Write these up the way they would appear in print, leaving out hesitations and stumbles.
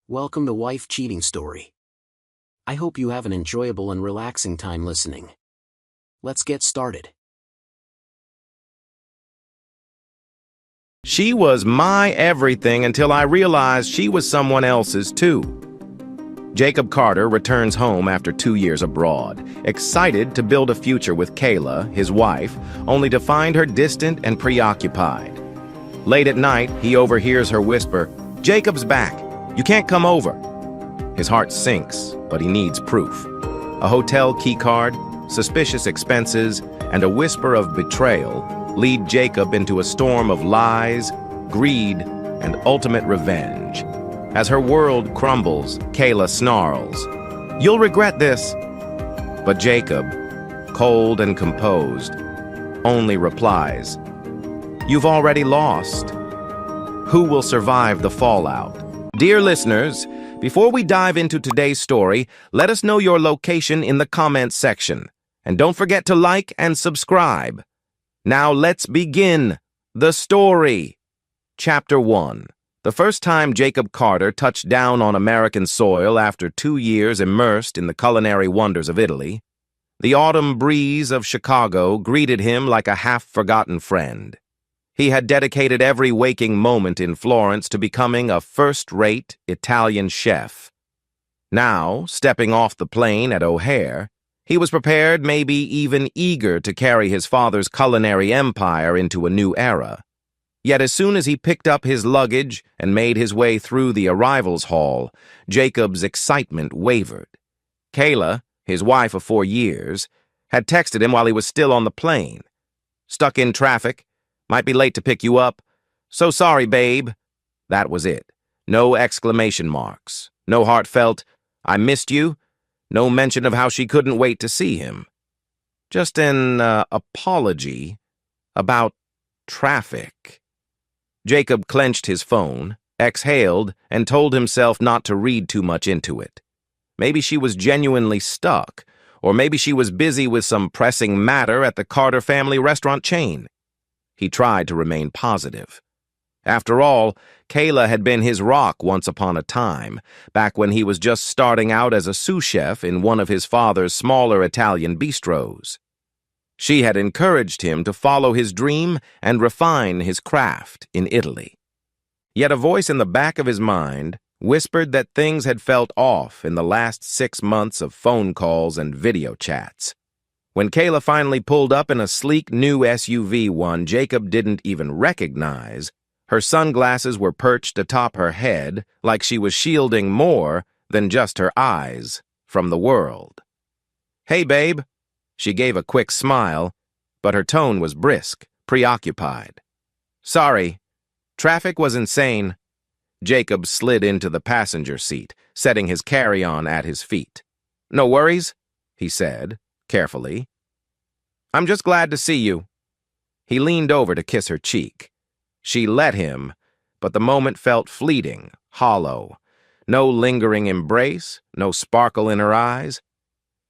Welcome to Wife Cheating Story. I hope you have an enjoyable and relaxing time listening. Let's get started. She was my everything until I realized she was someone else's too. Jacob Carter returns home after 2 years abroad, excited to build a future with Kayla, his wife, only to find her distant and preoccupied. Late at night, he overhears her whisper, "Jacob's back. You can't come over." His heart sinks, but he needs proof. A hotel keycard, suspicious expenses, and a whisper of betrayal lead Jacob into a storm of lies, greed, and ultimate revenge. As her world crumbles, Kayla snarls, "You'll regret this." But Jacob, cold and composed, only replies, "You've already lost. Who will survive the fallout?" Dear listeners, before we dive into today's story, let us know your location in the comments section. And don't forget to like and subscribe. Now let's begin the story. Chapter 1. The first time Jacob Carter touched down on American soil after 2 years immersed in the culinary wonders of Italy, the autumn breeze of Chicago greeted him like a half-forgotten friend. He had dedicated every waking moment in Florence to becoming a first-rate Italian chef. Now, stepping off the plane at O'Hare, he was prepared, maybe even eager, to carry his father's culinary empire into a new era. Yet as soon as he picked up his luggage and made his way through the arrivals hall, Jacob's excitement wavered. Kayla, his wife of 4 years, had texted him while he was still on the plane. "Stuck in traffic. Might be late to pick you up. So sorry, babe." That was it. No exclamation marks. No heartfelt, "I missed you." No mention of how she couldn't wait to see him. Just an apology about traffic. Jacob clenched his phone, exhaled, and told himself not to read too much into it. Maybe she was genuinely stuck, or maybe she was busy with some pressing matter at the Carter family restaurant chain. He tried to remain positive. After all, Kayla had been his rock once upon a time, back when he was just starting out as a sous chef in one of his father's smaller Italian bistros. She had encouraged him to follow his dream and refine his craft in Italy. Yet a voice in the back of his mind whispered that things had felt off in the last 6 months of phone calls and video chats. When Kayla finally pulled up in a sleek new SUV, one Jacob didn't even recognize, her sunglasses were perched atop her head like she was shielding more than just her eyes from the world. "Hey, babe." She gave a quick smile, but her tone was brisk, preoccupied. "Sorry. Traffic was insane." Jacob slid into the passenger seat, setting his carry-on at his feet. "No worries," he said, carefully. "I'm just glad to see you." He leaned over to kiss her cheek. She let him, but the moment felt fleeting, hollow. No lingering embrace, no sparkle in her eyes.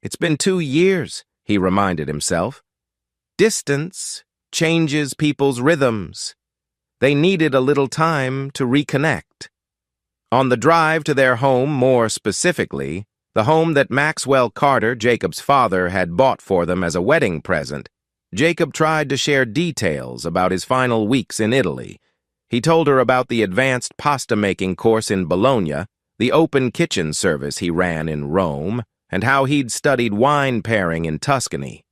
"It's been 2 years," he reminded himself. Distance changes people's rhythms. They needed a little time to reconnect. On the drive to their home, more specifically, the home that Maxwell Carter, Jacob's father, had bought for them as a wedding present, Jacob tried to share details about his final weeks in Italy. He told her about the advanced pasta-making course in Bologna, the open kitchen service he ran in Rome, and how he'd studied wine pairing in Tuscany.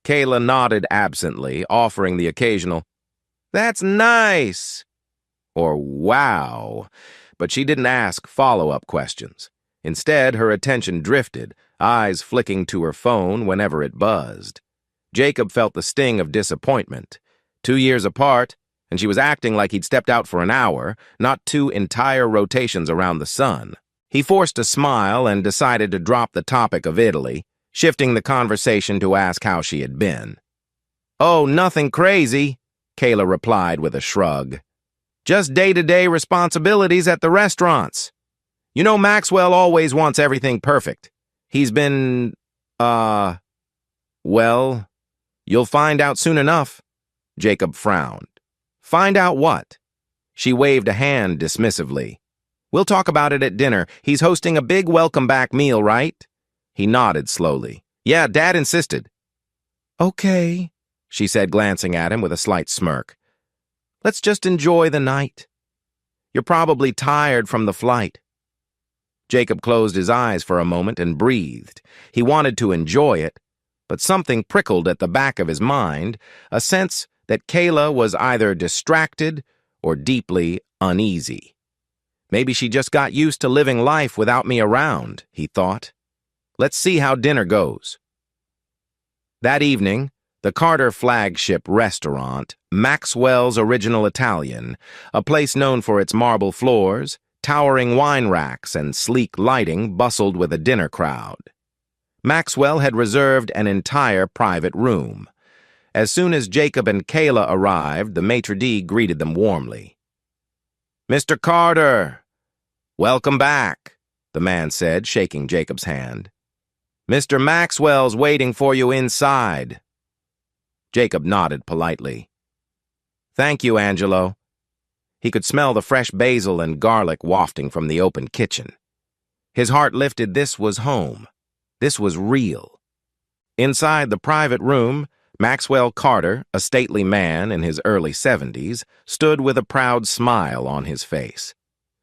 Kayla nodded absently, offering the occasional, "That's nice," or "wow," but she didn't ask follow-up questions. Instead, her attention drifted, eyes flicking to her phone whenever it buzzed. Jacob felt the sting of disappointment. 2 years apart, and she was acting like he'd stepped out for an hour, not 2 entire rotations around the sun. He forced a smile and decided to drop the topic of Italy, shifting the conversation to ask how she had been. "Oh, nothing crazy," Kayla replied with a shrug. "Just day-to-day responsibilities at the restaurants. You know, Maxwell always wants everything perfect. He's been, well, you'll find out soon enough." Jacob frowned. "Find out what?" She waved a hand dismissively. We'll talk about it at dinner. He's hosting a big welcome-back meal, right? He nodded slowly. Yeah, Dad insisted. Okay, she said, glancing at him with a slight smirk. Let's just enjoy the night. You're probably tired from the flight. Jacob closed his eyes for a moment and breathed. He wanted to enjoy it, but something prickled at the back of his mind, a sense that Kayla was either distracted or deeply uneasy. Maybe she just got used to living life without me around, he thought. Let's see how dinner goes. That evening, the Carter flagship restaurant, Maxwell's Original Italian, a place known for its marble floors, towering wine racks, and sleek lighting, bustled with a dinner crowd. Maxwell had reserved an entire private room. As soon as Jacob and Kayla arrived, the maitre d' greeted them warmly. Mr. Carter! Welcome back, the man said, shaking Jacob's hand. Mr. Maxwell's waiting for you inside. Jacob nodded politely. Thank you, Angelo. He could smell the fresh basil and garlic wafting from the open kitchen. His heart lifted. This was home. This was real. Inside the private room, Maxwell Carter, a stately man in his early 70s, stood with a proud smile on his face.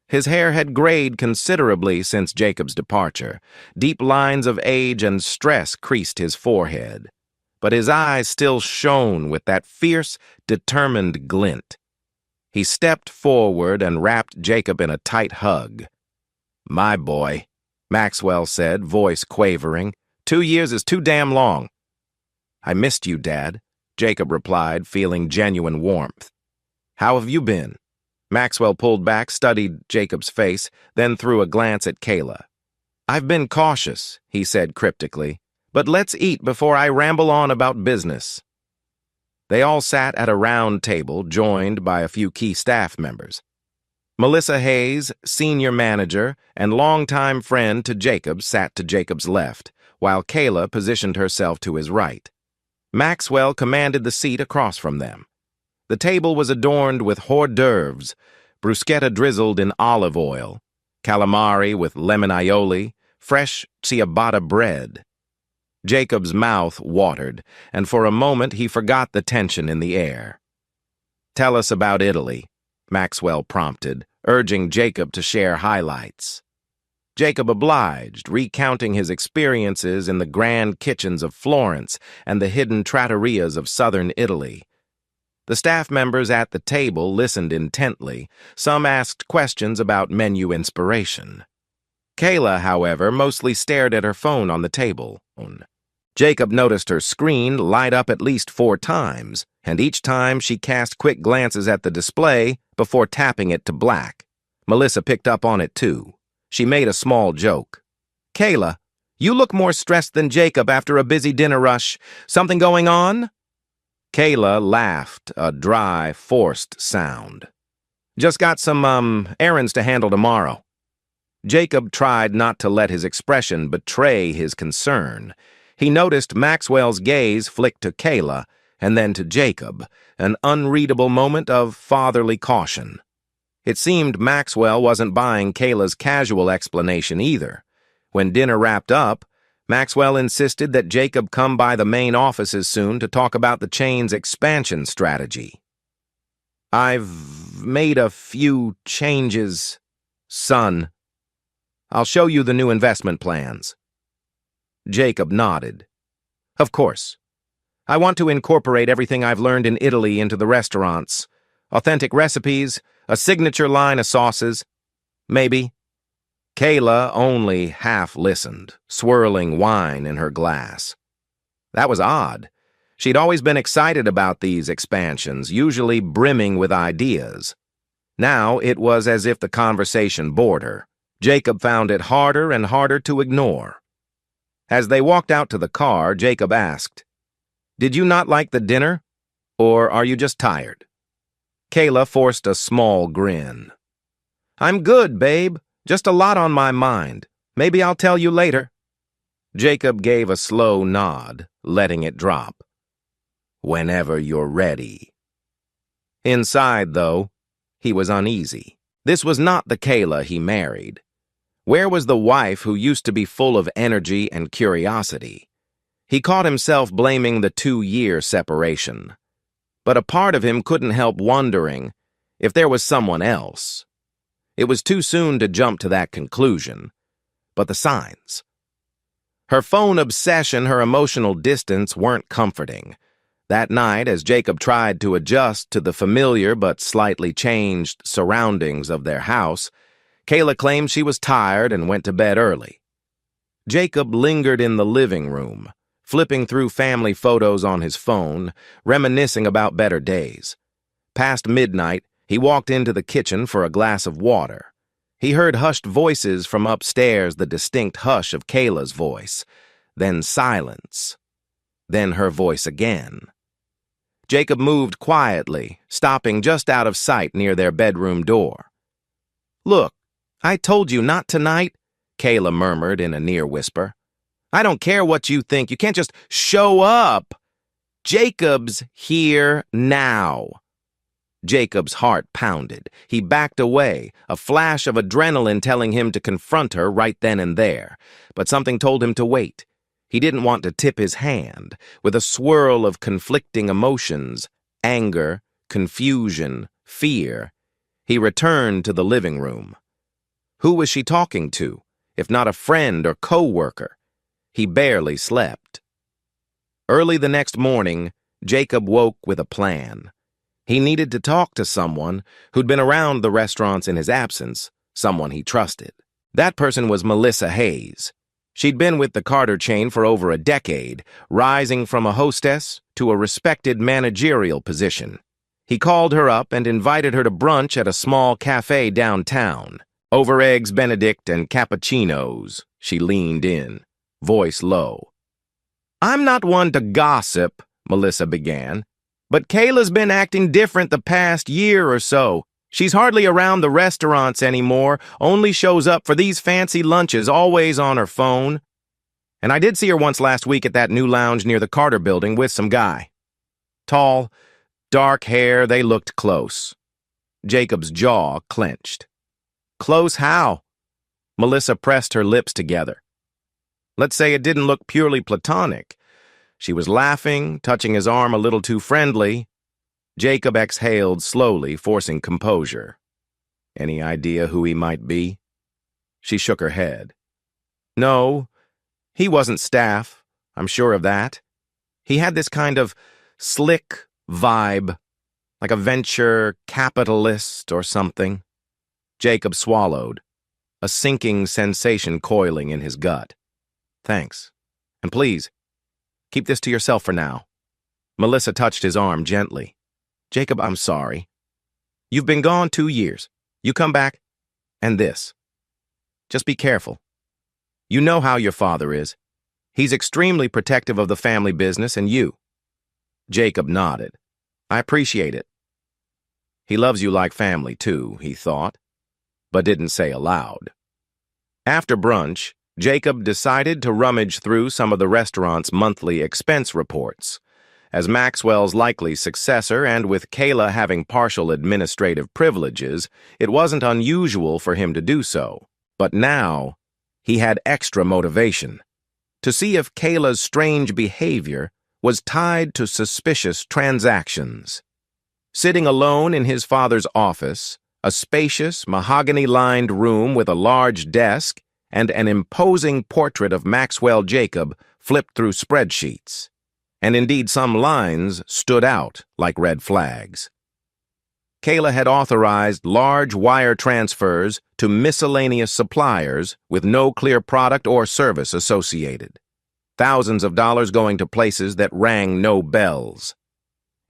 His hair had grayed considerably since Jacob's departure. Deep lines of age and stress creased his forehead, but his eyes still shone with that fierce, determined glint. He stepped forward and wrapped Jacob in a tight hug. My boy, Maxwell said, voice quavering. 2 years is too damn long. I missed you, Dad, Jacob replied, feeling genuine warmth. How have you been? Maxwell pulled back, studied Jacob's face, then threw a glance at Kayla. I've been cautious, he said cryptically, but let's eat before I ramble on about business. They all sat at a round table, joined by a few key staff members. Melissa Hayes, senior manager and longtime friend to Jacob, sat to Jacob's left, while Kayla positioned herself to his right. Maxwell commanded the seat across from them. The table was adorned with hors d'oeuvres, bruschetta drizzled in olive oil, calamari with lemon aioli, fresh ciabatta bread. Jacob's mouth watered, and for a moment he forgot the tension in the air. Tell us about Italy, Maxwell prompted, urging Jacob to share highlights. Jacob obliged, recounting his experiences in the grand kitchens of Florence and the hidden trattorias of southern Italy. The staff members at the table listened intently. Some asked questions about menu inspiration. Kayla, however, mostly stared at her phone on the table. Jacob noticed her screen light up at least 4 times, and each time she cast quick glances at the display before tapping it to black. Melissa picked up on it too. She made a small joke. Kayla, you look more stressed than Jacob after a busy dinner rush. Something going on? Kayla laughed, a dry, forced sound. Just got some, errands to handle tomorrow. Jacob tried not to let his expression betray his concern. He noticed Maxwell's gaze flick to Kayla and then to Jacob, an unreadable moment of fatherly caution. It seemed Maxwell wasn't buying Kayla's casual explanation either. When dinner wrapped up, Maxwell insisted that Jacob come by the main offices soon to talk about the chain's expansion strategy. I've made a few changes, son. I'll show you the new investment plans. Jacob nodded. Of course. I want to incorporate everything I've learned in Italy into the restaurants. Authentic recipes, a signature line of sauces. Maybe. Kayla only half listened, swirling wine in her glass. That was odd. She'd always been excited about these expansions, usually brimming with ideas. Now it was as if the conversation bored her. Jacob found it harder and harder to ignore. As they walked out to the car, Jacob asked, "Did you not like the dinner, or are you just tired?" Kayla forced a small grin. "I'm good, babe. Just a lot on my mind. Maybe I'll tell you later." Jacob gave a slow nod, letting it drop. "Whenever you're ready." Inside, though, he was uneasy. This was not the Kayla he married. Where was the wife who used to be full of energy and curiosity? He caught himself blaming the 2-year separation. But a part of him couldn't help wondering if there was someone else. It was too soon to jump to that conclusion. But the signs. Her phone obsession, her emotional distance weren't comforting. That night, as Jacob tried to adjust to the familiar but slightly changed surroundings of their house, Kayla claimed she was tired and went to bed early. Jacob lingered in the living room, flipping through family photos on his phone, reminiscing about better days. Past midnight, he walked into the kitchen for a glass of water. He heard hushed voices from upstairs, the distinct hush of Kayla's voice, then silence, then her voice again. Jacob moved quietly, stopping just out of sight near their bedroom door. "Look, I told you not tonight," Kayla murmured in a near whisper. "I don't care what you think. You can't just show up. Jacob's here now." Jacob's heart pounded. He backed away, a flash of adrenaline telling him to confront her right then and there. But something told him to wait. He didn't want to tip his hand. With a swirl of conflicting emotions, anger, confusion, fear, he returned to the living room. Who was she talking to, if not a friend or co-worker? He barely slept. Early the next morning, Jacob woke with a plan. He needed to talk to someone who'd been around the restaurants in his absence, someone he trusted. That person was Melissa Hayes. She'd been with the Carter chain for over a decade, rising from a hostess to a respected managerial position. He called her up and invited her to brunch at a small cafe downtown. Over eggs Benedict and cappuccinos, she leaned in, voice low. "I'm not one to gossip," Melissa began, "but Kayla's been acting different the past year or so. She's hardly around the restaurants anymore, only shows up for these fancy lunches, always on her phone. And I did see her once last week at that new lounge near the Carter building with some guy. Tall, dark hair, they looked close." Jacob's jaw clenched. "Close how?" Melissa pressed her lips together. "Let's say it didn't look purely platonic. She was laughing, touching his arm a little too friendly." Jacob exhaled slowly, forcing composure. "Any idea who he might be?" She shook her head. "No, he wasn't staff, I'm sure of that. He had this kind of slick vibe, like a venture capitalist or something." Jacob swallowed, a sinking sensation coiling in his gut. "Thanks. And please, keep this to yourself for now." Melissa touched his arm gently. "Jacob, I'm sorry. You've been gone 2 years. You come back, and this. Just be careful. You know how your father is. He's extremely protective of the family business and you." Jacob nodded. "I appreciate it." He loves you like family, too, he thought, but didn't say aloud. After brunch, Jacob decided to rummage through some of the restaurant's monthly expense reports. As Maxwell's likely successor and with Kayla having partial administrative privileges, it wasn't unusual for him to do so. But now, he had extra motivation to see if Kayla's strange behavior was tied to suspicious transactions. Sitting alone in his father's office, a spacious, mahogany-lined room with a large desk and an imposing portrait of Maxwell Jacob flipped through spreadsheets. And indeed some lines stood out like red flags. Kayla had authorized large wire transfers to miscellaneous suppliers with no clear product or service associated. Thousands of dollars going to places that rang no bells.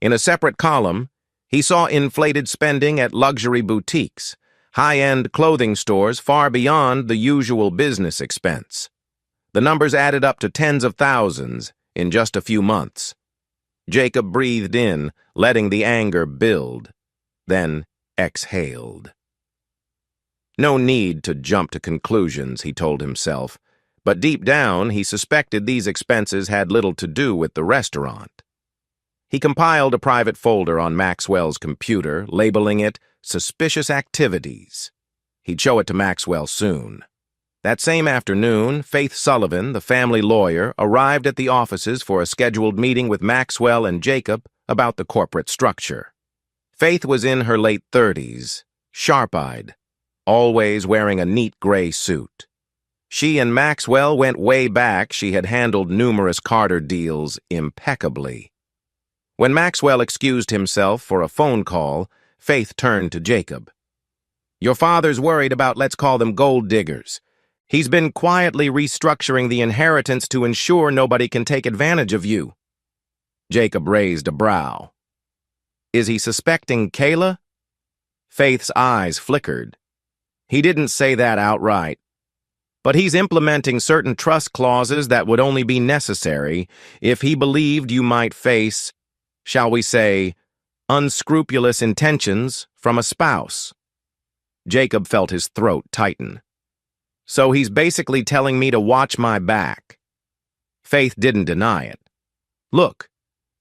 In a separate column, he saw inflated spending at luxury boutiques, high-end clothing stores far beyond the usual business expense. The numbers added up to tens of thousands in just a few months. Jacob breathed in, letting the anger build, then exhaled. No need to jump to conclusions, he told himself, but deep down he suspected these expenses had little to do with the restaurant. He compiled a private folder on Maxwell's computer, labeling it suspicious activities. He'd show it to Maxwell soon. That same afternoon, Faith Sullivan, the family lawyer, arrived at the offices for a scheduled meeting with Maxwell and Jacob about the corporate structure. Faith was in her late 30s, sharp-eyed, always wearing a neat gray suit. She and Maxwell went way back. She had handled numerous Carter deals impeccably. When Maxwell excused himself for a phone call, Faith turned to Jacob. "Your father's worried about, let's call them gold diggers. He's been quietly restructuring the inheritance to ensure nobody can take advantage of you." Jacob raised a brow. "Is he suspecting Kayla?" Faith's eyes flickered. "He didn't say that outright. But he's implementing certain trust clauses that would only be necessary if he believed you might face, shall we say, unscrupulous intentions from a spouse." Jacob felt his throat tighten. "So he's basically telling me to watch my back." Faith didn't deny it. "Look,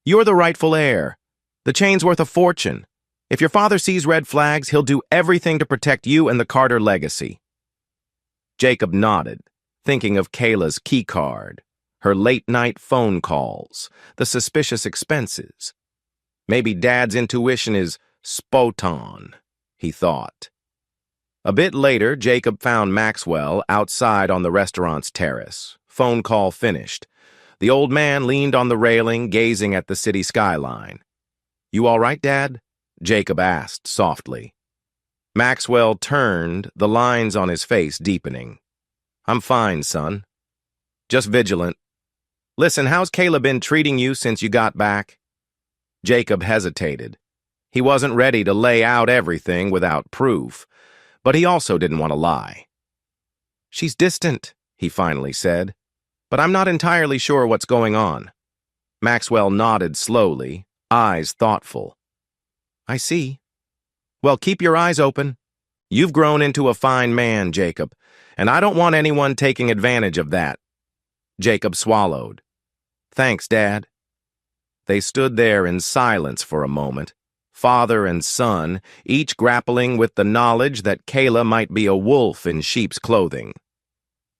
you're the rightful heir. The chain's worth a fortune. If your father sees red flags, he'll do everything to protect you and the Carter legacy." Jacob nodded, thinking of Kayla's keycard, her late-night phone calls, the suspicious expenses. Maybe Dad's intuition is spot on, he thought. A bit later, Jacob found Maxwell outside on the restaurant's terrace. Phone call finished. The old man leaned on the railing, gazing at the city skyline. "You all right, Dad?" Jacob asked softly. Maxwell turned, the lines on his face deepening. "I'm fine, son. Just vigilant. Listen, how's Kayla been treating you since you got back?" Jacob hesitated. He wasn't ready to lay out everything without proof, but he also didn't want to lie. "She's distant," he finally said, "but I'm not entirely sure what's going on." Maxwell nodded slowly, eyes thoughtful. "I see. Well, keep your eyes open. You've grown into a fine man, Jacob, and I don't want anyone taking advantage of that." Jacob swallowed. "Thanks, Dad." They stood there in silence for a moment, father and son, each grappling with the knowledge that Kayla might be a wolf in sheep's clothing.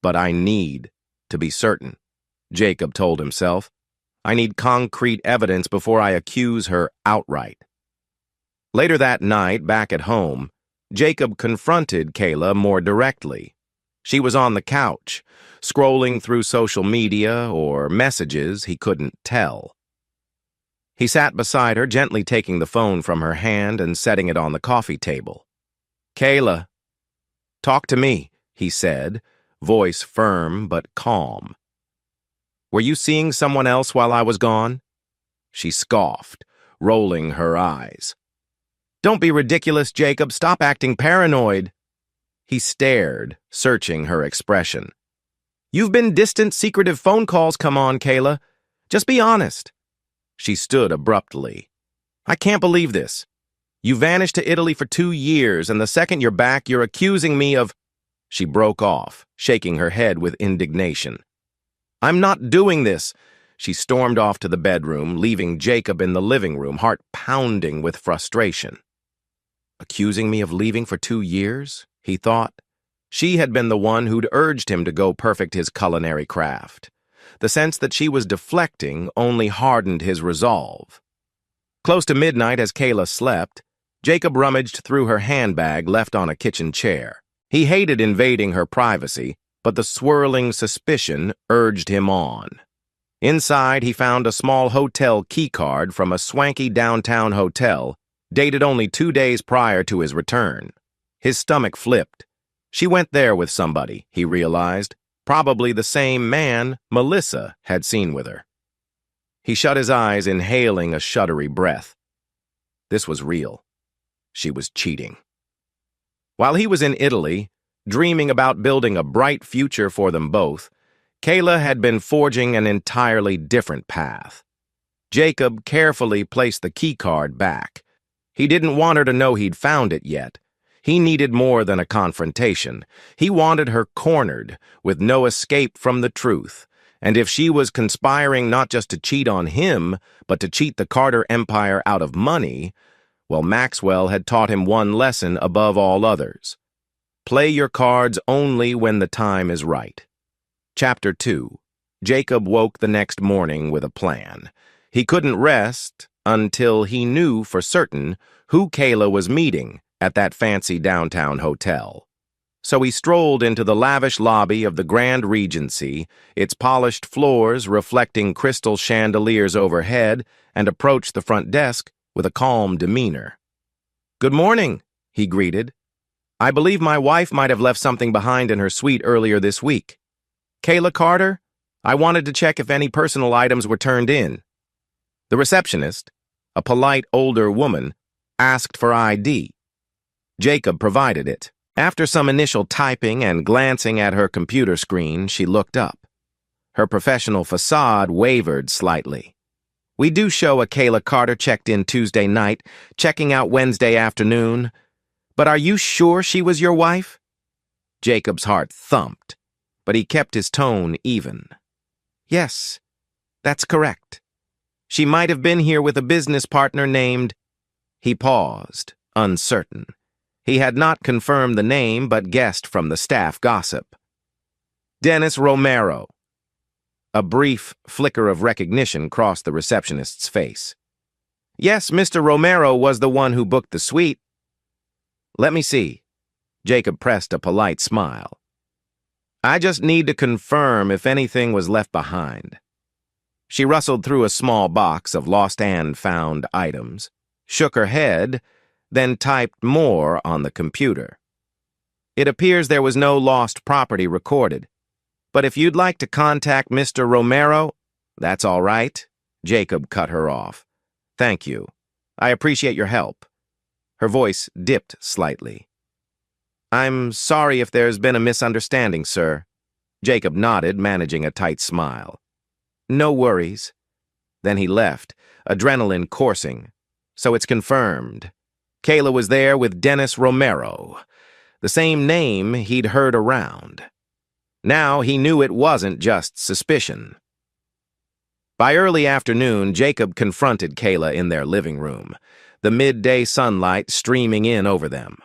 "But I need to be certain," Jacob told himself. "I need concrete evidence before I accuse her outright." Later that night, back at home, Jacob confronted Kayla more directly. She was on the couch, scrolling through social media or messages he couldn't tell. He sat beside her, gently taking the phone from her hand and setting it on the coffee table. "Kayla, talk to me," he said, voice firm but calm. "Were you seeing someone else while I was gone?" She scoffed, rolling her eyes. "Don't be ridiculous, Jacob. Stop acting paranoid." He stared, searching her expression. "You've been distant, secretive phone calls. Come on, Kayla. Just be honest." She stood abruptly. "I can't believe this. You vanished to Italy for 2 years, and the second you're back, you're accusing me of—" She broke off, shaking her head with indignation. "I'm not doing this." She stormed off to the bedroom, leaving Jacob in the living room, heart pounding with frustration. Accusing me of leaving for 2 years, he thought. She had been the one who'd urged him to go perfect his culinary craft. The sense that she was deflecting only hardened his resolve. Close to midnight, as Kayla slept, Jacob rummaged through her handbag left on a kitchen chair. He hated invading her privacy, but the swirling suspicion urged him on. Inside, he found a small hotel keycard from a swanky downtown hotel, dated only 2 days prior to his return. His stomach flipped. She went there with somebody, he realized, probably the same man Melissa had seen with her. He shut his eyes, inhaling a shuddery breath. This was real. She was cheating. While he was in Italy, dreaming about building a bright future for them both, Kayla had been forging an entirely different path. Jacob carefully placed the keycard back. He didn't want her to know he'd found it yet. He needed more than a confrontation. He wanted her cornered, with no escape from the truth. And if she was conspiring not just to cheat on him, but to cheat the Carter empire out of money, while Maxwell had taught him one lesson above all others. Play your cards only when the time is right. Chapter 2. Jacob woke the next morning with a plan. He couldn't rest until he knew for certain who Kayla was meeting at that fancy downtown hotel. So he strolled into the lavish lobby of the Grand Regency, its polished floors reflecting crystal chandeliers overhead, and approached the front desk with a calm demeanor. "Good morning," he greeted. "I believe my wife might have left something behind in her suite earlier this week. Kayla Carter? I wanted to check if any personal items were turned in." The receptionist, a polite older woman, asked for ID. Jacob provided it. After some initial typing and glancing at her computer screen, she looked up. Her professional facade wavered slightly. "We do show a Kayla Carter checked in Tuesday night, checking out Wednesday afternoon. But are you sure she was your wife?" Jacob's heart thumped, but he kept his tone even. "Yes, that's correct. She might have been here with a business partner named—" He paused, uncertain. He had not confirmed the name, but guessed from the staff gossip. "Dennis Romero." A brief flicker of recognition crossed the receptionist's face. "Yes, Mr. Romero was the one who booked the suite." "Let me see." Jacob pressed a polite smile. "I just need to confirm if anything was left behind." She rustled through a small box of lost and found items, shook her head, then typed more on the computer. "It appears there was no lost property recorded. But if you'd like to contact Mr. Romero, that's all right." Jacob cut her off. "Thank you. I appreciate your help." Her voice dipped slightly. "I'm sorry if there's been a misunderstanding, sir." Jacob nodded, managing a tight smile. "No worries." Then he left, adrenaline coursing. So it's confirmed. Kayla was there with Dennis Romero, the same name he'd heard around. Now he knew it wasn't just suspicion. By early afternoon, Jacob confronted Kayla in their living room, the midday sunlight streaming in over them.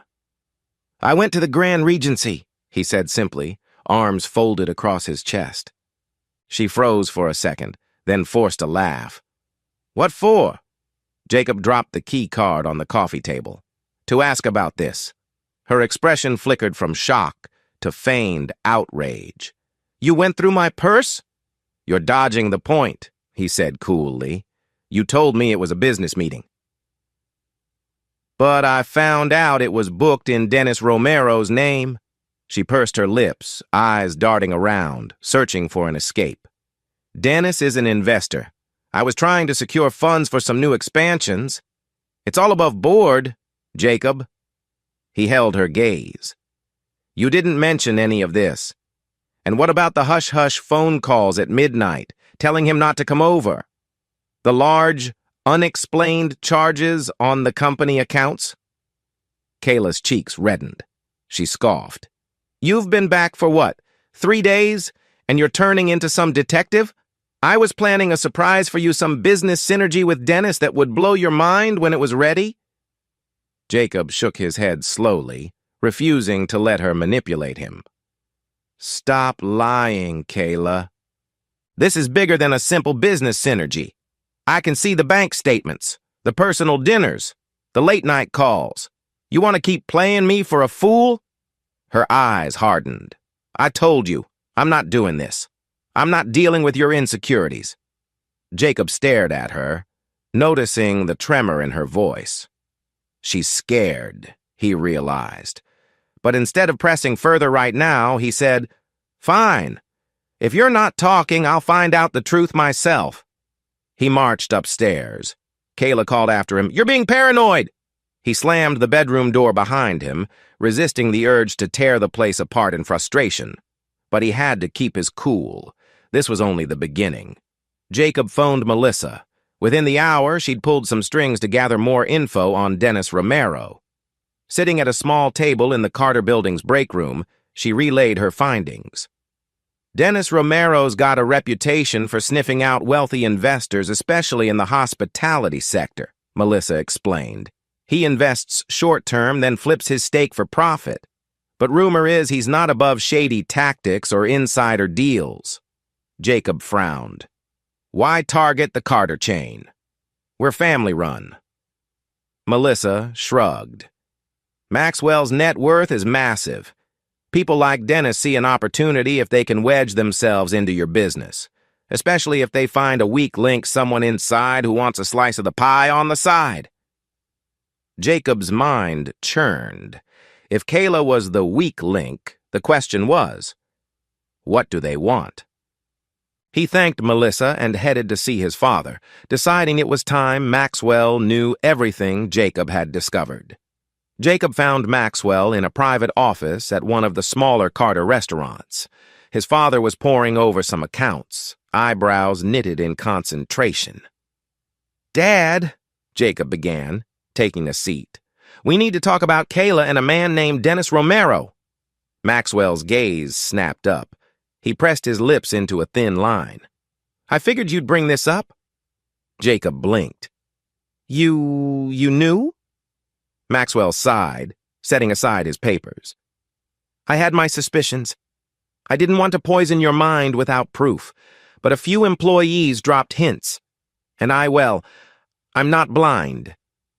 "I went to the Grand Regency," he said simply, arms folded across his chest. She froze for a second, then forced a laugh. "What for?" Jacob dropped the key card on the coffee table. "To ask about this." Her expression flickered from shock to feigned outrage. "You went through my purse?" "You're dodging the point," he said coolly. "You told me it was a business meeting." "But I found out it was booked in Dennis Romero's name." She pursed her lips, eyes darting around, searching for an escape. "Dennis is an investor. I was trying to secure funds for some new expansions. It's all above board, Jacob." He held her gaze. "You didn't mention any of this. And what about the hush-hush phone calls at midnight, telling him not to come over? The large, unexplained charges on the company accounts?" Kayla's cheeks reddened. She scoffed. "You've been back for what, 3 days, and you're turning into some detective? I was planning a surprise for you, some business synergy with Dennis that would blow your mind when it was ready." Jacob shook his head slowly, refusing to let her manipulate him. "Stop lying, Kayla. This is bigger than a simple business synergy. I can see the bank statements, the personal dinners, the late-night calls. You want to keep playing me for a fool?" Her eyes hardened. "I told you, I'm not doing this. I'm not dealing with your insecurities." Jacob stared at her, noticing the tremor in her voice. She's scared, he realized. But instead of pressing further right now, he said, "Fine. If you're not talking, I'll find out the truth myself." He marched upstairs. Kayla called after him, "You're being paranoid!" He slammed the bedroom door behind him, resisting the urge to tear the place apart in frustration. But he had to keep his cool. This was only the beginning. Jacob phoned Melissa. Within the hour, she'd pulled some strings to gather more info on Dennis Romero. Sitting at a small table in the Carter Building's break room, she relayed her findings. "Dennis Romero's got a reputation for sniffing out wealthy investors, especially in the hospitality sector," Melissa explained. He invests short-term, then flips his stake for profit. But rumor is he's not above shady tactics or insider deals. Jacob frowned. Why target the Carter chain? We're family-run. Melissa shrugged. Maxwell's net worth is massive. People like Dennis see an opportunity if they can wedge themselves into your business, especially if they find a weak link, someone inside who wants a slice of the pie on the side. Jacob's mind churned. If Kayla was the weak link, the question was, what do they want? He thanked Melissa and headed to see his father, deciding it was time Maxwell knew everything Jacob had discovered. Jacob found Maxwell in a private office at one of the smaller Carter restaurants. His father was poring over some accounts, eyebrows knitted in concentration. "Dad," Jacob began, taking a seat, "we need to talk about Kayla and a man named Dennis Romero." Maxwell's gaze snapped up. He pressed his lips into a thin line. "I figured you'd bring this up." Jacob blinked. You knew?" Maxwell sighed, setting aside his papers. "I had my suspicions. I didn't want to poison your mind without proof, but a few employees dropped hints. And I'm not blind.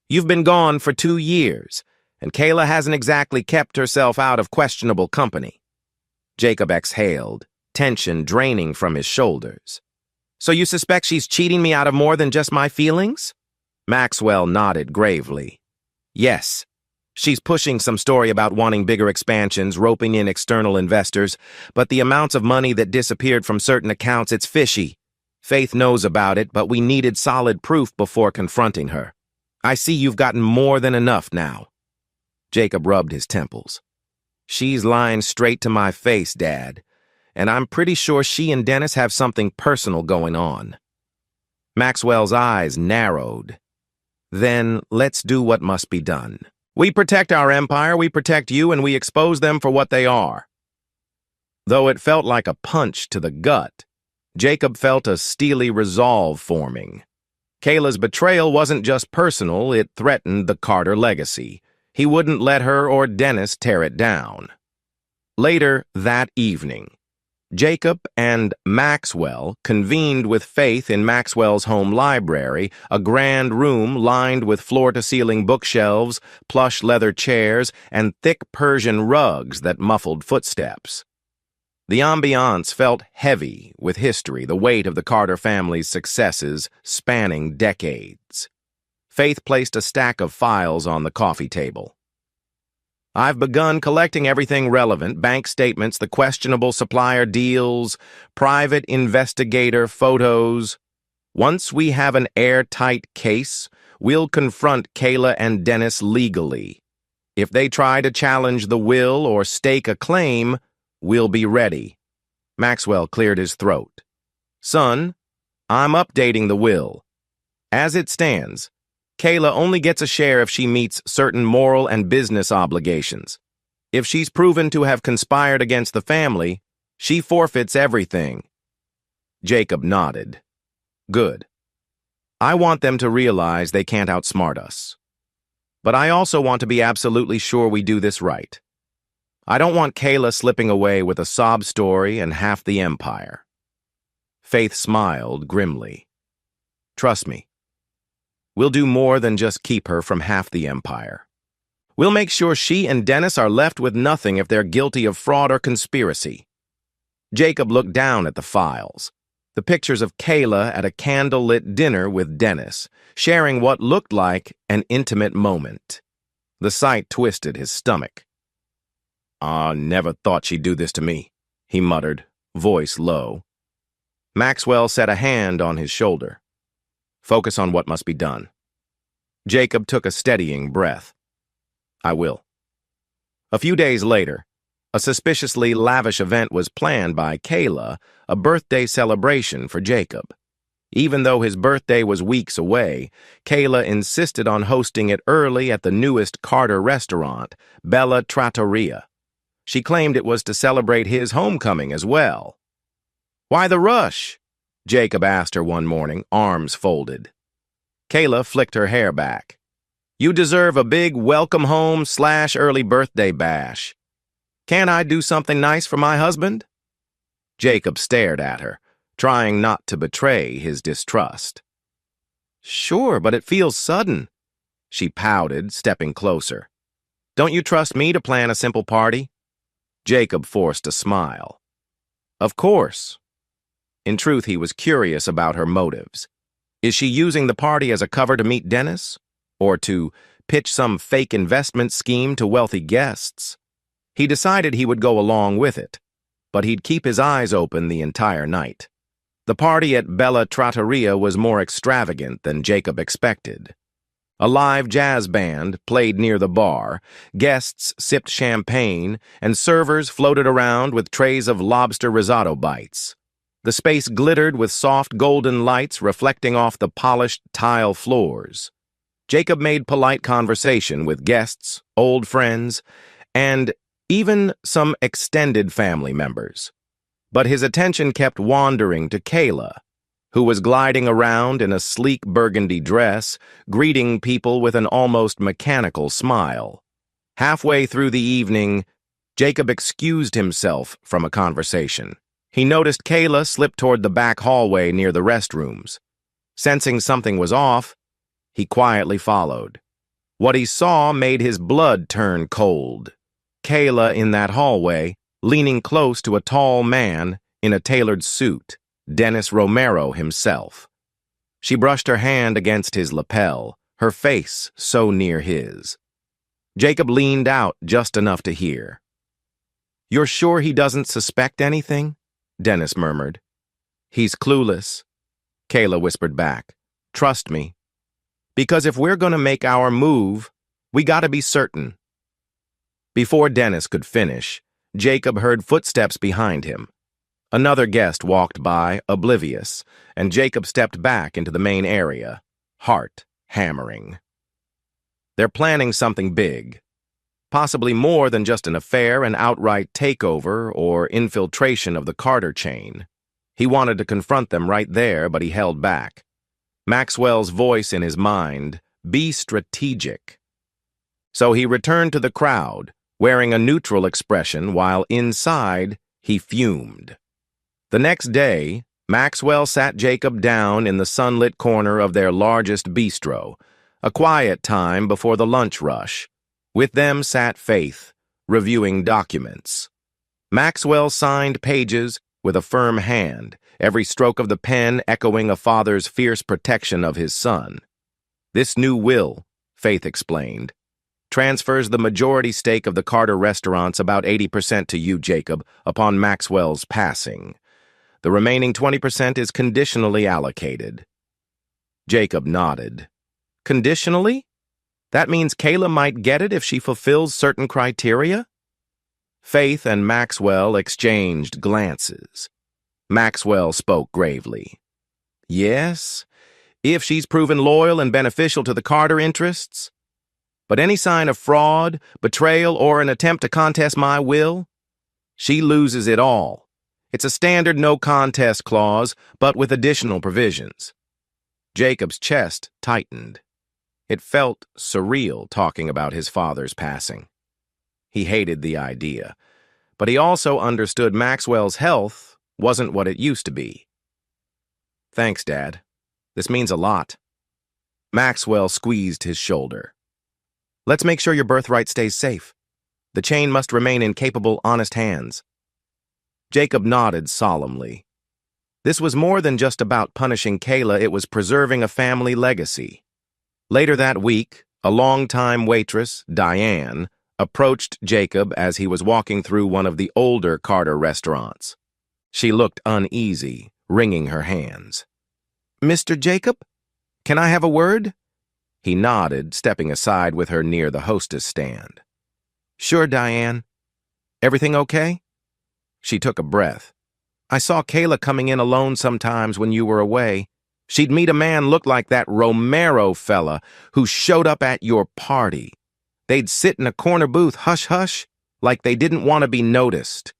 You've been gone for 2 years, and Kayla hasn't exactly kept herself out of questionable company." Jacob exhaled, tension draining from his shoulders. "So you suspect she's cheating me out of more than just my feelings?" Maxwell nodded gravely. "Yes. She's pushing some story about wanting bigger expansions, roping in external investors, but the amounts of money that disappeared from certain accounts, it's fishy. Faith knows about it, but we needed solid proof before confronting her. I see you've gotten more than enough now." Jacob rubbed his temples. "She's lying straight to my face, Dad, and I'm pretty sure she and Dennis have something personal going on." Maxwell's eyes narrowed. "Then let's do what must be done. We protect our empire, we protect you, and we expose them for what they are." Though it felt like a punch to the gut, Jacob felt a steely resolve forming. Kayla's betrayal wasn't just personal, it threatened the Carter legacy. He wouldn't let her or Dennis tear it down. Later that evening, Jacob and Maxwell convened with Faith in Maxwell's home library, a grand room lined with floor-to-ceiling bookshelves, plush leather chairs, and thick Persian rugs that muffled footsteps. The ambiance felt heavy with history, the weight of the Carter family's successes spanning decades. Faith placed a stack of files on the coffee table. "I've begun collecting everything relevant, bank statements, the questionable supplier deals, private investigator photos. Once we have an airtight case, we'll confront Kayla and Dennis legally. If they try to challenge the will or stake a claim, we'll be ready." Maxwell cleared his throat. "Son, I'm updating the will. As it stands, Kayla only gets a share if she meets certain moral and business obligations. If she's proven to have conspired against the family, she forfeits everything." Jacob nodded. "Good. I want them to realize they can't outsmart us. But I also want to be absolutely sure we do this right. I don't want Kayla slipping away with a sob story and half the empire." Faith smiled grimly. "Trust me. We'll do more than just keep her from half the empire. We'll make sure she and Dennis are left with nothing if they're guilty of fraud or conspiracy." Jacob looked down at the files, the pictures of Kayla at a candlelit dinner with Dennis, sharing what looked like an intimate moment. The sight twisted his stomach. "I never thought she'd do this to me," he muttered, voice low. Maxwell set a hand on his shoulder. "Focus on what must be done." Jacob took a steadying breath. "I will." A few days later, a suspiciously lavish event was planned by Kayla, a birthday celebration for Jacob. Even though his birthday was weeks away, Kayla insisted on hosting it early at the newest Carter restaurant, Bella Trattoria. She claimed it was to celebrate his homecoming as well. "Why the rush?" Jacob asked her one morning, arms folded. Kayla flicked her hair back. You deserve a big welcome home / early birthday bash. Can't I do something nice for my husband? Jacob stared at her, trying not to betray his distrust. Sure, but it feels sudden, she pouted, stepping closer. Don't you trust me to plan a simple party? Jacob forced a smile. Of course. In truth, he was curious about her motives. Is she using the party as a cover to meet Dennis? Or to pitch some fake investment scheme to wealthy guests? He decided he would go along with it, but he'd keep his eyes open the entire night. The party at Bella Trattoria was more extravagant than Jacob expected. A live jazz band played near the bar, guests sipped champagne, and servers floated around with trays of lobster risotto bites. The space glittered with soft golden lights reflecting off the polished tile floors. Jacob made polite conversation with guests, old friends, and even some extended family members. But his attention kept wandering to Kayla, who was gliding around in a sleek burgundy dress, greeting people with an almost mechanical smile. Halfway through the evening, Jacob excused himself from a conversation. He noticed Kayla slip toward the back hallway near the restrooms. Sensing something was off, he quietly followed. What he saw made his blood turn cold. Kayla in that hallway, leaning close to a tall man in a tailored suit, Dennis Romero himself. She brushed her hand against his lapel, her face so near his. Jacob leaned out just enough to hear. "You're sure he doesn't suspect anything?" Dennis murmured. "He's clueless," Kayla whispered back. "Trust me. Because if we're going to make our move, we gotta be certain." Before Dennis could finish, Jacob heard footsteps behind him. Another guest walked by, oblivious, and Jacob stepped back into the main area, heart hammering. They're planning something big. Possibly more than just an affair, an outright takeover or infiltration of the Carter chain. He wanted to confront them right there, but he held back. Maxwell's voice in his mind, "Be strategic." So he returned to the crowd, wearing a neutral expression while inside he fumed. The next day, Maxwell sat Jacob down in the sunlit corner of their largest bistro, a quiet time before the lunch rush. With them sat Faith, reviewing documents. Maxwell signed pages with a firm hand, every stroke of the pen echoing a father's fierce protection of his son. "This new will," Faith explained, "transfers the majority stake of the Carter restaurants, about 80% to you, Jacob, upon Maxwell's passing. The remaining 20% is conditionally allocated." Jacob nodded. "Conditionally? That means Kayla might get it if she fulfills certain criteria?" Faith and Maxwell exchanged glances. Maxwell spoke gravely. "Yes, if she's proven loyal and beneficial to the Carter interests. But any sign of fraud, betrayal, or an attempt to contest my will, she loses it all. It's a standard no-contest clause, but with additional provisions." Jacob's chest tightened. It felt surreal talking about his father's passing. He hated the idea, but he also understood Maxwell's health wasn't what it used to be. "Thanks, Dad. This means a lot." Maxwell squeezed his shoulder. "Let's make sure your birthright stays safe. The chain must remain in capable, honest hands." Jacob nodded solemnly. This was more than just about punishing Kayla, it was preserving a family legacy. Later that week, a longtime waitress, Diane, approached Jacob as he was walking through one of the older Carter restaurants. She looked uneasy, wringing her hands. "Mr. Jacob, can I have a word?" He nodded, stepping aside with her near the hostess stand. "Sure, Diane. Everything okay?" She took a breath. "I saw Kayla coming in alone sometimes when you were away. She'd meet a man looked like that Romero fella who showed up at your party. They'd sit in a corner booth, hush-hush, like they didn't want to be noticed."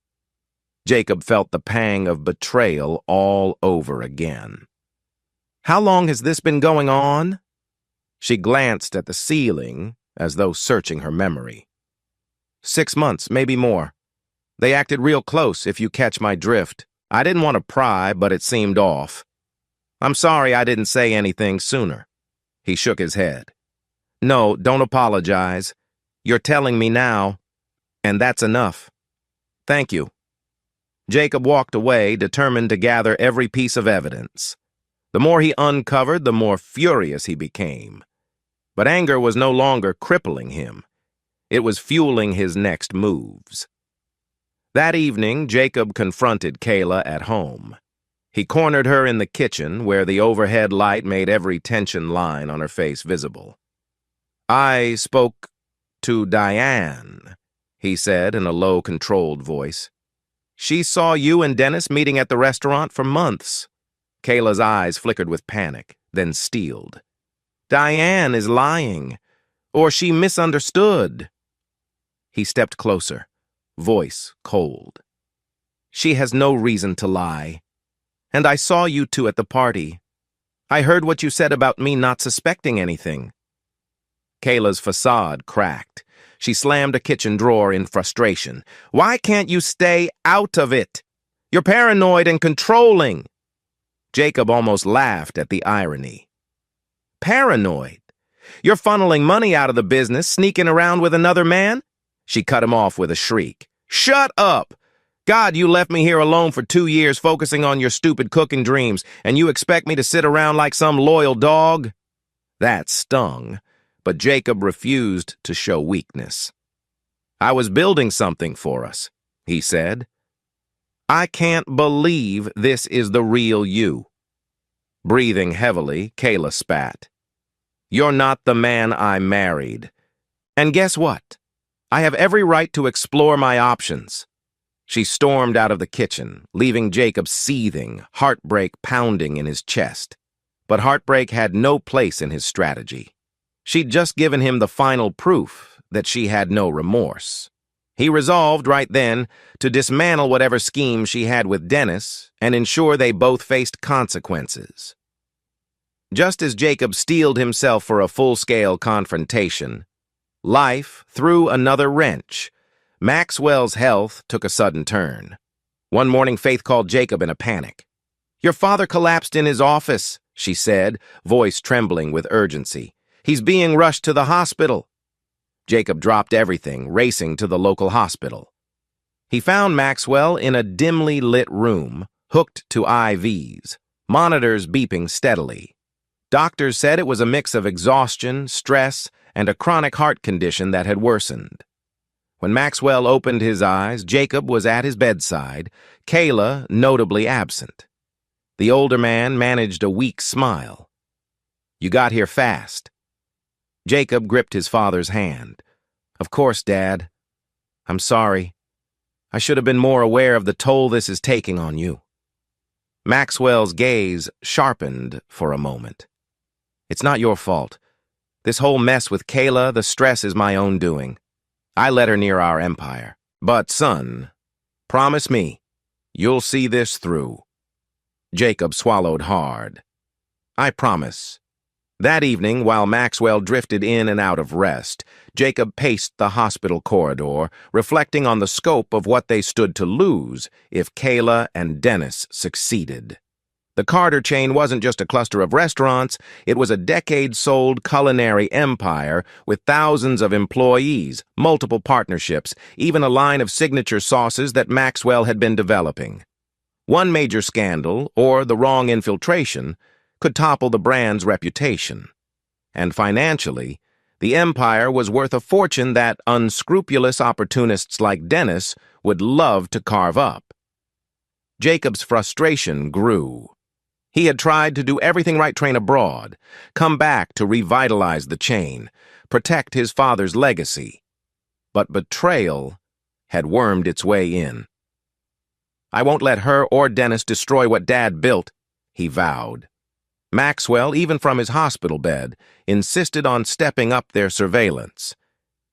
Jacob felt the pang of betrayal all over again. "How long has this been going on?" She glanced at the ceiling as though searching her memory. 6 months, maybe more. They acted real close, if you catch my drift. I didn't want to pry, but it seemed off. I'm sorry I didn't say anything sooner. He shook his head. No, don't apologize. You're telling me now, and that's enough. Thank you. Jacob walked away, determined to gather every piece of evidence. The more he uncovered, the more furious he became. But anger was no longer crippling him. It was fueling his next moves. That evening, Jacob confronted Kayla at home. He cornered her in the kitchen, where the overhead light made every tension line on her face visible. I spoke to Diane, he said in a low, controlled voice. She saw you and Dennis meeting at the restaurant for months. Kayla's eyes flickered with panic, then steeled. Diane is lying, or she misunderstood. He stepped closer, voice cold. She has no reason to lie. And I saw you two at the party. I heard what you said about me not suspecting anything. Kayla's facade cracked. She slammed a kitchen drawer in frustration. Why can't you stay out of it? You're paranoid and controlling. Jacob almost laughed at the irony. Paranoid? You're funneling money out of the business, sneaking around with another man? She cut him off with a shriek. Shut up! God, you left me here alone for 2 years focusing on your stupid cooking dreams, and you expect me to sit around like some loyal dog? That stung, but Jacob refused to show weakness. I was building something for us, he said. I can't believe this is the real you. Breathing heavily, Kayla spat. You're not the man I married. And guess what? I have every right to explore my options. She stormed out of the kitchen, leaving Jacob seething, heartbreak pounding in his chest. But heartbreak had no place in his strategy. She'd just given him the final proof that she had no remorse. He resolved right then to dismantle whatever scheme she had with Dennis and ensure they both faced consequences. Just as Jacob steeled himself for a full-scale confrontation, life threw another wrench. Maxwell's health took a sudden turn. One morning, Faith called Jacob in a panic. Your father collapsed in his office, she said, voice trembling with urgency. He's being rushed to the hospital. Jacob dropped everything, racing to the local hospital. He found Maxwell in a dimly lit room, hooked to IVs, monitors beeping steadily. Doctors said it was a mix of exhaustion, stress, and a chronic heart condition that had worsened. When Maxwell opened his eyes, Jacob was at his bedside, Kayla notably absent. The older man managed a weak smile. You got here fast. Jacob gripped his father's hand. Of course, Dad. I'm sorry. I should have been more aware of the toll this is taking on you. Maxwell's gaze sharpened for a moment. It's not your fault. This whole mess with Kayla, the stress is my own doing. I led her near our empire. But, son, promise me, you'll see this through. Jacob swallowed hard. I promise. That evening, while Maxwell drifted in and out of rest, Jacob paced the hospital corridor, reflecting on the scope of what they stood to lose if Kayla and Dennis succeeded. The Carter chain wasn't just a cluster of restaurants, it was a decade-old culinary empire with thousands of employees, multiple partnerships, even a line of signature sauces that Maxwell had been developing. One major scandal, or the wrong infiltration, could topple the brand's reputation. And financially, the empire was worth a fortune that unscrupulous opportunists like Dennis would love to carve up. Jacob's frustration grew. He had tried to do everything right, train abroad, come back to revitalize the chain, protect his father's legacy. But betrayal had wormed its way in. I won't let her or Dennis destroy what Dad built, he vowed. Maxwell, even from his hospital bed, insisted on stepping up their surveillance.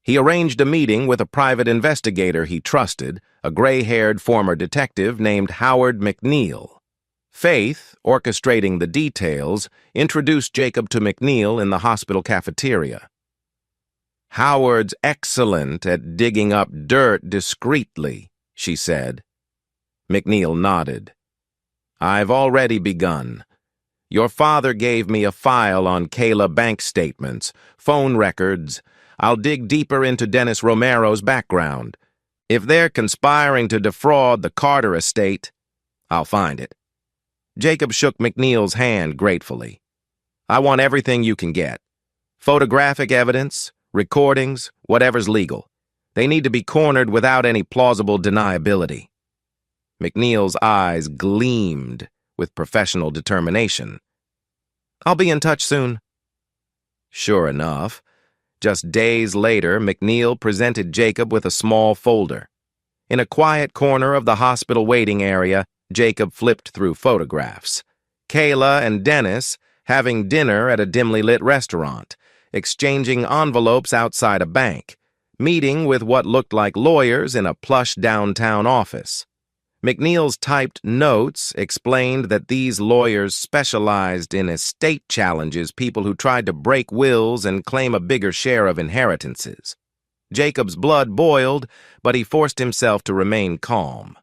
He arranged a meeting with a private investigator he trusted, a gray-haired former detective named Howard McNeil. Faith, orchestrating the details, introduced Jacob to McNeil in the hospital cafeteria. "Howard's excellent at digging up dirt discreetly," she said. McNeil nodded. "I've already begun. Your father gave me a file on Kayla bank statements, phone records. I'll dig deeper into Dennis Romero's background. If they're conspiring to defraud the Carter estate, I'll find it." Jacob shook McNeil's hand gratefully. "I want everything you can get. Photographic evidence, recordings, whatever's legal. They need to be cornered without any plausible deniability." McNeil's eyes gleamed with professional determination. "I'll be in touch soon." Sure enough, just days later, McNeil presented Jacob with a small folder. In a quiet corner of the hospital waiting area, Jacob flipped through photographs. Kayla and Dennis having dinner at a dimly lit restaurant, exchanging envelopes outside a bank, meeting with what looked like lawyers in a plush downtown office. McNeil's typed notes explained that these lawyers specialized in estate challenges, people who tried to break wills and claim a bigger share of inheritances. Jacob's blood boiled, but he forced himself to remain calm.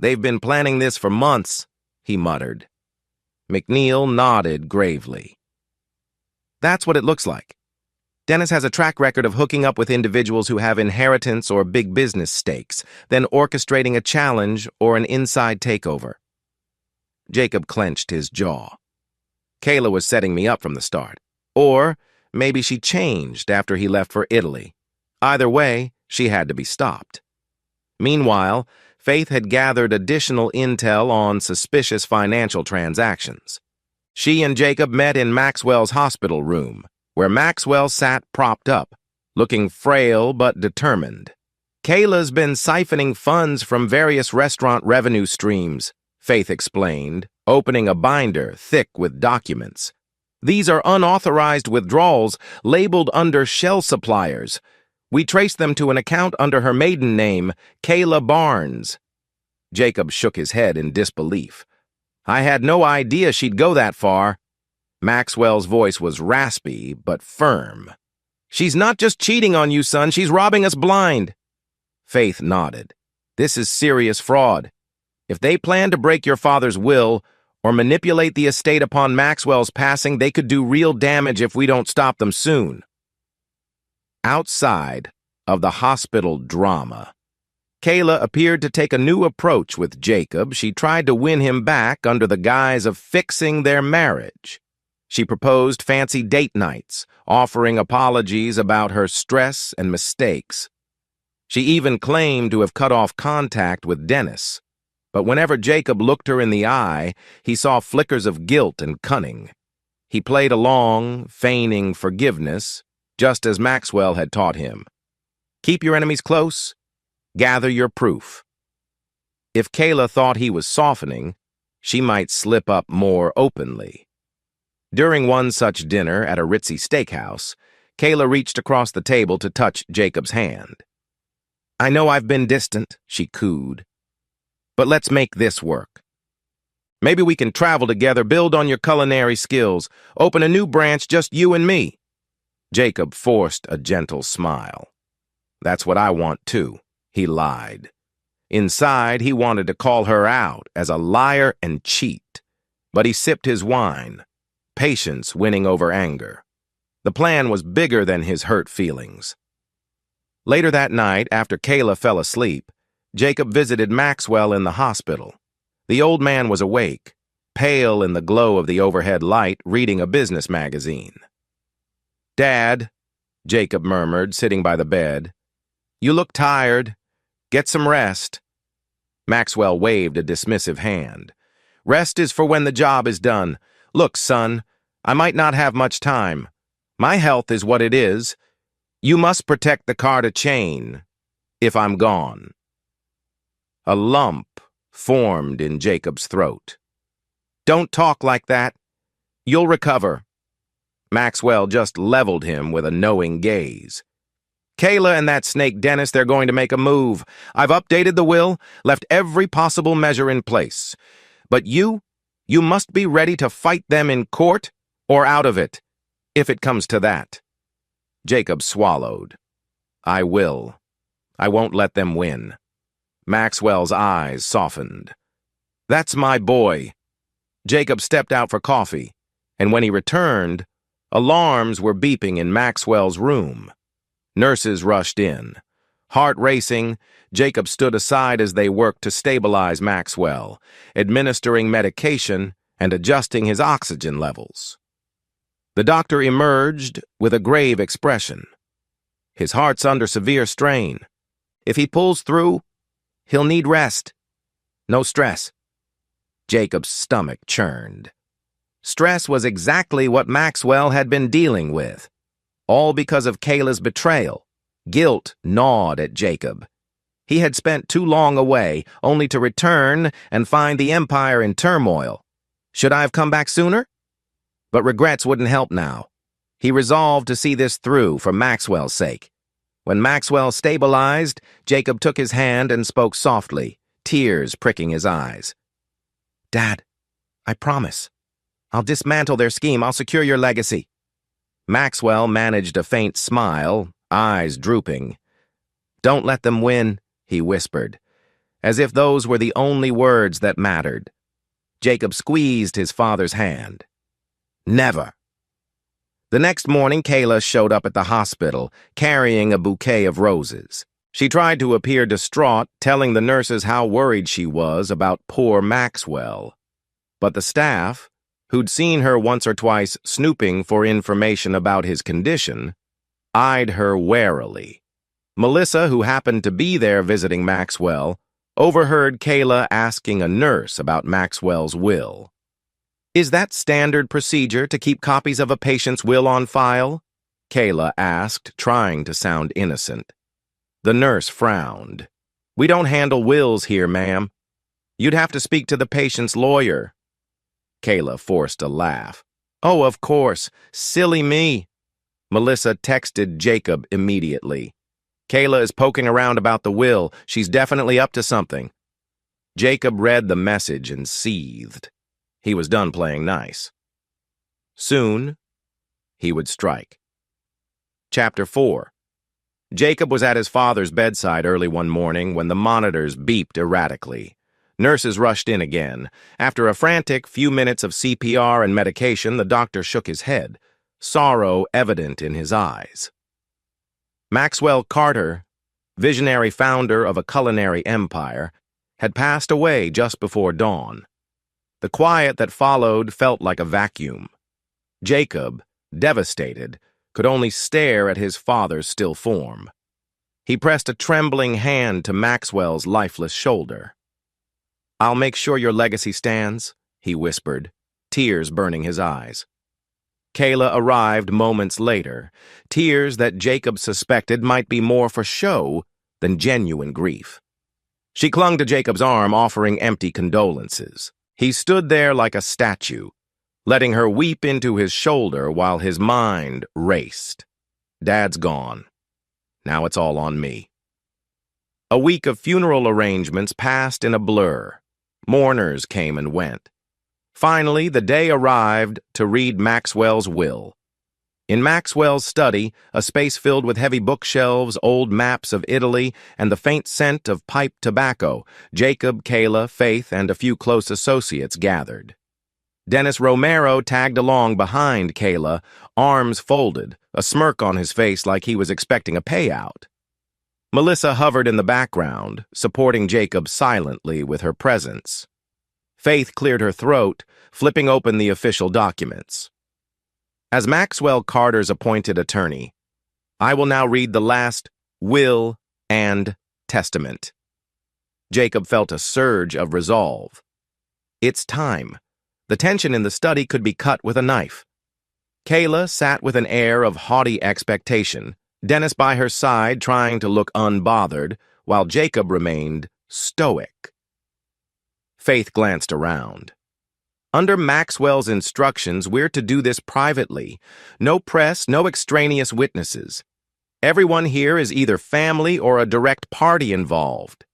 "They've been planning this for months," he muttered. McNeil nodded gravely. "That's what it looks like. Dennis has a track record of hooking up with individuals who have inheritance or big business stakes, then orchestrating a challenge or an inside takeover." Jacob clenched his jaw. Kayla was setting me up from the start. Or maybe she changed after he left for Italy. Either way, she had to be stopped. Meanwhile, Faith had gathered additional intel on suspicious financial transactions. She and Jacob met in Maxwell's hospital room, where Maxwell sat propped up, looking frail but determined. "Kayla's been siphoning funds from various restaurant revenue streams," Faith explained, opening a binder thick with documents. "These are unauthorized withdrawals labeled under shell suppliers. We traced them to an account under her maiden name, Kayla Barnes." Jacob shook his head in disbelief. "I had no idea she'd go that far." Maxwell's voice was raspy but firm. "She's not just cheating on you, son. She's robbing us blind." Faith nodded. "This is serious fraud. If they plan to break your father's will or manipulate the estate upon Maxwell's passing, they could do real damage if we don't stop them soon." Outside of the hospital drama, Kayla appeared to take a new approach with Jacob. She tried to win him back under the guise of fixing their marriage. She proposed fancy date nights, offering apologies about her stress and mistakes. She even claimed to have cut off contact with Dennis. But whenever Jacob looked her in the eye, he saw flickers of guilt and cunning. He played along, feigning forgiveness, just as Maxwell had taught him. Keep your enemies close, gather your proof. If Kayla thought he was softening, she might slip up more openly. During one such dinner at a ritzy steakhouse, Kayla reached across the table to touch Jacob's hand. "I know I've been distant," she cooed, "but let's make this work. Maybe we can travel together, build on your culinary skills, open a new branch, just you and me." Jacob forced a gentle smile. "That's what I want too," he lied. Inside, he wanted to call her out as a liar and cheat, but he sipped his wine, patience winning over anger. The plan was bigger than his hurt feelings. Later that night, after Kayla fell asleep, Jacob visited Maxwell in the hospital. The old man was awake, pale in the glow of the overhead light, reading a business magazine. "Dad," Jacob murmured, sitting by the bed, "you look tired. Get some rest." Maxwell waved a dismissive hand. "Rest is for when the job is done. Look, son, I might not have much time. My health is what it is. You must protect the Carter chain if I'm gone." A lump formed in Jacob's throat. "Don't talk like that. You'll recover." Maxwell just leveled him with a knowing gaze. "Kayla and that snake Dennis, they're going to make a move. I've updated the will, left every possible measure in place. But you must be ready to fight them in court or out of it, if it comes to that. Jacob swallowed. I will. I won't let them win. Maxwell's eyes softened. That's my boy. Jacob stepped out for coffee, and when he returned, alarms were beeping in Maxwell's room. Nurses rushed in. Heart racing, Jacob stood aside as they worked to stabilize Maxwell, administering medication and adjusting his oxygen levels. The doctor emerged with a grave expression. His heart's under severe strain. If he pulls through, he'll need rest. No stress. Jacob's stomach churned. Stress was exactly what Maxwell had been dealing with. All because of Kayla's betrayal. Guilt gnawed at Jacob. He had spent too long away, only to return and find the empire in turmoil. Should I have come back sooner? But regrets wouldn't help now. He resolved to see this through for Maxwell's sake. When Maxwell stabilized, Jacob took his hand and spoke softly, tears pricking his eyes. Dad, I promise. I'll dismantle their scheme. I'll secure your legacy. Maxwell managed a faint smile, eyes drooping. Don't let them win, he whispered, as if those were the only words that mattered. Jacob squeezed his father's hand. Never. The next morning, Kayla showed up at the hospital, carrying a bouquet of roses. She tried to appear distraught, telling the nurses how worried she was about poor Maxwell. But the staff, who'd seen her once or twice snooping for information about his condition, eyed her warily. Melissa, who happened to be there visiting Maxwell, overheard Kayla asking a nurse about Maxwell's will. Is that standard procedure to keep copies of a patient's will on file? Kayla asked, trying to sound innocent. The nurse frowned. We don't handle wills here, ma'am. You'd have to speak to the patient's lawyer. Kayla forced a laugh. Oh, of course. Silly me. Melissa texted Jacob immediately. Kayla is poking around about the will. She's definitely up to something. Jacob read the message and seethed. He was done playing nice. Soon, he would strike. Chapter 4. Jacob was at his father's bedside early one morning when the monitors beeped erratically. Nurses rushed in again. After a frantic few minutes of CPR and medication, the doctor shook his head, sorrow evident in his eyes. Maxwell Carter, visionary founder of a culinary empire, had passed away just before dawn. The quiet that followed felt like a vacuum. Jacob, devastated, could only stare at his father's still form. He pressed a trembling hand to Maxwell's lifeless shoulder. I'll make sure your legacy stands, he whispered, tears burning his eyes. Kayla arrived moments later, tears that Jacob suspected might be more for show than genuine grief. She clung to Jacob's arm, offering empty condolences. He stood there like a statue, letting her weep into his shoulder while his mind raced. Dad's gone. Now it's all on me. A week of funeral arrangements passed in a blur. Mourners came and went. Finally, the day arrived to read Maxwell's will. In Maxwell's study, a space filled with heavy bookshelves, old maps of Italy, and the faint scent of pipe tobacco, Jacob, Kayla, Faith, and a few close associates gathered. Dennis Romero tagged along behind Kayla, arms folded, a smirk on his face like he was expecting a payout. Melissa hovered in the background, supporting Jacob silently with her presence. Faith cleared her throat, flipping open the official documents. As Maxwell Carter's appointed attorney, I will now read the last will and testament. Jacob felt a surge of resolve. It's time. The tension in the study could be cut with a knife. Kayla sat with an air of haughty expectation, Dennis by her side trying to look unbothered, while Jacob remained stoic. Faith glanced around. Under Maxwell's instructions, we're to do this privately. No press, no extraneous witnesses. Everyone here is either family or a direct party involved.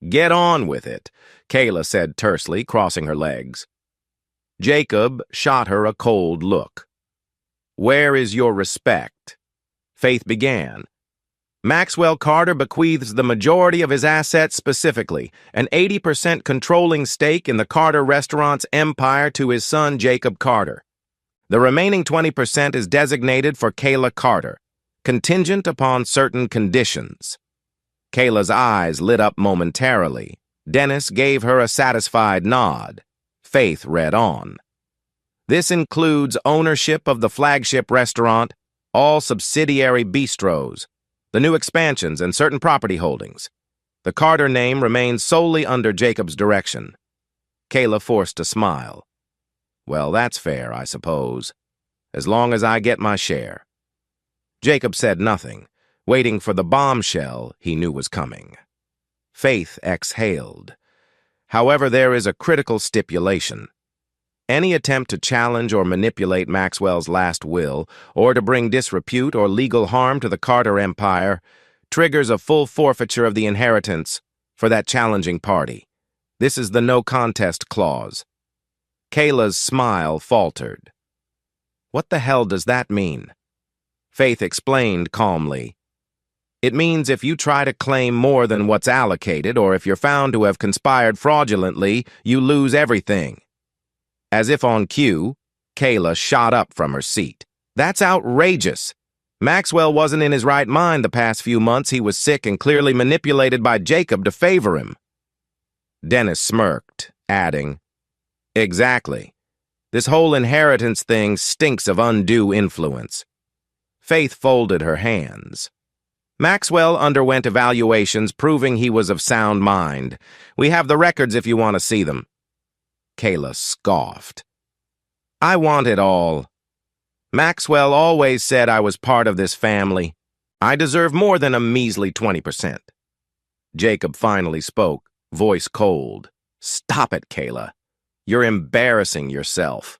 "Get on with it," Kayla said tersely, crossing her legs. Jacob shot her a cold look. "Where is your respect?" Faith began. "Maxwell Carter bequeaths the majority of his assets, specifically an 80% controlling stake in the Carter Restaurant's empire, to his son Jacob Carter. The remaining 20% is designated for Kayla Carter, contingent upon certain conditions." Kayla's eyes lit up momentarily. Dennis gave her a satisfied nod. Faith read on. "This includes ownership of the flagship restaurant, all subsidiary bistros, the new expansions, and certain property holdings. The Carter name remains solely under Jacob's direction." Kayla forced a smile. "Well, that's fair, I suppose, as long as I get my share." Jacob said nothing, waiting for the bombshell he knew was coming. Faith exhaled. "However, there is a critical stipulation. Any attempt to challenge or manipulate Maxwell's last will, or to bring disrepute or legal harm to the Carter empire, triggers a full forfeiture of the inheritance for that challenging party. This is the no contest clause." Kayla's smile faltered. "What the hell does that mean?" Faith explained calmly. "It means if you try to claim more than what's allocated, or if you're found to have conspired fraudulently, you lose everything." As if on cue, Kayla shot up from her seat. "That's outrageous. Maxwell wasn't in his right mind the past few months. He was sick and clearly manipulated by Jacob to favor him." Dennis smirked, adding, "Exactly. This whole inheritance thing stinks of undue influence." Faith folded her hands. "Maxwell underwent evaluations proving he was of sound mind. We have the records if you want to see them." Kayla scoffed. "I want it all. Maxwell always said I was part of this family. I deserve more than a measly 20%. Jacob finally spoke, voice cold. "Stop it, Kayla. You're embarrassing yourself."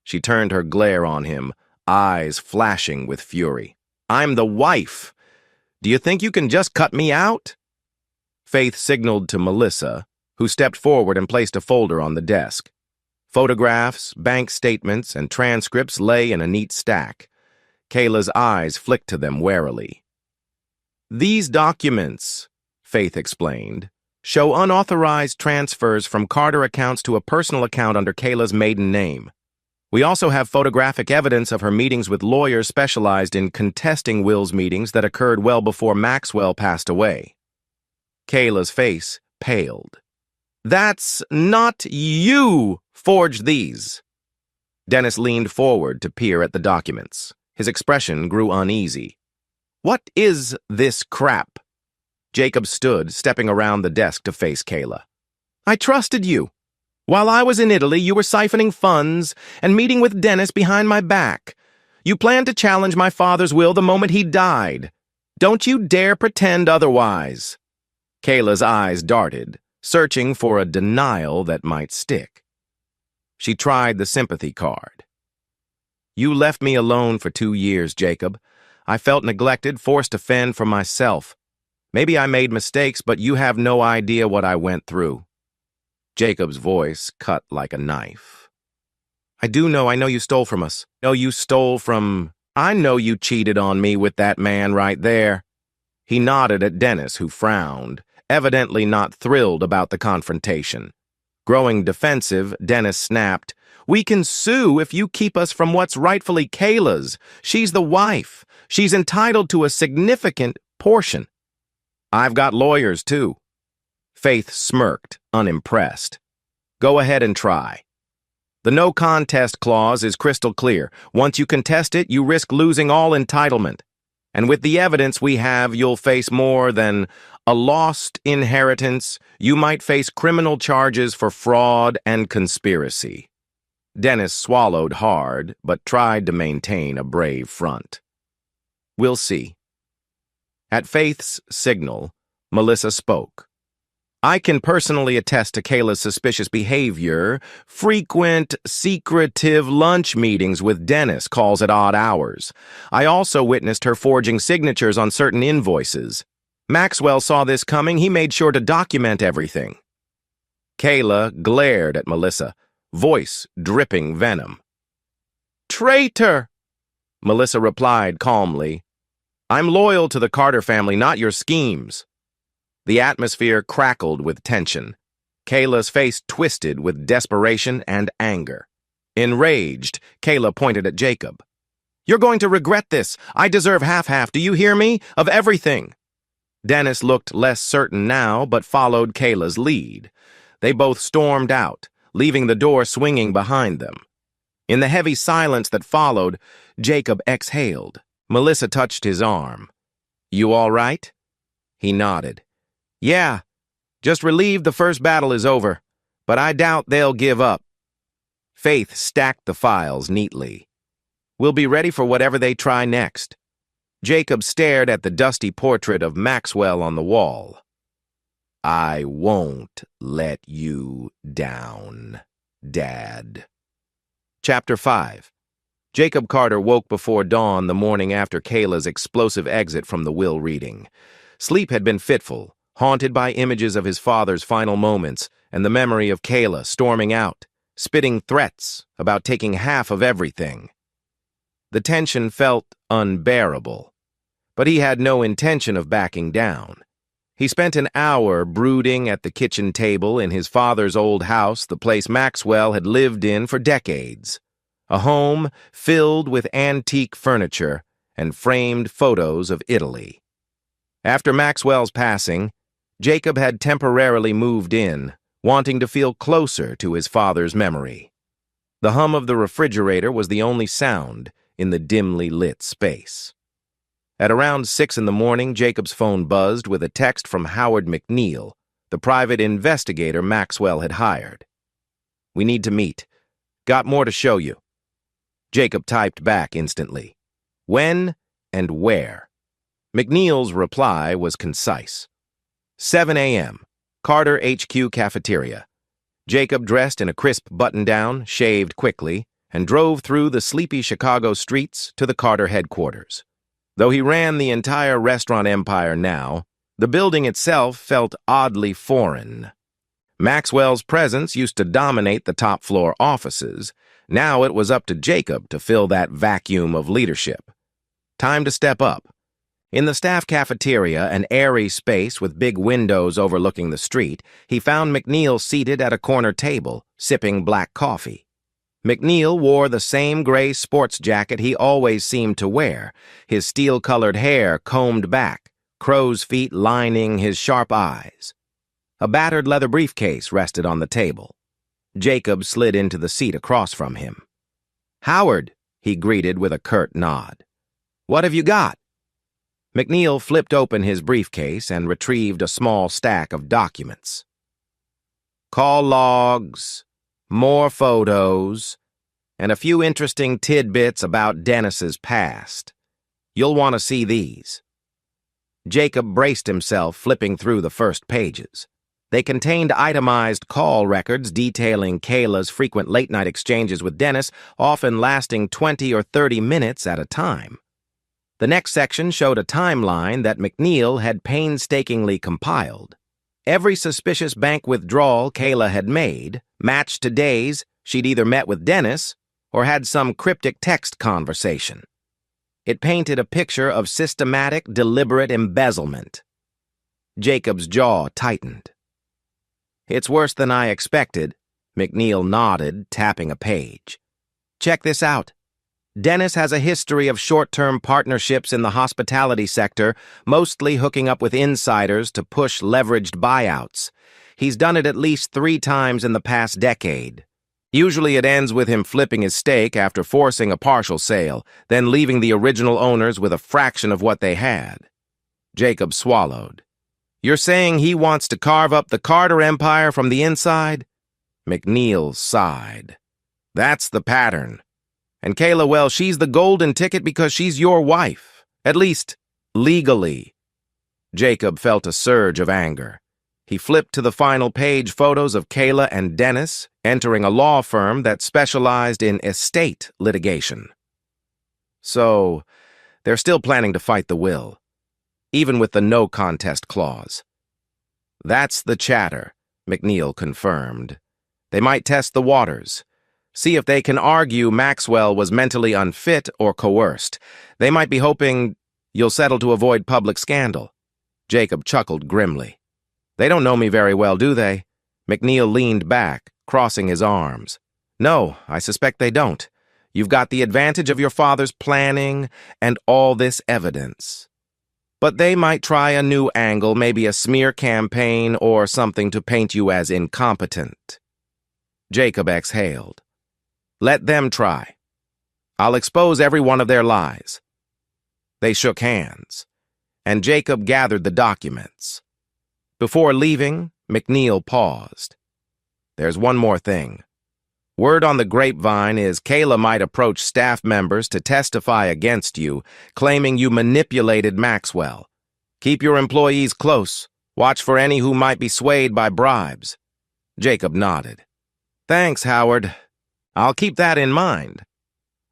She turned her glare on him, eyes flashing with fury. "I'm the wife. Do you think you can just cut me out?" Faith signaled to Melissa, who stepped forward and placed a folder on the desk. Photographs, bank statements, and transcripts lay in a neat stack. Kayla's eyes flicked to them warily. "These documents," Faith explained, "show unauthorized transfers from Carter accounts to a personal account under Kayla's maiden name. We also have photographic evidence of her meetings with lawyers specialized in contesting wills meetings that occurred well before Maxwell passed away." Kayla's face paled. "That's not you forged these." Dennis leaned forward to peer at the documents. His expression grew uneasy. "What is this crap?" Jacob stood, stepping around the desk to face Kayla. "I trusted you. While I was in Italy, you were siphoning funds and meeting with Dennis behind my back. You planned to challenge my father's will the moment he died. Don't you dare pretend otherwise." Kayla's eyes darted, searching for a denial that might stick. She tried the sympathy card. "You left me alone for 2 years, Jacob. I felt neglected, forced to fend for myself. Maybe I made mistakes, but you have no idea what I went through." Jacob's voice cut like a knife. I know you stole from us. I know you cheated on me with that man right there." He nodded at Dennis, who frowned, evidently not thrilled about the confrontation. Growing defensive, Dennis snapped, "We can sue if you keep us from what's rightfully Kayla's. She's the wife. She's entitled to a significant portion." "I've got lawyers, too." Faith smirked, unimpressed. "Go ahead and try. The no contest clause is crystal clear. Once you contest it, you risk losing all entitlement. And with the evidence we have, you'll face more than a lost inheritance. You might face criminal charges for fraud and conspiracy." Dennis swallowed hard, but tried to maintain a brave front. "We'll see." At Faith's signal, Melissa spoke. "I can personally attest to Kayla's suspicious behavior, frequent, secretive lunch meetings with Dennis, calls at odd hours. I also witnessed her forging signatures on certain invoices. Maxwell saw this coming. He made sure to document everything. Kayla glared at Melissa, voice dripping venom. "Traitor!" Melissa replied calmly. "I'm loyal to the Carter family, not your schemes." The atmosphere crackled with tension. Kayla's face twisted with desperation and anger. Enraged, Kayla pointed at Jacob. "You're going to regret this. I deserve half-half, do you hear me? Of everything." Dennis looked less certain now, but followed Kayla's lead. They both stormed out, leaving the door swinging behind them. In the heavy silence that followed, Jacob exhaled. Melissa touched his arm. "You all right?" He nodded. "Yeah, just relieved the first battle is over, but I doubt they'll give up." Faith stacked the files neatly. "We'll be ready for whatever they try next." Jacob stared at the dusty portrait of Maxwell on the wall. "I won't let you down, Dad." Chapter 5. Jacob Carter woke before dawn the morning after Kayla's explosive exit from the will reading. Sleep had been fitful, haunted by images of his father's final moments and the memory of Kayla storming out, spitting threats about taking half of everything. The tension felt unbearable, but he had no intention of backing down. He spent an hour brooding at the kitchen table in his father's old house, the place Maxwell had lived in for decades. A home filled with antique furniture and framed photos of Italy. After Maxwell's passing, Jacob had temporarily moved in, wanting to feel closer to his father's memory. The hum of the refrigerator was the only sound in the dimly lit space. At around 6 in the morning, Jacob's phone buzzed with a text from Howard McNeil, the private investigator Maxwell had hired. "We need to meet. Got more to show you." Jacob typed back instantly. "When and where?" McNeil's reply was concise. 7 a.m., Carter HQ cafeteria. Jacob dressed in a crisp button-down, shaved quickly, and drove through the sleepy Chicago streets to the Carter headquarters. Though he ran the entire restaurant empire now, the building itself felt oddly foreign. Maxwell's presence used to dominate the top-floor offices. Now it was up to Jacob to fill that vacuum of leadership. Time to step up. In the staff cafeteria, an airy space with big windows overlooking the street, he found McNeil seated at a corner table, sipping black coffee. McNeil wore the same gray sports jacket he always seemed to wear, his steel-colored hair combed back, crow's feet lining his sharp eyes. A battered leather briefcase rested on the table. Jacob slid into the seat across from him. "Howard," he greeted with a curt nod. "What have you got?" McNeil flipped open his briefcase and retrieved a small stack of documents. "Call logs, more photos, and a few interesting tidbits about Dennis's past. You'll want to see these." Jacob braced himself, flipping through the first pages. They contained itemized call records detailing Kayla's frequent late-night exchanges with Dennis, often lasting 20 or 30 minutes at a time. The next section showed a timeline that McNeil had painstakingly compiled. Every suspicious bank withdrawal Kayla had made matched to days she'd either met with Dennis or had some cryptic text conversation. It painted a picture of systematic, deliberate embezzlement. Jacob's jaw tightened. "It's worse than I expected," McNeil nodded, tapping a page. "Check this out. Dennis has a history of short-term partnerships in the hospitality sector, mostly hooking up with insiders to push leveraged buyouts. He's done it at least 3 times in the past decade. Usually it ends with him flipping his stake after forcing a partial sale, then leaving the original owners with a fraction of what they had." Jacob swallowed. "You're saying he wants to carve up the Carter empire from the inside?" McNeil sighed. "That's the pattern. And Kayla, well, she's the golden ticket because she's your wife. At least, legally." Jacob felt a surge of anger. He flipped to the final page photos of Kayla and Dennis entering a law firm that specialized in estate litigation. So, they're still planning to fight the will. even with the no contest clause. That's the chatter, McNeil confirmed. They might test the waters. See if they can argue Maxwell was mentally unfit or coerced. They might be hoping you'll settle to avoid public scandal. Jacob chuckled grimly. They don't know me very well, do they? McNeil leaned back, crossing his arms. No, I suspect they don't. You've got the advantage of your father's planning and all this evidence. But they might try a new angle, maybe a smear campaign or something to paint you as incompetent. Jacob exhaled. Let them try. I'll expose every one of their lies. They shook hands, and Jacob gathered the documents. Before leaving, McNeil paused. There's one more thing. Word on the grapevine is Kayla might approach staff members to testify against you, claiming you manipulated Maxwell. Keep your employees close. Watch for any who might be swayed by bribes. Jacob nodded. Thanks, Howard. I'll keep that in mind.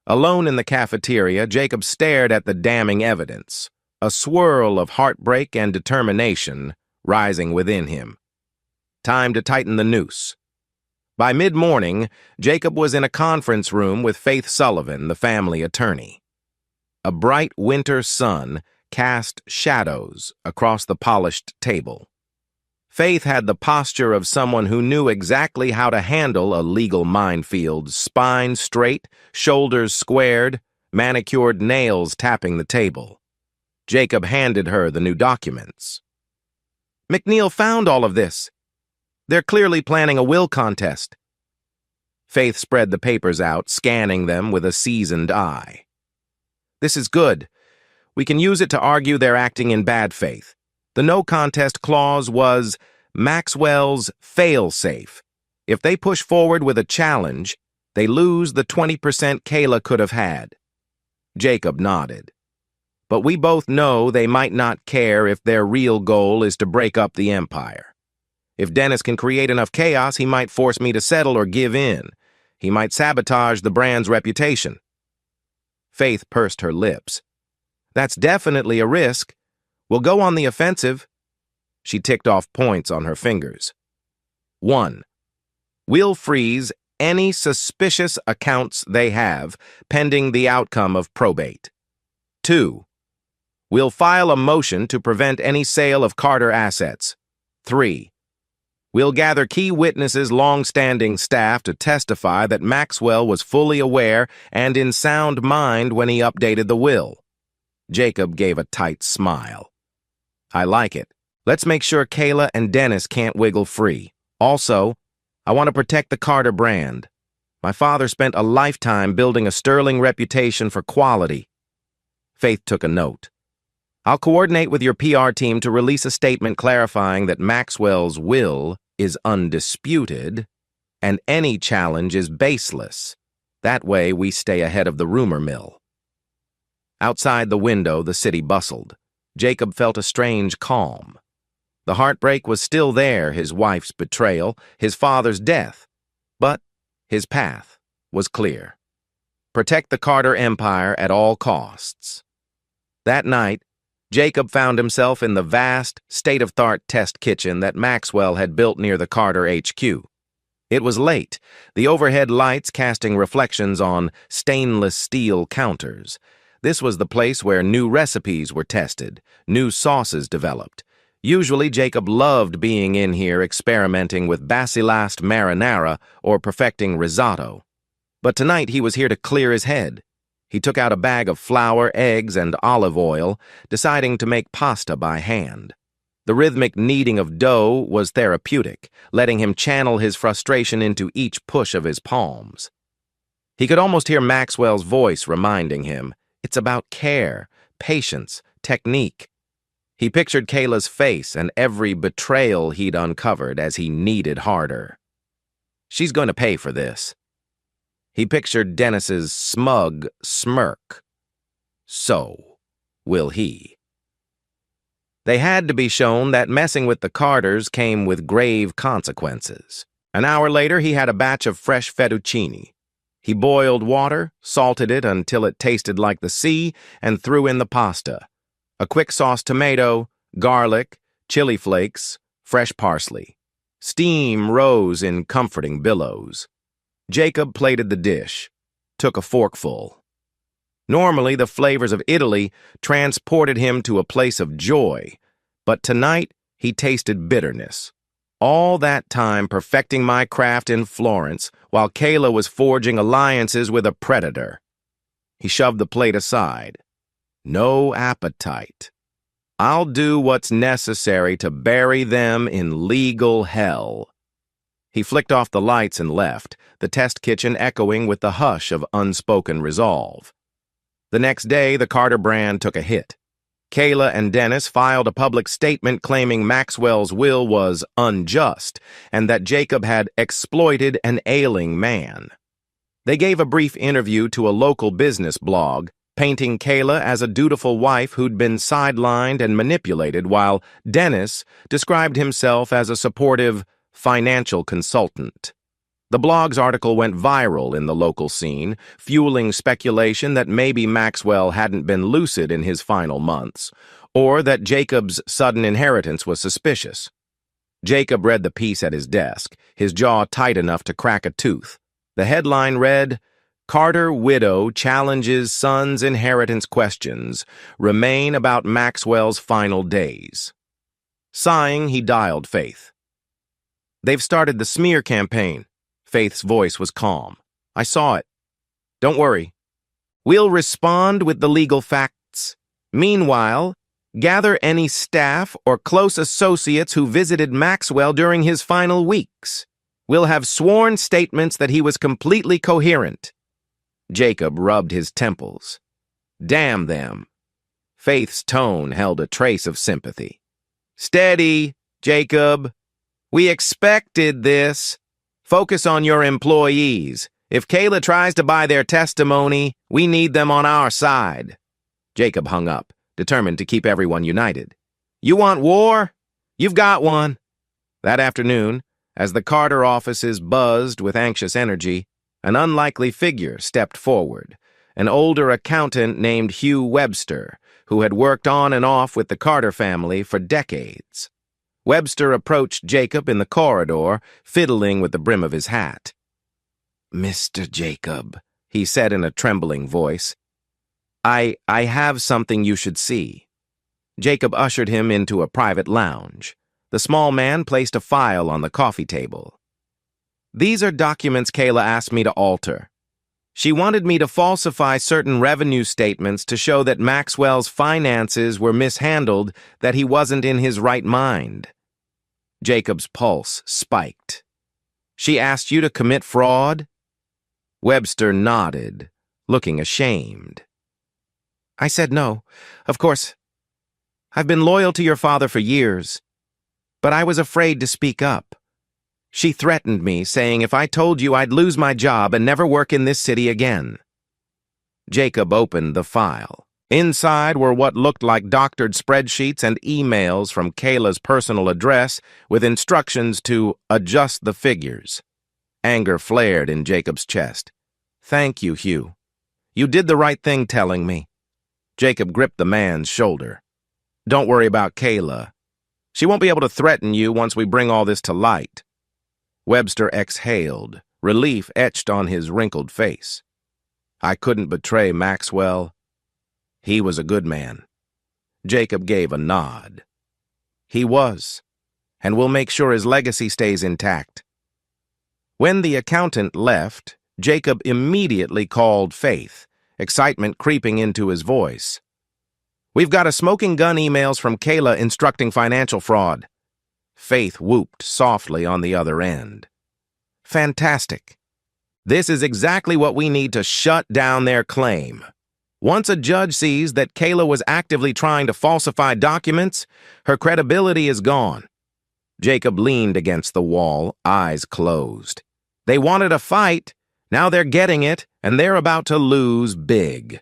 Alone in the cafeteria, Jacob stared at the damning evidence, a swirl of heartbreak and determination rising within him. Time to tighten the noose. By mid-morning, Jacob was in a conference room with Faith Sullivan, the family attorney. A bright winter sun cast shadows across the polished table. Faith had the posture of someone who knew exactly how to handle a legal minefield, spine straight, shoulders squared, manicured nails tapping the table. Jacob handed her the new documents. McNeil found all of this. They're clearly planning a will contest. Faith spread the papers out, scanning them with a seasoned eye. This is good. We can use it to argue they're acting in bad faith. The no contest clause was Maxwell's fail-safe. If they push forward with a challenge, they lose the 20% Kayla could have had. Jacob nodded. But we both know they might not care if their real goal is to break up the empire. If Dennis can create enough chaos, he might force me to settle or give in. He might sabotage the brand's reputation. Faith pursed her lips. That's definitely a risk. We'll go on the offensive. She ticked off points on her fingers. 1. We'll freeze any suspicious accounts they have, pending the outcome of probate. 2. We'll file a motion to prevent any sale of Carter assets. 3. We'll gather key witnesses, long-standing staff to testify that Maxwell was fully aware and in sound mind when he updated the will. Jacob gave a tight smile. I like it. Let's make sure Kayla and Dennis can't wiggle free. Also, I want to protect the Carter brand. My father spent a lifetime building a sterling reputation for quality. Faith took a note. I'll coordinate with your PR team to release a statement clarifying that Maxwell's will is undisputed and any challenge is baseless. That way we stay ahead of the rumor mill. Outside the window, the city bustled. Jacob felt a strange calm. The heartbreak was still there, his wife's betrayal, his father's death. But his path was clear. Protect the Carter empire at all costs. That night, Jacob found himself in the vast, state-of-the-art test kitchen that Maxwell had built near the Carter HQ. It was late, the overhead lights casting reflections on stainless steel counters. This was the place where new recipes were tested, new sauces developed. Usually, Jacob loved being in here experimenting with Basilast marinara or perfecting risotto. But tonight he was here to clear his head. He took out a bag of flour, eggs, and olive oil, deciding to make pasta by hand. The rhythmic kneading of dough was therapeutic, letting him channel his frustration into each push of his palms. He could almost hear Maxwell's voice reminding him, it's about care, patience, technique. He pictured Kayla's face and every betrayal he'd uncovered as he kneaded harder. She's going to pay for this. He pictured Dennis's smug smirk. So will he. They had to be shown that messing with the Carters came with grave consequences. An hour later, he had a batch of fresh fettuccine. He boiled water, salted it until it tasted like the sea, and threw in the pasta. a quick sauce tomato, garlic, chili flakes, fresh parsley. Steam rose in comforting billows. Jacob plated the dish, took a forkful. Normally, the flavors of Italy transported him to a place of joy, but tonight he tasted bitterness. All that time perfecting my craft in Florence while Kayla was forging alliances with a predator. He shoved the plate aside. No appetite. I'll do what's necessary to bury them in legal hell. He flicked off the lights and left, the test kitchen echoing with the hush of unspoken resolve. The next day, the Carter brand took a hit. Kayla and Dennis filed a public statement claiming Maxwell's will was unjust and that Jacob had exploited an ailing man. They gave a brief interview to a local business blog, painting Kayla as a dutiful wife who'd been sidelined and manipulated, while Dennis described himself as a supportive financial consultant. The blog's article went viral in the local scene, fueling speculation that maybe Maxwell hadn't been lucid in his final months, or that Jacob's sudden inheritance was suspicious. Jacob read the piece at his desk, his jaw tight enough to crack a tooth. The headline read, "Carter Widow Challenges Son's Inheritance Questions Remain About Maxwell's Final Days." Sighing, he dialed Faith. "They've started the smear campaign." Faith's voice was calm. "I saw it. Don't worry. We'll respond with the legal facts. Meanwhile, gather any staff or close associates who visited Maxwell during his final weeks. We'll have sworn statements that he was completely coherent." Jacob rubbed his temples. Damn them. Faith's tone held a trace of sympathy. "Steady, Jacob. We expected this. Focus on your employees. If Kayla tries to buy their testimony, we need them on our side." Jacob hung up, determined to keep everyone united. "You want war? You've got one." That afternoon, as the Carter offices buzzed with anxious energy, an unlikely figure stepped forward, an older accountant named Hugh Webster, who had worked on and off with the Carter family for decades. Webster approached Jacob in the corridor, fiddling with the brim of his hat. "Mr. Jacob," he said in a trembling voice, I have something you should see." Jacob ushered him into a private lounge. The small man placed a file on the coffee table. "These are documents Kayla asked me to alter. She wanted me to falsify certain revenue statements to show that Maxwell's finances were mishandled, that he wasn't in his right mind." Jacob's pulse spiked. "She asked you to commit fraud?" Webster nodded, looking ashamed. "I said no. Of course, I've been loyal to your father for years, but I was afraid to speak up. She threatened me, saying if I told you I'd lose my job and never work in this city again." Jacob opened the file. Inside were what looked like doctored spreadsheets and emails from Kayla's personal address with instructions to adjust the figures. Anger flared in Jacob's chest. "Thank you, Hugh. You did the right thing telling me." Jacob gripped the man's shoulder. "Don't worry about Kayla. She won't be able to threaten you once we bring all this to light." Webster exhaled, relief etched on his wrinkled face. "I couldn't betray Maxwell. He was a good man." Jacob gave a nod. "He was, and we'll make sure his legacy stays intact." When the accountant left, Jacob immediately called Faith, excitement creeping into his voice. "We've got a smoking gun emails from Kayla instructing financial fraud." Faith whooped softly on the other end. "Fantastic. This is exactly what we need to shut down their claim. Once a judge sees that Kayla was actively trying to falsify documents, her credibility is gone." Jacob leaned against the wall, eyes closed. "They wanted a fight. Now they're getting it, and they're about to lose big."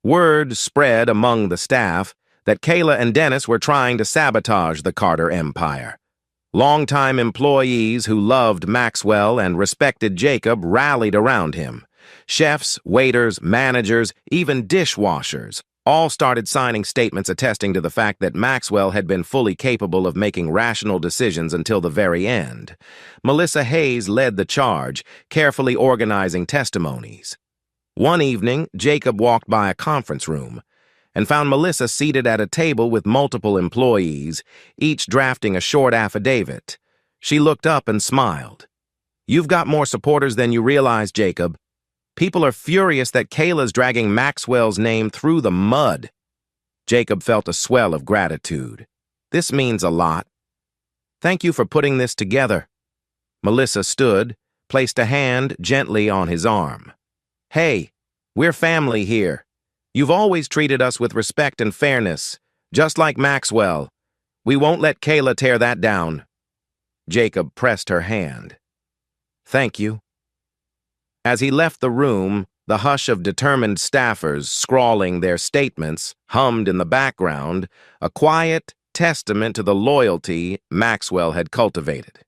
Word spread among the staff that Kayla and Dennis were trying to sabotage the Carter empire. Longtime employees who loved Maxwell and respected Jacob rallied around him. Chefs, waiters, managers, even dishwashers, All started signing statements attesting to the fact that Maxwell had been fully capable of making rational decisions until the very end. Melissa Hayes led the charge, carefully organizing testimonies. One evening, Jacob walked by a conference room and found Melissa seated at a table with multiple employees, each drafting a short affidavit. She looked up and smiled. "You've got more supporters than you realize, Jacob. People are furious that Kayla's dragging Maxwell's name through the mud." Jacob felt a swell of gratitude. "This means a lot. Thank you for putting this together." Melissa stood, placed a hand gently on his arm. "Hey, we're family here. You've always treated us with respect and fairness, just like Maxwell. We won't let Kayla tear that down." Jacob pressed her hand. "Thank you." As he left the room, the hush of determined staffers scrawling their statements hummed in the background, a quiet testament to the loyalty Maxwell had cultivated.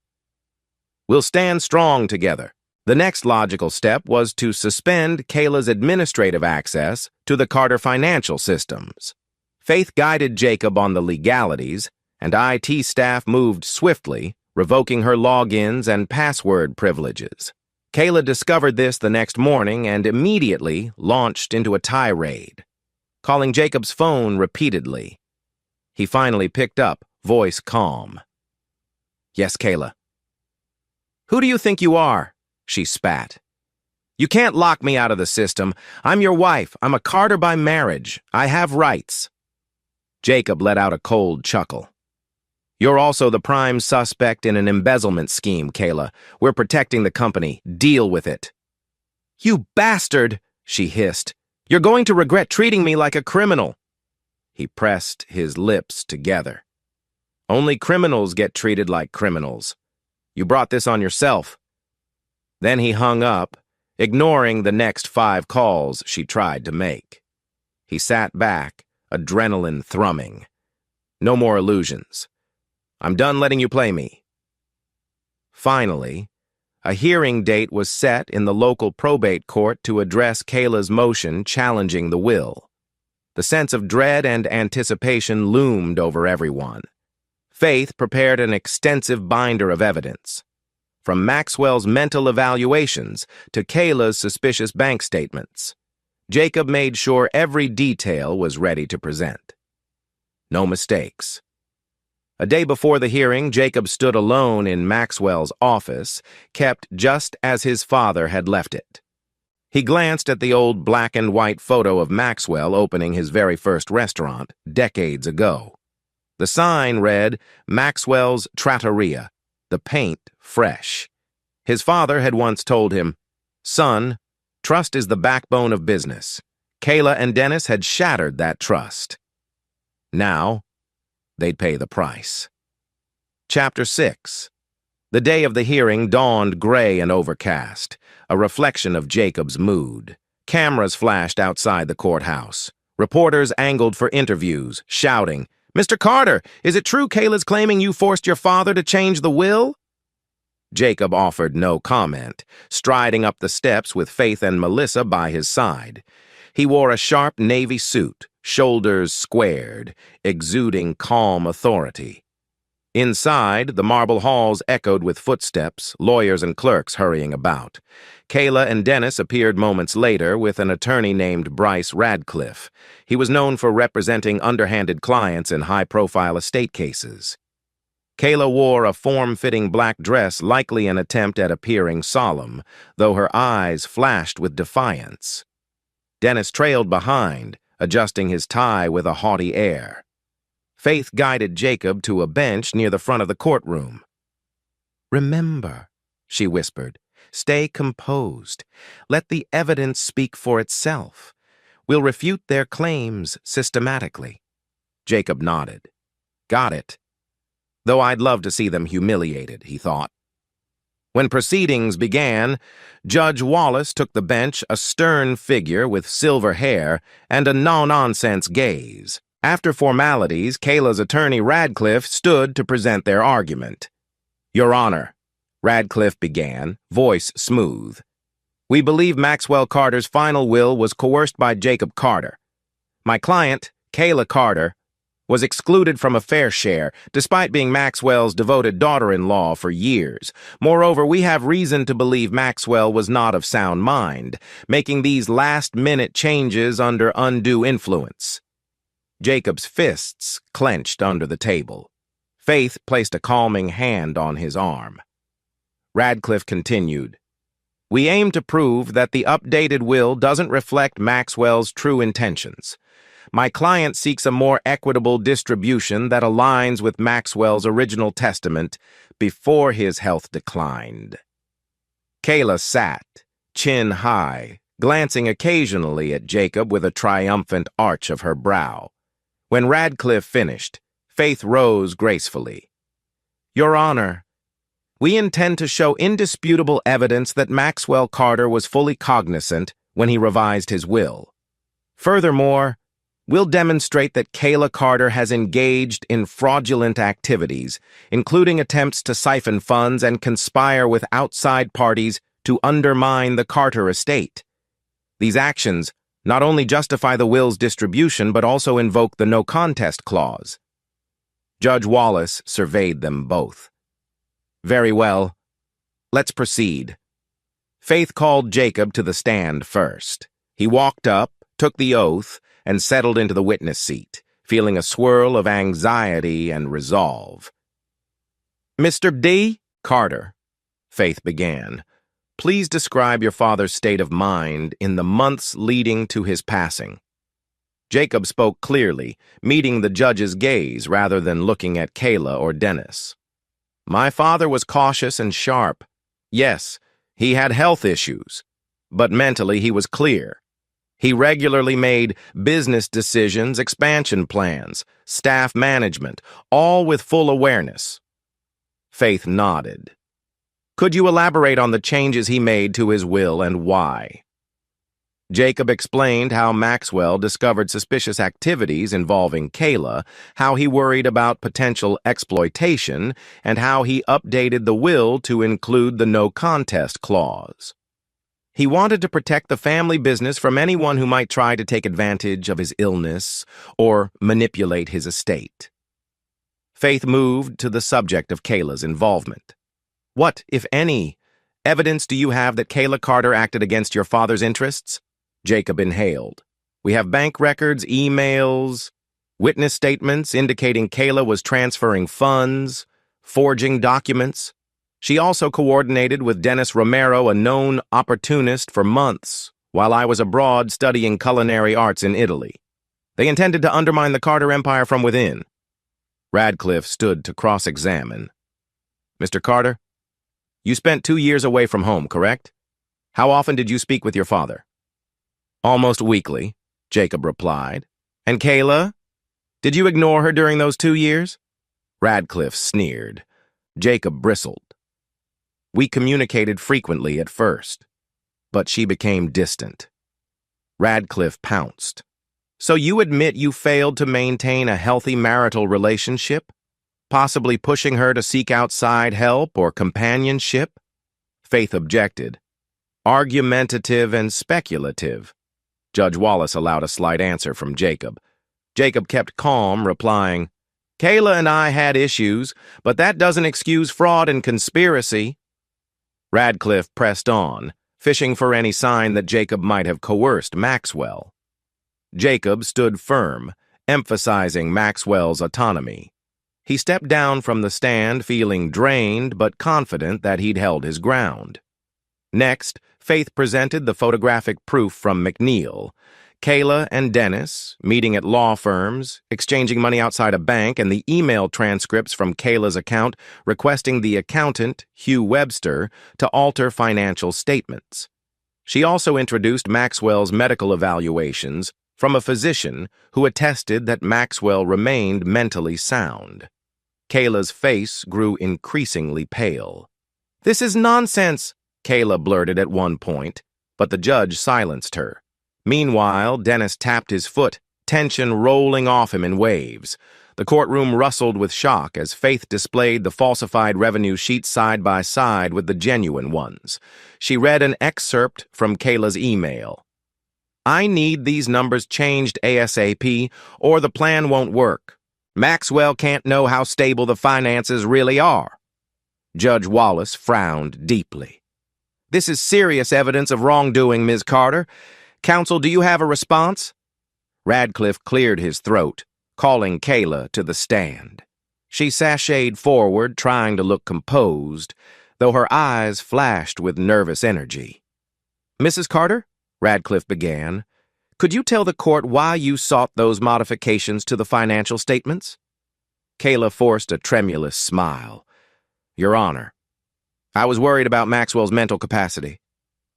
"We'll stand strong together." The next logical step was to suspend Kayla's administrative access to the Carter financial systems. Faith guided Jacob on the legalities, and IT staff moved swiftly, revoking her logins and password privileges. Kayla discovered this the next morning and immediately launched into a tirade, calling Jacob's phone repeatedly. He finally picked up, voice calm. "Yes, Kayla." "Who do you think you are?" she spat. "You can't lock me out of the system. I'm your wife. I'm a Carter by marriage. I have rights." Jacob let out a cold chuckle. "You're also the prime suspect in an embezzlement scheme, Kayla. We're protecting the company. Deal with it." "You bastard," she hissed. "You're going to regret treating me like a criminal." He pressed his lips together. "Only criminals get treated like criminals. You brought this on yourself." Then he hung up, ignoring the next 5 calls she tried to make. He sat back, adrenaline thrumming. No more illusions. "I'm done letting you play me." Finally, a hearing date was set in the local probate court to address Kayla's motion challenging the will. The sense of dread and anticipation loomed over everyone. Faith prepared an extensive binder of evidence, from Maxwell's mental evaluations to Kayla's suspicious bank statements. Jacob made sure every detail was ready to present. No mistakes. A day before the hearing, Jacob stood alone in Maxwell's office, kept just as his father had left it. He glanced at the old black and white photo of Maxwell opening his very first restaurant decades ago. The sign read, "Maxwell's Trattoria," the paint fresh. His father had once told him, "Son, trust is the backbone of business." Kayla and Dennis had shattered that trust. Now, they'd pay the price. Chapter 6. The day of the hearing dawned gray and overcast, a reflection of Jacob's mood. Cameras flashed outside the courthouse. Reporters angled for interviews, shouting, "Mr. Carter, is it true Kayla's claiming you forced your father to change the will?" Jacob offered no comment, striding up the steps with Faith and Melissa by his side. He wore a sharp navy suit, shoulders squared, exuding calm authority. Inside, the marble halls echoed with footsteps, lawyers and clerks hurrying about. Kayla and Dennis appeared moments later with an attorney named Bryce Radcliffe. He was known for representing underhanded clients in high-profile estate cases. Kayla wore a form-fitting black dress, likely an attempt at appearing solemn, though her eyes flashed with defiance. Dennis trailed behind, adjusting his tie with a haughty air. Faith guided Jacob to a bench near the front of the courtroom. "Remember," she whispered, "stay composed. Let the evidence speak for itself. We'll refute their claims systematically." Jacob nodded. "Got it. Though I'd love to see them humiliated," he thought. When proceedings began, Judge Wallace took the bench, a stern figure with silver hair and a no-nonsense gaze. After formalities, Kayla's attorney Radcliffe stood to present their argument. "Your Honor," Radcliffe began, voice smooth, "we believe Maxwell Carter's final will was coerced by Jacob Carter. My client, Kayla Carter, was excluded from a fair share, despite being Maxwell's devoted daughter-in-law for years. Moreover, we have reason to believe Maxwell was not of sound mind, making these last-minute changes under undue influence. Jacob's fists clenched under the table. Faith placed a calming hand on his arm. Radcliffe continued, "We aim to prove that the updated will doesn't reflect Maxwell's true intentions. My client seeks a more equitable distribution that aligns with Maxwell's original testament before his health declined." Kayla sat, chin high, glancing occasionally at Jacob with a triumphant arch of her brow. When Radcliffe finished, Faith rose gracefully. "Your Honor, we intend to show indisputable evidence that Maxwell Carter was fully cognizant when he revised his will. Furthermore, we'll demonstrate that Kayla Carter has engaged in fraudulent activities, including attempts to siphon funds and conspire with outside parties to undermine the Carter estate. These actions not only justify the will's distribution, but also invoke the no-contest clause." Judge Wallace surveyed them both. "Very well. Let's proceed." Faith called Jacob to the stand first. He walked up, took the oath, and settled into the witness seat, feeling a swirl of anxiety and resolve. "Mr. D. Carter," Faith began, "please describe your father's state of mind in the months leading to his passing." Jacob spoke clearly, meeting the judge's gaze rather than looking at Kayla or Dennis. "My father was cautious and sharp. Yes, he had health issues, but mentally he was clear. He regularly made business decisions, expansion plans, staff management, all with full awareness." Faith nodded. "Could you elaborate on the changes he made to his will and why?" Jacob explained how Maxwell discovered suspicious activities involving Kayla, how he worried about potential exploitation, and how he updated the will to include the no-contest clause. He wanted to protect the family business from anyone who might try to take advantage of his illness or manipulate his estate. Faith moved to the subject of Kayla's involvement. "What, if any, evidence do you have that Kayla Carter acted against your father's interests?" Jacob inhaled. "We have bank records, emails, witness statements indicating Kayla was transferring funds, forging documents. She also coordinated with Dennis Romero, a known opportunist, for months, while I was abroad studying culinary arts in Italy. They intended to undermine the Carter Empire from within." Radcliffe stood to cross-examine. "Mr. Carter, you spent 2 years away from home, correct? How often did you speak with your father?" "Almost weekly," Jacob replied. "And Kayla? Did you ignore her during those 2 years?" Radcliffe sneered. Jacob bristled. "We communicated frequently at first, but she became distant." Radcliffe pounced. "So you admit you failed to maintain a healthy marital relationship, possibly pushing her to seek outside help or companionship?" Faith objected. "Argumentative and speculative." Judge Wallace allowed a slight answer from Jacob. Jacob kept calm, replying, "Kayla and I had issues, but that doesn't excuse fraud and conspiracy." Radcliffe pressed on, fishing for any sign that Jacob might have coerced Maxwell. Jacob stood firm, emphasizing Maxwell's autonomy. He stepped down from the stand feeling drained but confident that he'd held his ground. Next, Faith presented the photographic proof from McNeil. Kayla and Dennis, meeting at law firms, exchanging money outside a bank, and the email transcripts from Kayla's account requesting the accountant, Hugh Webster, to alter financial statements. She also introduced Maxwell's medical evaluations from a physician who attested that Maxwell remained mentally sound. Kayla's face grew increasingly pale. "This is nonsense," Kayla blurted at one point, but the judge silenced her. Meanwhile, Dennis tapped his foot, tension rolling off him in waves. The courtroom rustled with shock as Faith displayed the falsified revenue sheets side by side with the genuine ones. She read an excerpt from Kayla's email. I need these numbers changed ASAP, or the plan won't work. Maxwell can't know how stable the finances really are. Judge Wallace frowned deeply. This is serious evidence of wrongdoing, Ms. Carter. Counsel, do you have a response? Radcliffe cleared his throat, calling Kayla to the stand. She sashayed forward, trying to look composed, though her eyes flashed with nervous energy. Mrs. Carter, Radcliffe began, could you tell the court why you sought those modifications to the financial statements? Kayla forced a tremulous smile. Your Honor, I was worried about Maxwell's mental capacity.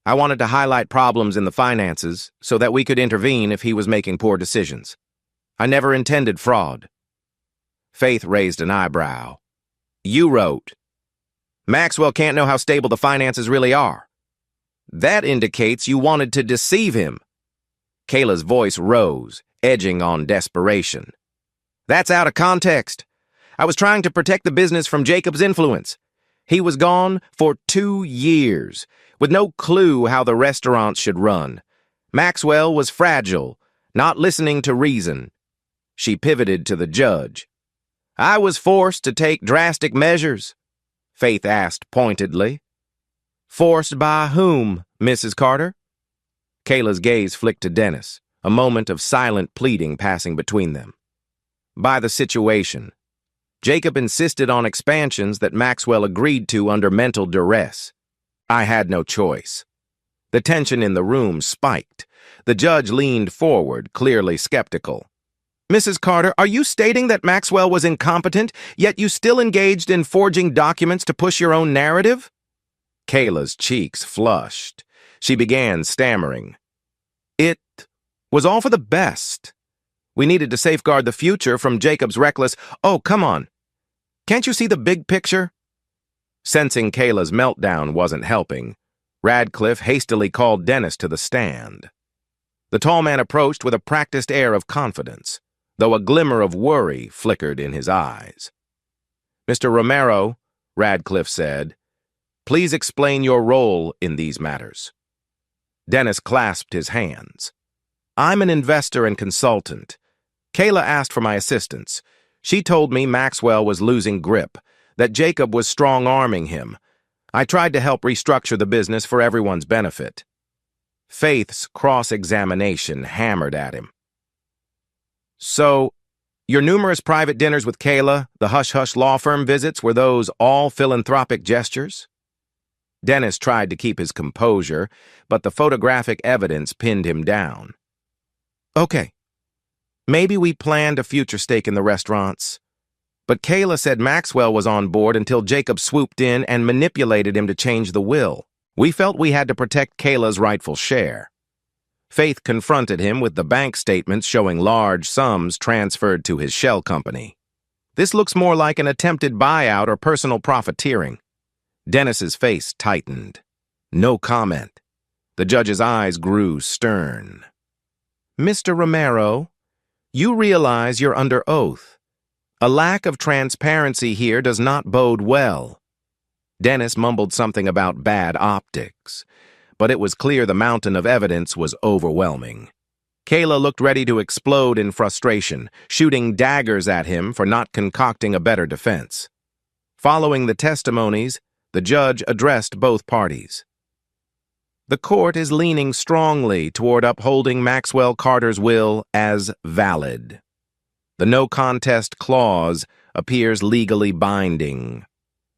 I wanted to highlight problems in the finances so that we could intervene if he was making poor decisions. I never intended fraud. Faith raised an eyebrow. You wrote, Maxwell can't know how stable the finances really are. That indicates you wanted to deceive him. Kayla's voice rose, edging on desperation. That's out of context. I was trying to protect the business from Jacob's influence. He was gone for 2 years, with no clue how the restaurants should run. Maxwell was fragile, not listening to reason. She pivoted to the judge. I was forced to take drastic measures, Faith asked pointedly. Forced by whom, Mrs. Carter? Kayla's gaze flicked to Dennis, a moment of silent pleading passing between them. By the situation. Jacob insisted on expansions that Maxwell agreed to under mental duress. I had no choice. The tension in the room spiked. The judge leaned forward, clearly skeptical. Mrs. Carter, are you stating that Maxwell was incompetent, yet you still engaged in forging documents to push your own narrative? Kayla's cheeks flushed. She began stammering. It was all for the best. We needed to safeguard the future from Jacob's reckless, oh, come on. Can't you see the big picture? Sensing Kayla's meltdown wasn't helping, Radcliffe hastily called Dennis to the stand. The tall man approached with a practiced air of confidence, though a glimmer of worry flickered in his eyes. Mr. Romero, Radcliffe said, please explain your role in these matters. Dennis clasped his hands. I'm an investor and consultant. Kayla asked for my assistance. She told me Maxwell was losing grip, that Jacob was strong-arming him. I tried to help restructure the business for everyone's benefit. Faith's cross-examination hammered at him. So, your numerous private dinners with Kayla, the hush-hush law firm visits, were those all philanthropic gestures? Dennis tried to keep his composure, but the photographic evidence pinned him down. Okay. Maybe we planned a future stake in the restaurants. But Kayla said Maxwell was on board until Jacob swooped in and manipulated him to change the will. We felt we had to protect Kayla's rightful share. Faith confronted him with the bank statements showing large sums transferred to his shell company. This looks more like an attempted buyout or personal profiteering. Dennis's face tightened. No comment. The judge's eyes grew stern. Mr. Romero, you realize you're under oath. A lack of transparency here does not bode well. Dennis mumbled something about bad optics, but it was clear the mountain of evidence was overwhelming. Kayla looked ready to explode in frustration, shooting daggers at him for not concocting a better defense. Following the testimonies, the judge addressed both parties. The court is leaning strongly toward upholding Maxwell Carter's will as valid. The no contest clause appears legally binding.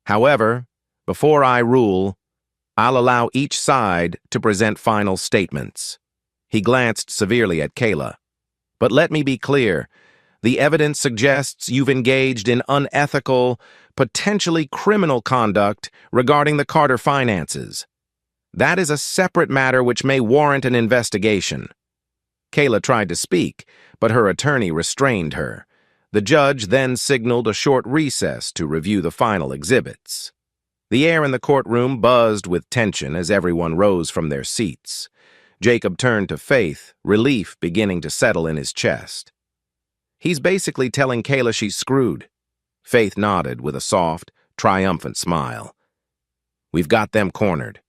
However, before I rule, I'll allow each side to present final statements. He glanced severely at Kayla. But let me be clear, the evidence suggests you've engaged in unethical, potentially criminal conduct regarding the Carter finances. That is a separate matter which may warrant an investigation. Kayla tried to speak, but her attorney restrained her. The judge then signaled a short recess to review the final exhibits. The air in the courtroom buzzed with tension as everyone rose from their seats. Jacob turned to Faith, relief beginning to settle in his chest. He's basically telling Kayla she's screwed. Faith nodded with a soft, triumphant smile. We've got them cornered.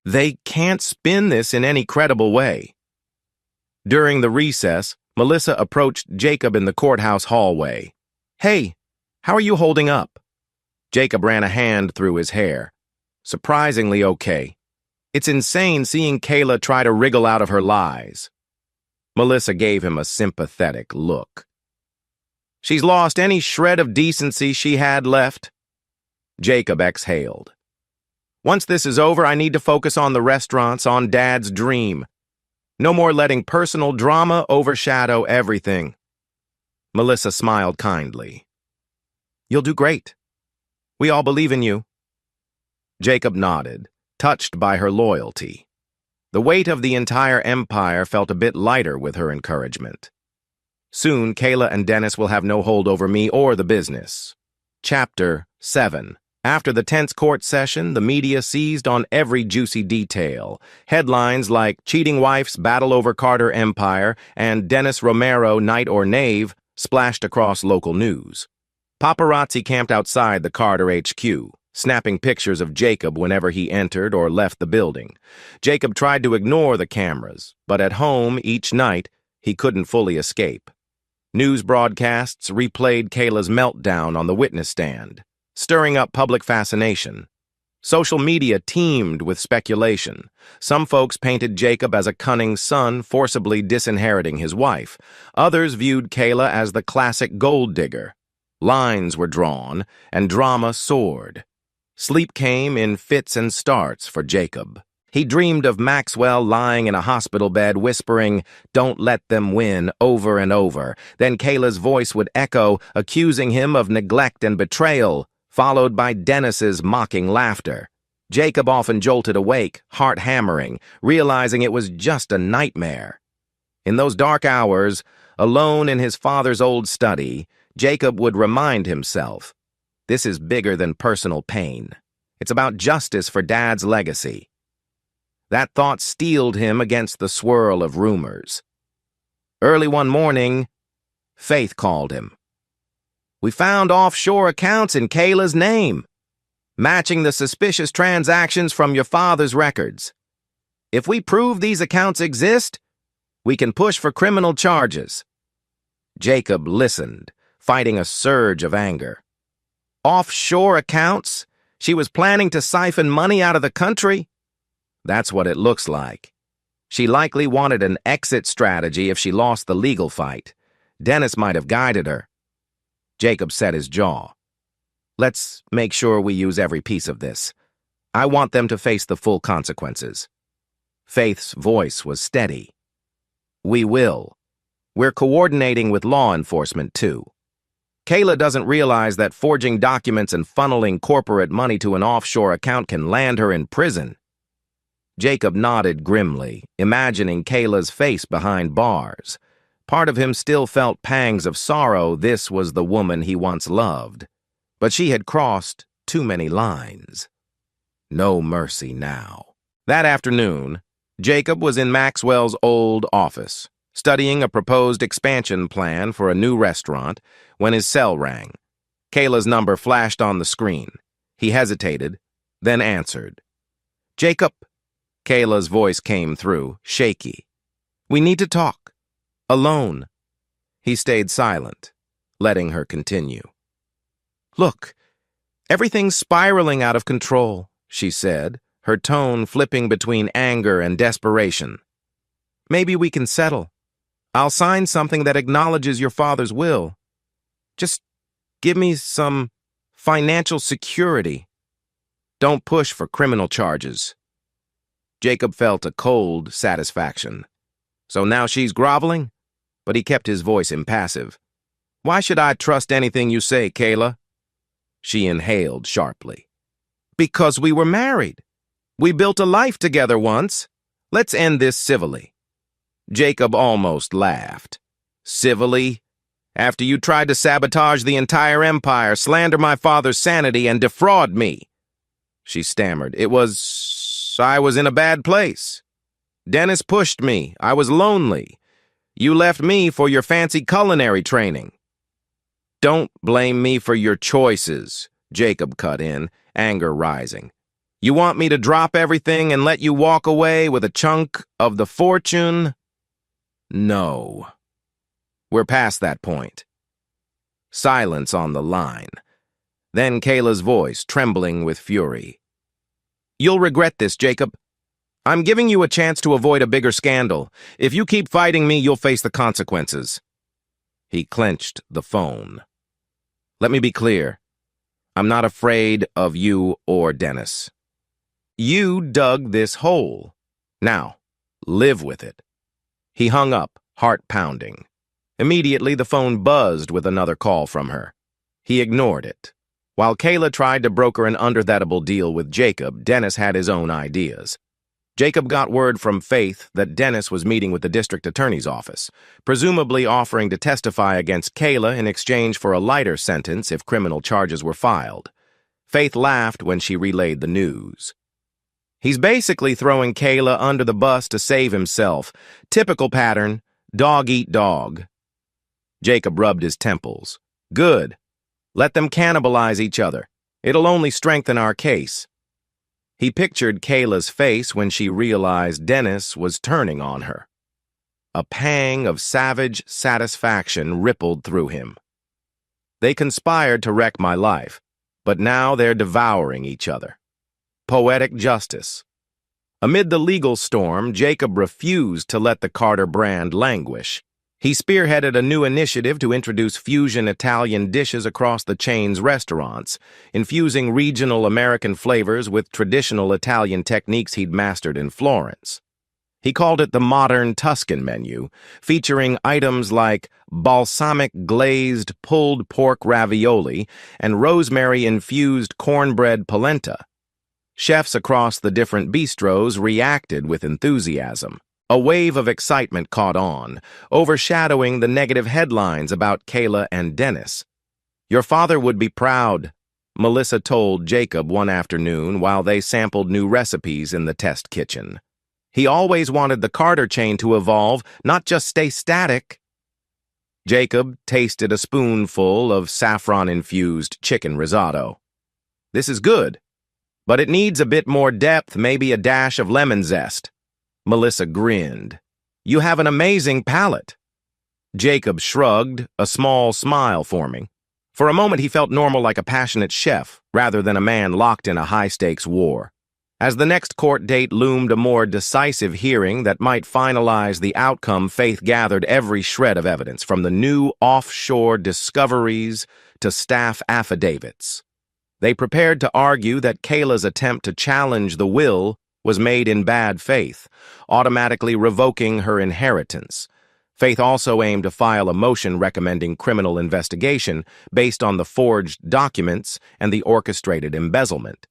They can't spin this in any credible way. During the recess, Melissa approached Jacob in the courthouse hallway. "Hey, how are you holding up?" Jacob ran a hand through his hair. "Surprisingly okay. It's insane seeing Kayla try to wriggle out of her lies." Melissa gave him a sympathetic look. "She's lost any shred of decency she had left." Jacob exhaled. "Once this is over, I need to focus on the restaurants, on Dad's dream. No more letting personal drama overshadow everything." Melissa smiled kindly. "You'll do great. We all believe in you." Jacob nodded, touched by her loyalty. The weight of the entire empire felt a bit lighter with her encouragement. "Soon, Kayla and Dennis will have no hold over me or the business." Chapter 7. After the tense court session, the media seized on every juicy detail. Headlines like "Cheating Wife's Battle Over Carter Empire" and "Dennis Romero, Knight or Knave" splashed across local news. Paparazzi camped outside the Carter HQ, snapping pictures of Jacob whenever he entered or left the building. Jacob tried to ignore the cameras, but at home each night, he couldn't fully escape. News broadcasts replayed Kayla's meltdown on the witness stand, stirring up public fascination. Social media teemed with speculation. Some folks painted Jacob as a cunning son forcibly disinheriting his wife. Others viewed Kayla as the classic gold digger. Lines were drawn, and drama soared. Sleep came in fits and starts for Jacob. He dreamed of Maxwell lying in a hospital bed whispering, "Don't let them win," over and over. Then Kayla's voice would echo, accusing him of neglect and betrayal, followed by Dennis's mocking laughter. Jacob often jolted awake, heart hammering, realizing it was just a nightmare. In those dark hours, alone in his father's old study, Jacob would remind himself, this is bigger than personal pain. It's about justice for Dad's legacy. That thought steeled him against the swirl of rumors. Early one morning, Faith called him. "We found offshore accounts in Kayla's name, matching the suspicious transactions from your father's records. If we prove these accounts exist, we can push for criminal charges." Jacob listened, fighting a surge of anger. Offshore accounts? She was planning to siphon money out of the country? That's what it looks like. She likely wanted an exit strategy if she lost the legal fight. Dennis might have guided her. Jacob set his jaw. "Let's make sure we use every piece of this. I want them to face the full consequences." Faith's voice was steady. "We will. We're coordinating with law enforcement, too. Kayla doesn't realize that forging documents and funneling corporate money to an offshore account can land her in prison." Jacob nodded grimly, imagining Kayla's face behind bars. Part of him still felt pangs of sorrow. This was the woman he once loved. But she had crossed too many lines. No mercy now. That afternoon, Jacob was in Maxwell's old office, studying a proposed expansion plan for a new restaurant, when his cell rang. Kayla's number flashed on the screen. He hesitated, then answered. "Jacob," Kayla's voice came through, shaky. "We need to talk. Alone." He stayed silent, letting her continue. "Look, everything's spiraling out of control," she said, her tone flipping between anger and desperation. "Maybe we can settle. I'll sign something that acknowledges your father's will. Just give me some financial security. Don't push for criminal charges." Jacob felt a cold satisfaction. So now she's groveling? But he kept his voice impassive. "Why should I trust anything you say, Kayla?" She inhaled sharply. "Because we were married. We built a life together once. Let's end this civilly." Jacob almost laughed. "Civilly? After you tried to sabotage the entire empire, slander my father's sanity, and defraud me?" She stammered. I was in a bad place. Dennis pushed me. I was lonely. You left me for your fancy culinary training." "Don't blame me for your choices," Jacob cut in, anger rising. "You want me to drop everything and let you walk away with a chunk of the fortune?" No. We're past that point. Silence on the line. Then Kayla's voice, trembling with fury. You'll regret this, Jacob. I'm giving you a chance to avoid a bigger scandal. If you keep fighting me, you'll face the consequences. He clenched the phone. Let me be clear. I'm not afraid of you or Dennis. You dug this hole. Now, live with it. He hung up, heart pounding. Immediately, the phone buzzed with another call from her. He ignored it. While Kayla tried to broker an underthatable deal with Jacob, Dennis had his own ideas. Jacob got word from Faith that Dennis was meeting with the district attorney's office, presumably offering to testify against Kayla in exchange for a lighter sentence if criminal charges were filed. Faith laughed when she relayed the news. He's basically throwing Kayla under the bus to save himself. Typical pattern, dog eat dog. Jacob rubbed his temples. Good. Let them cannibalize each other. It'll only strengthen our case. He pictured Kayla's face when she realized Dennis was turning on her. A pang of savage satisfaction rippled through him. They conspired to wreck my life, but now they're devouring each other. Poetic justice. Amid the legal storm, Jacob refused to let the Carter brand languish. He spearheaded a new initiative to introduce fusion Italian dishes across the chain's restaurants, infusing regional American flavors with traditional Italian techniques he'd mastered in Florence. He called it the modern Tuscan menu, featuring items like balsamic glazed pulled pork ravioli and rosemary-infused cornbread polenta. Chefs across the different bistros reacted with enthusiasm. A wave of excitement caught on, overshadowing the negative headlines about Kayla and Dennis. Your father would be proud, Melissa told Jacob one afternoon while they sampled new recipes in the test kitchen. He always wanted the Carter chain to evolve, not just stay static. Jacob tasted a spoonful of saffron-infused chicken risotto. This is good, but it needs a bit more depth, maybe a dash of lemon zest. Melissa grinned. You have an amazing palate. Jacob shrugged, a small smile forming. For a moment he felt normal, like a passionate chef, rather than a man locked in a high-stakes war. As the next court date loomed a more decisive hearing that might finalize the outcome, Faith gathered every shred of evidence, from the new offshore discoveries to staff affidavits. They prepared to argue that Kayla's attempt to challenge the will was made in bad faith, automatically revoking her inheritance. Faith also aimed to file a motion recommending criminal investigation based on the forged documents and the orchestrated embezzlement.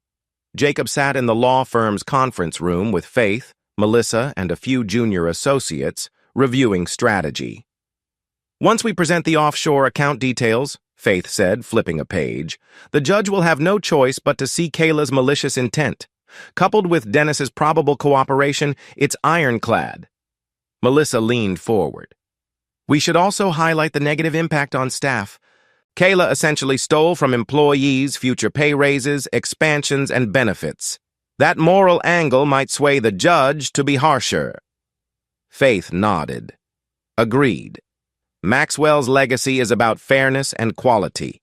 Jacob sat in the law firm's conference room with Faith, Melissa, and a few junior associates, reviewing strategy. Once we present the offshore account details, Faith said, flipping a page, the judge will have no choice but to see Kayla's malicious intent. Coupled with Dennis's probable cooperation, it's ironclad. Melissa leaned forward. We should also highlight the negative impact on staff. Kayla essentially stole from employees future pay raises, expansions, and benefits. That moral angle might sway the judge to be harsher. Faith nodded. Agreed. Maxwell's legacy is about fairness and quality.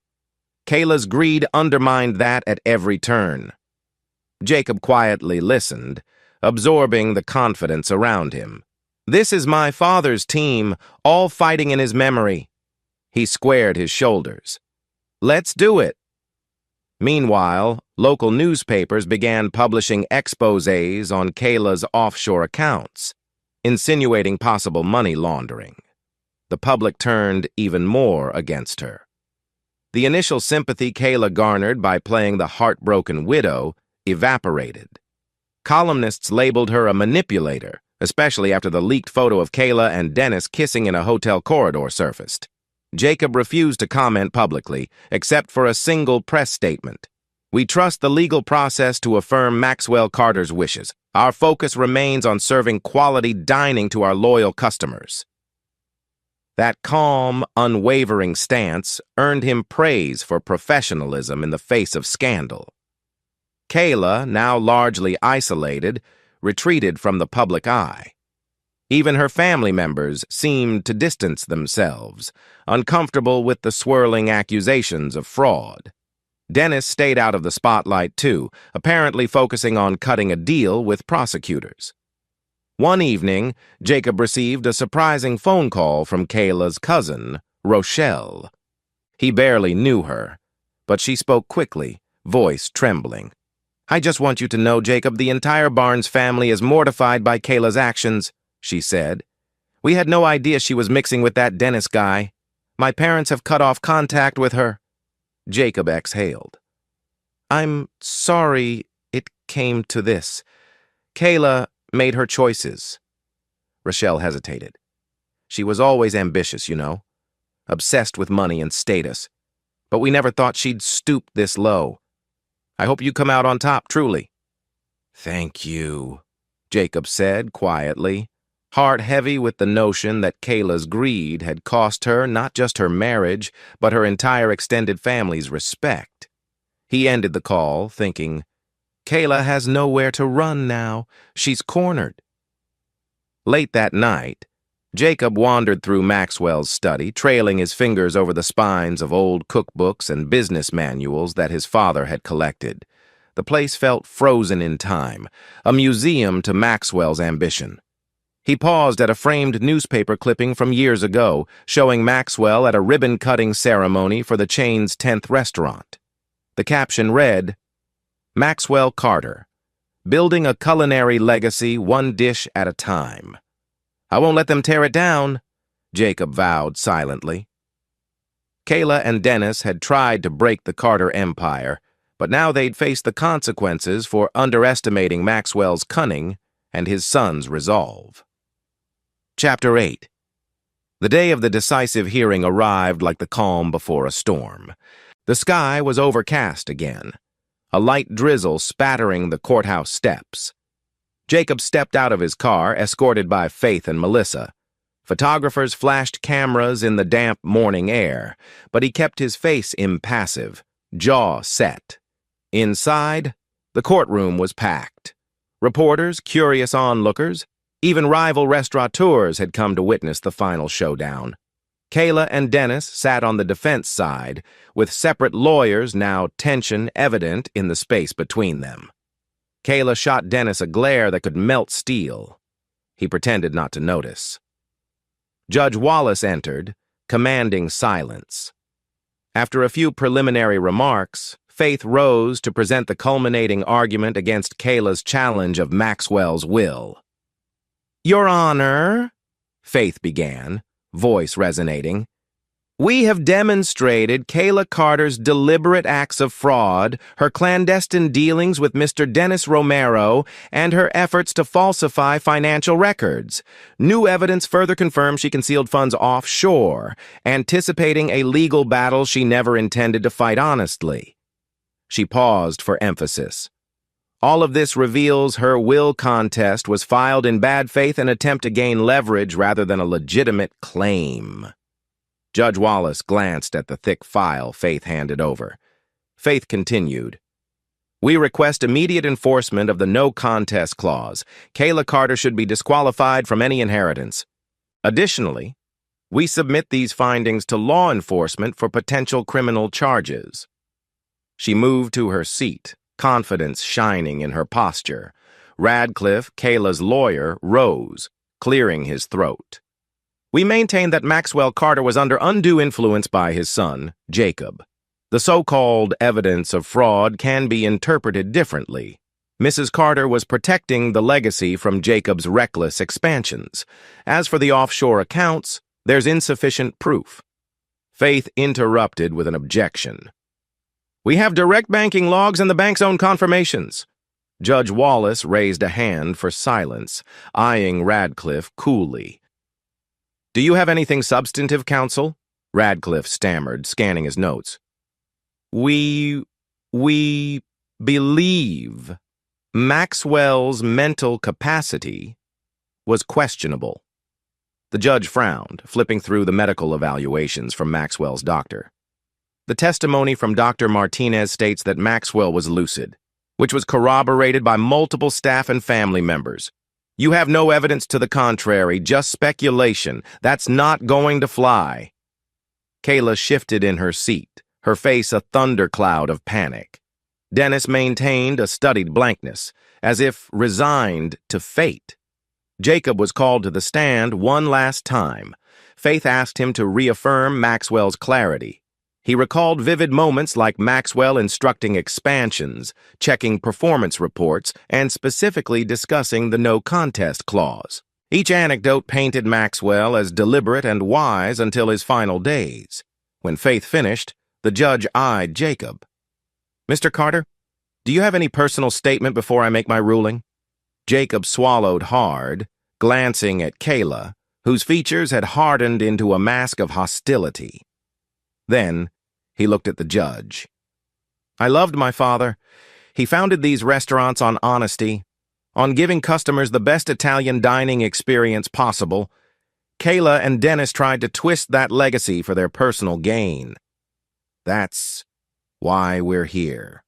Kayla's greed undermined that at every turn. Jacob quietly listened, absorbing the confidence around him. This is my father's team, all fighting in his memory. He squared his shoulders. Let's do it. Meanwhile, local newspapers began publishing exposés on Kayla's offshore accounts, insinuating possible money laundering. The public turned even more against her. The initial sympathy Kayla garnered by playing the heartbroken widow evaporated. Columnists labeled her a manipulator, especially after the leaked photo of Kayla and Dennis kissing in a hotel corridor surfaced. Jacob refused to comment publicly, except for a single press statement. We trust the legal process to affirm Maxwell Carter's wishes. Our focus remains on serving quality dining to our loyal customers. That calm, unwavering stance earned him praise for professionalism in the face of scandal. Kayla, now largely isolated, retreated from the public eye. Even her family members seemed to distance themselves, uncomfortable with the swirling accusations of fraud. Dennis stayed out of the spotlight too, apparently focusing on cutting a deal with prosecutors. One evening, Jacob received a surprising phone call from Kayla's cousin, Rochelle. He barely knew her, but she spoke quickly, voice trembling. "I just want you to know, Jacob, the entire Barnes family is mortified by Kayla's actions," she said. "We had no idea she was mixing with that Dennis guy. My parents have cut off contact with her." Jacob exhaled. "I'm sorry it came to this. Kayla made her choices." Rochelle hesitated. "She was always ambitious, you know, obsessed with money and status. But we never thought she'd stoop this low. I hope you come out on top, truly." "Thank you," Jacob said quietly, heart heavy with the notion that Kayla's greed had cost her not just her marriage, but her entire extended family's respect. He ended the call, thinking, Kayla has nowhere to run now. She's cornered. Late that night, Jacob wandered through Maxwell's study, trailing his fingers over the spines of old cookbooks and business manuals that his father had collected. The place felt frozen in time, a museum to Maxwell's ambition. He paused at a framed newspaper clipping from years ago, showing Maxwell at a ribbon-cutting ceremony for the chain's 10th restaurant. The caption read, "Maxwell Carter, building a culinary legacy one dish at a time." "I won't let them tear it down," Jacob vowed silently. Kayla and Dennis had tried to break the Carter empire, but now they'd face the consequences for underestimating Maxwell's cunning and his son's resolve. Chapter 8. The day of the decisive hearing arrived like the calm before a storm. The sky was overcast again, a light drizzle spattering the courthouse steps. Jacob stepped out of his car, escorted by Faith and Melissa. Photographers flashed cameras in the damp morning air, but he kept his face impassive, jaw set. Inside, the courtroom was packed. Reporters, curious onlookers, even rival restaurateurs had come to witness the final showdown. Kayla and Dennis sat on the defense side, with separate lawyers, now tension evident in the space between them. Kayla shot Dennis a glare that could melt steel. He pretended not to notice. Judge Wallace entered, commanding silence. After a few preliminary remarks, Faith rose to present the culminating argument against Kayla's challenge of Maxwell's will. "Your Honor," Faith began, voice resonating, "we have demonstrated Kayla Carter's deliberate acts of fraud, her clandestine dealings with Mr. Dennis Romero, and her efforts to falsify financial records. New evidence further confirms she concealed funds offshore, anticipating a legal battle she never intended to fight honestly." She paused for emphasis. "All of this reveals her will contest was filed in bad faith and attempt to gain leverage rather than a legitimate claim." Judge Wallace glanced at the thick file Faith handed over. Faith continued, "We request immediate enforcement of the no contest clause. Kayla Carter should be disqualified from any inheritance. Additionally, we submit these findings to law enforcement for potential criminal charges." She moved to her seat, confidence shining in her posture. Radcliffe, Kayla's lawyer, rose, clearing his throat. "We maintain that Maxwell Carter was under undue influence by his son, Jacob. The so-called evidence of fraud can be interpreted differently. Mrs. Carter was protecting the legacy from Jacob's reckless expansions. As for the offshore accounts, there's insufficient proof." Faith interrupted with an objection. "We have direct banking logs and the bank's own confirmations." Judge Wallace raised a hand for silence, eyeing Radcliffe coolly. "Do you have anything substantive, counsel?" Radcliffe stammered, scanning his notes. We believe Maxwell's mental capacity was questionable." The judge frowned, flipping through the medical evaluations from Maxwell's doctor. The testimony from Dr. Martinez states that Maxwell was lucid, which was corroborated by multiple staff and family members. You have no evidence to the contrary, just speculation. That's not going to fly. Kayla shifted in her seat, her face a thundercloud of panic. Dennis maintained a studied blankness, as if resigned to fate. Jacob was called to the stand one last time. Faith asked him to reaffirm Maxwell's clarity. He recalled vivid moments like Maxwell instructing expansions, checking performance reports, and specifically discussing the no-contest clause. Each anecdote painted Maxwell as deliberate and wise until his final days. When Faith finished, the judge eyed Jacob. "Mr. Carter, do you have any personal statement before I make my ruling?" Jacob swallowed hard, glancing at Kayla, whose features had hardened into a mask of hostility. Then, he looked at the judge. "I loved my father. He founded these restaurants on honesty, on giving customers the best Italian dining experience possible. Kayla and Dennis tried to twist that legacy for their personal gain. That's why we're here."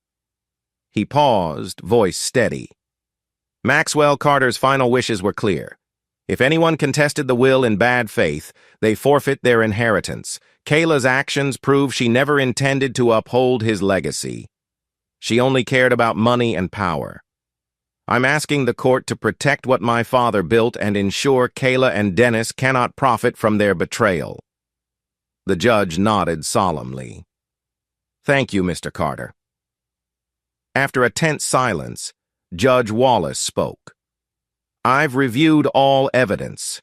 He paused, voice steady. Maxwell Carter's final wishes were clear. If anyone contested the will in bad faith, they forfeit their inheritance. Kayla's actions prove she never intended to uphold his legacy. She only cared about money and power. I'm asking the court to protect what my father built and ensure Kayla and Dennis cannot profit from their betrayal. The judge nodded solemnly. "Thank you, Mr. Carter." After a tense silence, Judge Wallace spoke. "I've reviewed all evidence.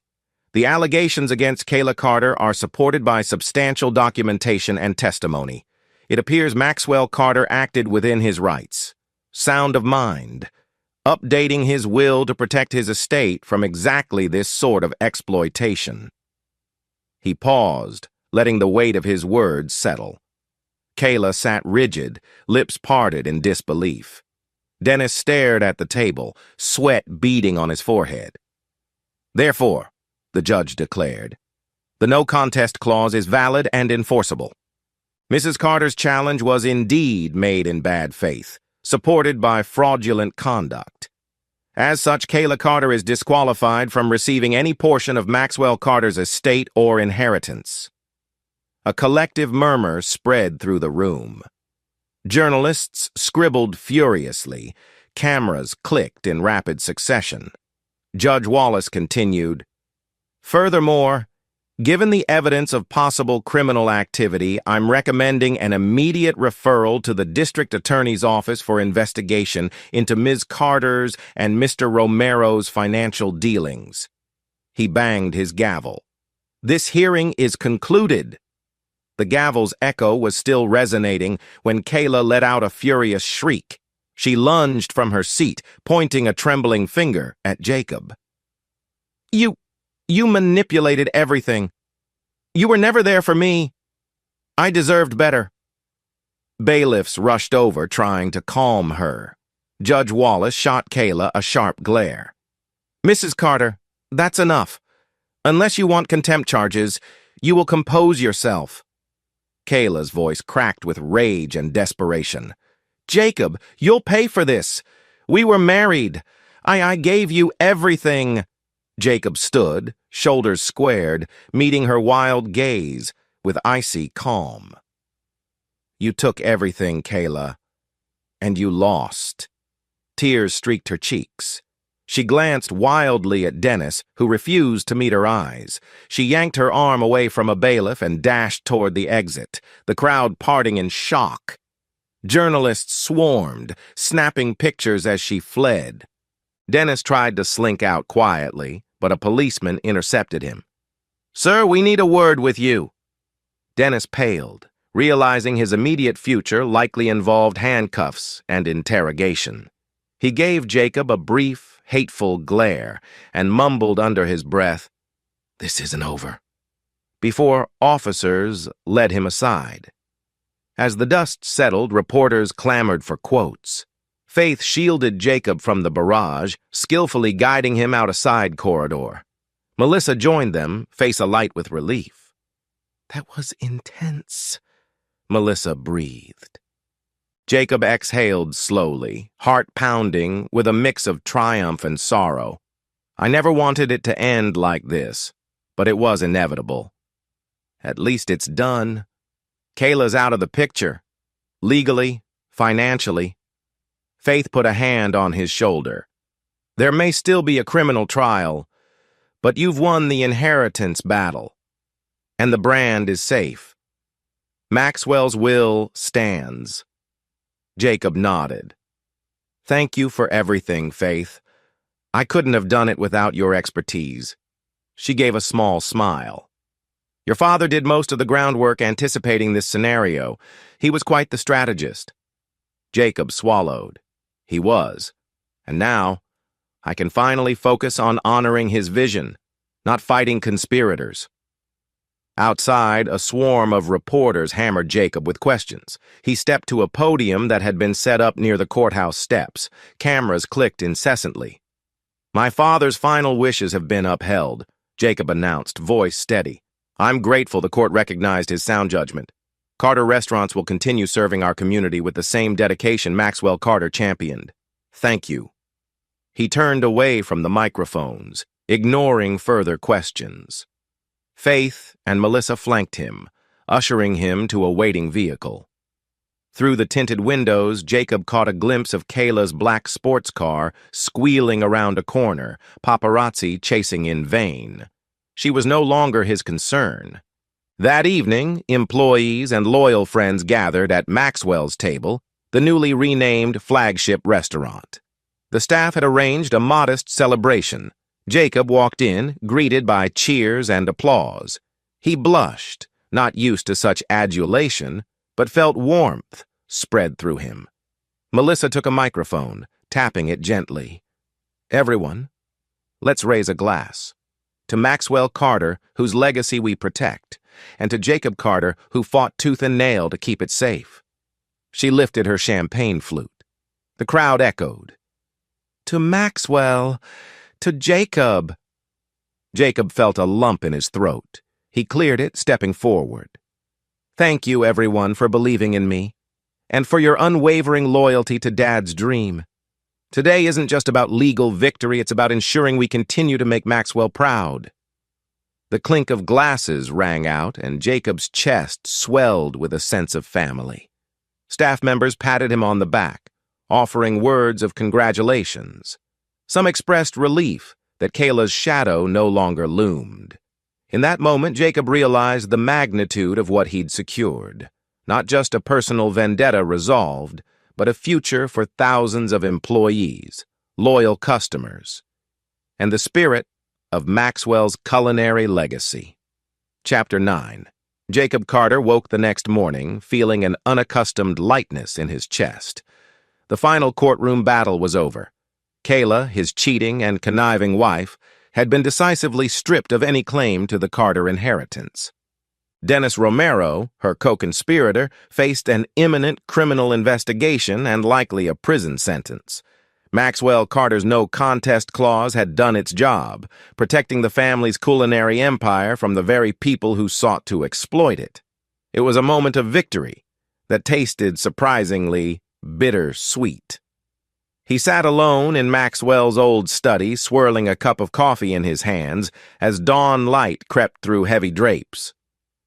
The allegations against Kayla Carter are supported by substantial documentation and testimony. It appears Maxwell Carter acted within his rights. Sound of mind, updating his will to protect his estate from exactly this sort of exploitation." He paused, letting the weight of his words settle. Kayla sat rigid, lips parted in disbelief. Dennis stared at the table, sweat beading on his forehead. "Therefore," the judge declared, "the no-contest clause is valid and enforceable. Mrs. Carter's challenge was indeed made in bad faith, supported by fraudulent conduct. As such, Kayla Carter is disqualified from receiving any portion of Maxwell Carter's estate or inheritance." A collective murmur spread through the room. Journalists scribbled furiously. Cameras clicked in rapid succession. Judge Wallace continued, "Furthermore, given the evidence of possible criminal activity, I'm recommending an immediate referral to the District Attorney's Office for investigation into Ms. Carter's and Mr. Romero's financial dealings." He banged his gavel. "This hearing is concluded." The gavel's echo was still resonating when Kayla let out a furious shriek. She lunged from her seat, pointing a trembling finger at Jacob. You manipulated everything. You were never there for me. I deserved better." Bailiffs rushed over, trying to calm her. Judge Wallace shot Kayla a sharp glare. "Mrs. Carter, that's enough. Unless you want contempt charges, you will compose yourself." Kayla's voice cracked with rage and desperation. "Jacob, you'll pay for this. We were married. I gave you everything." Jacob stood, shoulders squared, meeting her wild gaze with icy calm. "You took everything, Kayla, and you lost." Tears streaked her cheeks. She glanced wildly at Dennis, who refused to meet her eyes. She yanked her arm away from a bailiff and dashed toward the exit, the crowd parting in shock. Journalists swarmed, snapping pictures as she fled. Dennis tried to slink out quietly, but a policeman intercepted him. "Sir, we need a word with you." Dennis paled, realizing his immediate future likely involved handcuffs and interrogation. He gave Jacob a brief, hateful glare and mumbled under his breath, "This isn't over," before officers led him aside. As the dust settled, reporters clamored for quotes. Faith shielded Jacob from the barrage, skillfully guiding him out a side corridor. Melissa joined them, face alight with relief. "That was intense," Melissa breathed. Jacob exhaled slowly, heart pounding with a mix of triumph and sorrow. I never wanted it to end like this, but it was inevitable. At least it's done. Kayla's out of the picture. Legally, financially. Faith put a hand on his shoulder. There may still be a criminal trial, but you've won the inheritance battle, and the brand is safe. Maxwell's will stands. Jacob nodded. Thank you for everything, Faith. I couldn't have done it without your expertise. She gave a small smile. Your father did most of the groundwork anticipating this scenario. He was quite the strategist. Jacob swallowed. He was. And now, I can finally focus on honoring his vision, not fighting conspirators. Outside, a swarm of reporters hammered Jacob with questions. He stepped to a podium that had been set up near the courthouse steps. Cameras clicked incessantly. My father's final wishes have been upheld, Jacob announced, voice steady. I'm grateful the court recognized his sound judgment. Carter Restaurants will continue serving our community with the same dedication Maxwell Carter championed. Thank you. He turned away from the microphones, ignoring further questions. Faith and Melissa flanked him, ushering him to a waiting vehicle. Through the tinted windows, Jacob caught a glimpse of Kayla's black sports car squealing around a corner, paparazzi chasing in vain. She was no longer his concern. That evening, employees and loyal friends gathered at Maxwell's table, the newly renamed flagship restaurant. The staff had arranged a modest celebration. Jacob walked in, greeted by cheers and applause. He blushed, not used to such adulation, but felt warmth spread through him. Melissa took a microphone, tapping it gently. Everyone, let's raise a glass. To Maxwell Carter, whose legacy we protect, and to Jacob Carter, who fought tooth and nail to keep it safe. She lifted her champagne flute. The crowd echoed. To Maxwell, to Jacob. Jacob felt a lump in his throat. He cleared it, stepping forward. Thank you, everyone, for believing in me, and for your unwavering loyalty to Dad's dream. Today isn't just about legal victory, it's about ensuring we continue to make Maxwell proud. The clink of glasses rang out, and Jacob's chest swelled with a sense of family. Staff members patted him on the back, offering words of congratulations. Some expressed relief that Kayla's shadow no longer loomed. In that moment, Jacob realized the magnitude of what he'd secured. Not just a personal vendetta resolved, but a future for thousands of employees, loyal customers, and the spirit of Maxwell's culinary legacy. Chapter 9. Jacob Carter woke the next morning, feeling an unaccustomed lightness in his chest. The final courtroom battle was over. Kayla, his cheating and conniving wife, had been decisively stripped of any claim to the Carter inheritance. Dennis Romero, her co-conspirator, faced an imminent criminal investigation and likely a prison sentence. Maxwell Carter's no-contest clause had done its job, protecting the family's culinary empire from the very people who sought to exploit it. It was a moment of victory that tasted surprisingly bitter-sweet. He sat alone in Maxwell's old study, swirling a cup of coffee in his hands as dawn light crept through heavy drapes.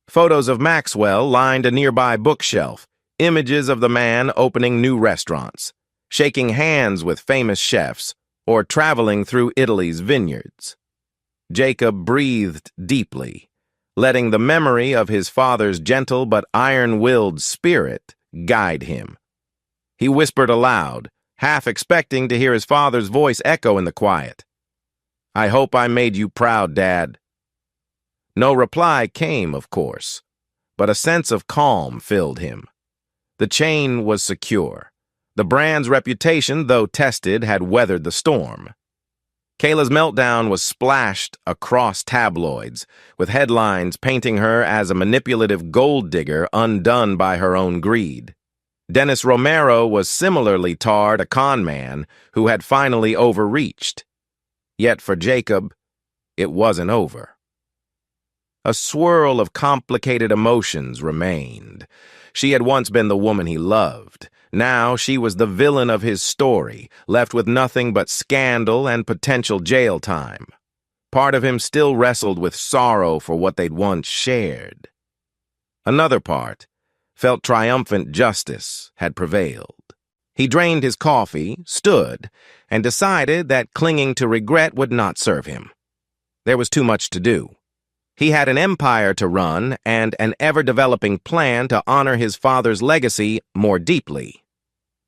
Photos of Maxwell lined a nearby bookshelf, images of the man opening new restaurants, shaking hands with famous chefs, or traveling through Italy's vineyards. Jacob breathed deeply, letting the memory of his father's gentle but iron-willed spirit guide him. He whispered aloud, half expecting to hear his father's voice echo in the quiet. I hope I made you proud, Dad. No reply came, of course, but a sense of calm filled him. The chain was secure. The brand's reputation, though tested, had weathered the storm. Kayla's meltdown was splashed across tabloids, with headlines painting her as a manipulative gold digger undone by her own greed. Dennis Romero was similarly tarred, a con man who had finally overreached. Yet for Jacob, it wasn't over. A swirl of complicated emotions remained. She had once been the woman he loved, Now she was the villain of his story, left with nothing but scandal and potential jail time. Part of him still wrestled with sorrow for what they'd once shared. Another part felt triumphant justice had prevailed. He drained his coffee, stood, and decided that clinging to regret would not serve him. There was too much to do. He had an empire to run and an ever-developing plan to honor his father's legacy more deeply.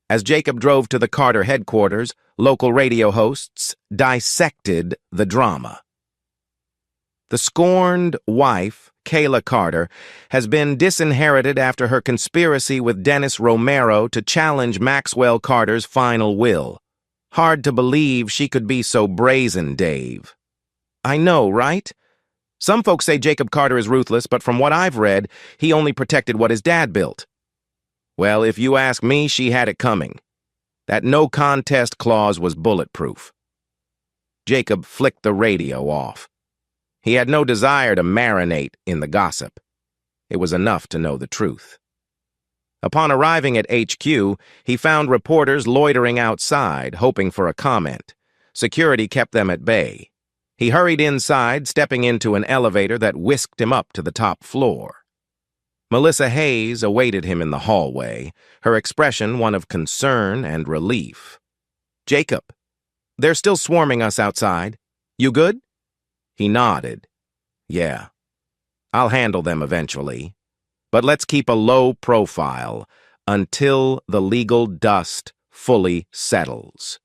As Jacob drove to the Carter headquarters, local radio hosts dissected the drama. The scorned wife, Kayla Carter, has been disinherited after her conspiracy with Dennis Romero to challenge Maxwell Carter's final will. Hard to believe she could be so brazen, Dave. I know, right? Some folks say Jacob Carter is ruthless, but from what I've read, he only protected what his dad built. Well, if you ask me, she had it coming. That no-contest clause was bulletproof. Jacob flicked the radio off. He had no desire to marinate in the gossip. It was enough to know the truth. Upon arriving at HQ, he found reporters loitering outside, hoping for a comment. Security kept them at bay. He hurried inside, stepping into an elevator that whisked him up to the top floor. Melissa Hayes awaited him in the hallway, her expression one of concern and relief. "Jacob, they're still swarming us outside. You good?" He nodded. "Yeah, I'll handle them eventually. But let's keep a low profile until the legal dust fully settles.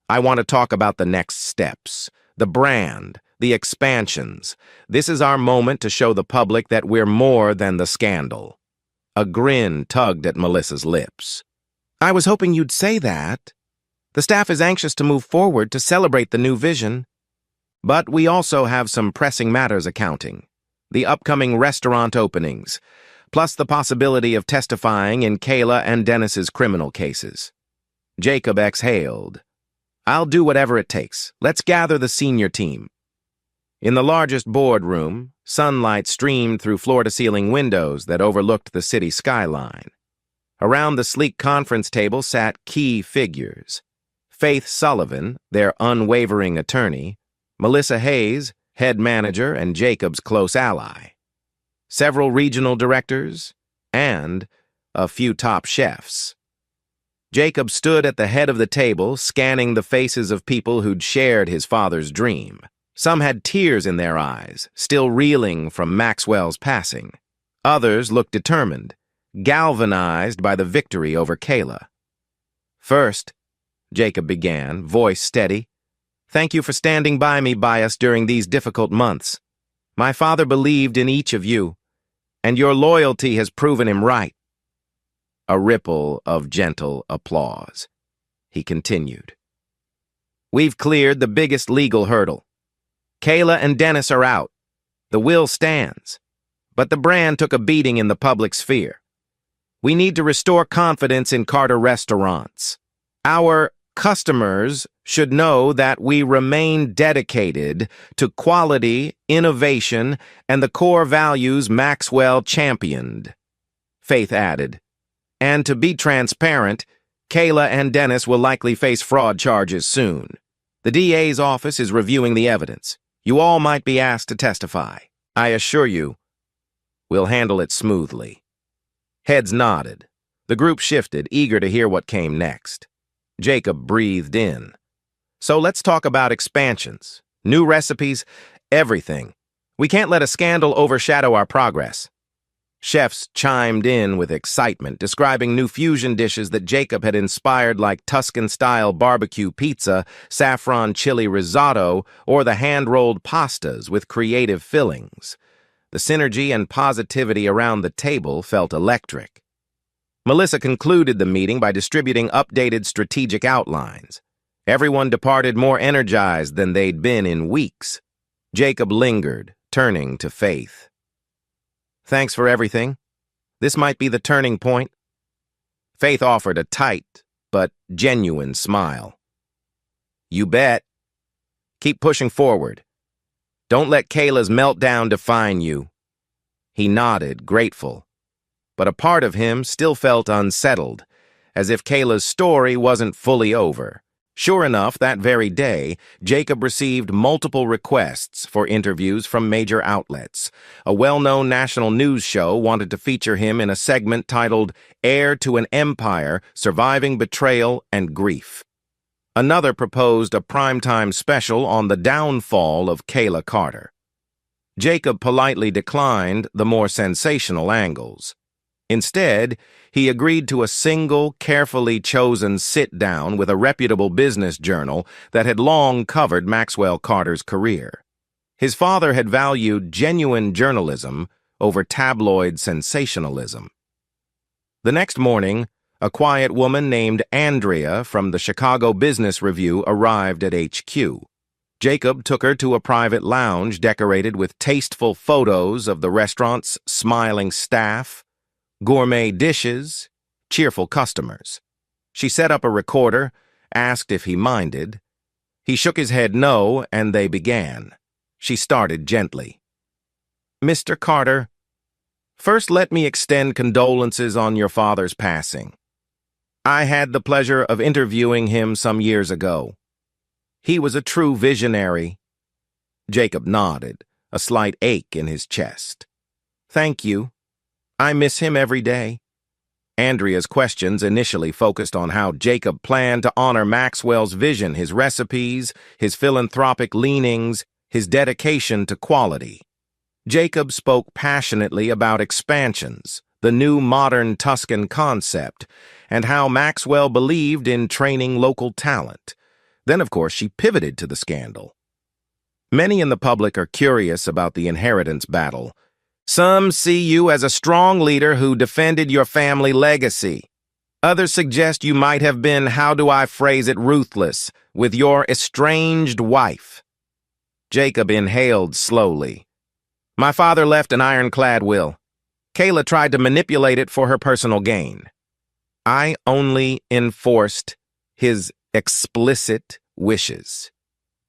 I want to talk about the next steps, the brand, the expansions. This is our moment to show the public that we're more than the scandal." A grin tugged at Melissa's lips. "I was hoping you'd say that. The staff is anxious to move forward to celebrate the new vision. But we also have some pressing matters accounting. The upcoming restaurant openings, plus the possibility of testifying in Kayla and Dennis's criminal cases." Jacob exhaled. "I'll do whatever it takes. Let's gather the senior team." In the largest boardroom, sunlight streamed through floor-to-ceiling windows that overlooked the city skyline. Around the sleek conference table sat key figures. Faith Sullivan, their unwavering attorney, Melissa Hayes, head manager and Jacob's close ally, several regional directors, and a few top chefs. Jacob stood at the head of the table, scanning the faces of people who'd shared his father's dream. Some had tears in their eyes, still reeling from Maxwell's passing. Others looked determined, galvanized by the victory over Kayla. "First," Jacob began, voice steady, "thank you for standing by me, Bias, during these difficult months. My father believed in each of you, and your loyalty has proven him right." A ripple of gentle applause. He continued. "We've cleared the biggest legal hurdle. Kayla and Dennis are out. The will stands. But the brand took a beating in the public sphere. We need to restore confidence in Carter restaurants. Our customers should know that we remain dedicated to quality, innovation, and the core values Maxwell championed." Faith added, "And to be transparent, Kayla and Dennis will likely face fraud charges soon. The DA's office is reviewing the evidence. You all might be asked to testify. I assure you, we'll handle it smoothly." Heads nodded. The group shifted, eager to hear what came next. Jacob breathed in. "So let's talk about expansions, new recipes, everything. We can't let a scandal overshadow our progress." Chefs chimed in with excitement, describing new fusion dishes that Jacob had inspired like Tuscan-style barbecue pizza, saffron chili risotto, or the hand-rolled pastas with creative fillings. The synergy and positivity around the table felt electric. Melissa concluded the meeting by distributing updated strategic outlines. Everyone departed more energized than they'd been in weeks. Jacob lingered, turning to Faith. "Thanks for everything. This might be the turning point." Faith offered a tight but genuine smile. "You bet. Keep pushing forward. Don't let Kayla's meltdown define you." He nodded, grateful. But a part of him still felt unsettled, as if Kayla's story wasn't fully over. Sure enough, that very day, Jacob received multiple requests for interviews from major outlets. A well-known national news show wanted to feature him in a segment titled Heir to an Empire, Surviving Betrayal and Grief. Another proposed a primetime special on the downfall of Kayla Carter. Jacob politely declined the more sensational angles. Instead, he agreed to a single, carefully chosen sit-down with a reputable business journal that had long covered Maxwell Carter's career. His father had valued genuine journalism over tabloid sensationalism. The next morning, a quiet woman named Andrea from the Chicago Business Review arrived at HQ. Jacob took her to a private lounge decorated with tasteful photos of the restaurant's smiling staff, gourmet dishes, cheerful customers. She set up a recorder, asked if he minded. He shook his head no, and they began. She started gently. "Mr. Carter, first let me extend condolences on your father's passing. I had the pleasure of interviewing him some years ago. He was a true visionary." Jacob nodded, a slight ache in his chest. "Thank you. I miss him every day." Andrea's questions initially focused on how Jacob planned to honor Maxwell's vision, his recipes, his philanthropic leanings, his dedication to quality. Jacob spoke passionately about expansions, the new modern Tuscan concept, and how Maxwell believed in training local talent. Then, of course, she pivoted to the scandal. "Many in the public are curious about the inheritance battle. Some see you as a strong leader who defended your family legacy. Others suggest you might have been, how do I phrase it, ruthless with your estranged wife." Jacob inhaled slowly. "My father left an ironclad will. Kayla tried to manipulate it for her personal gain. I only enforced his explicit wishes.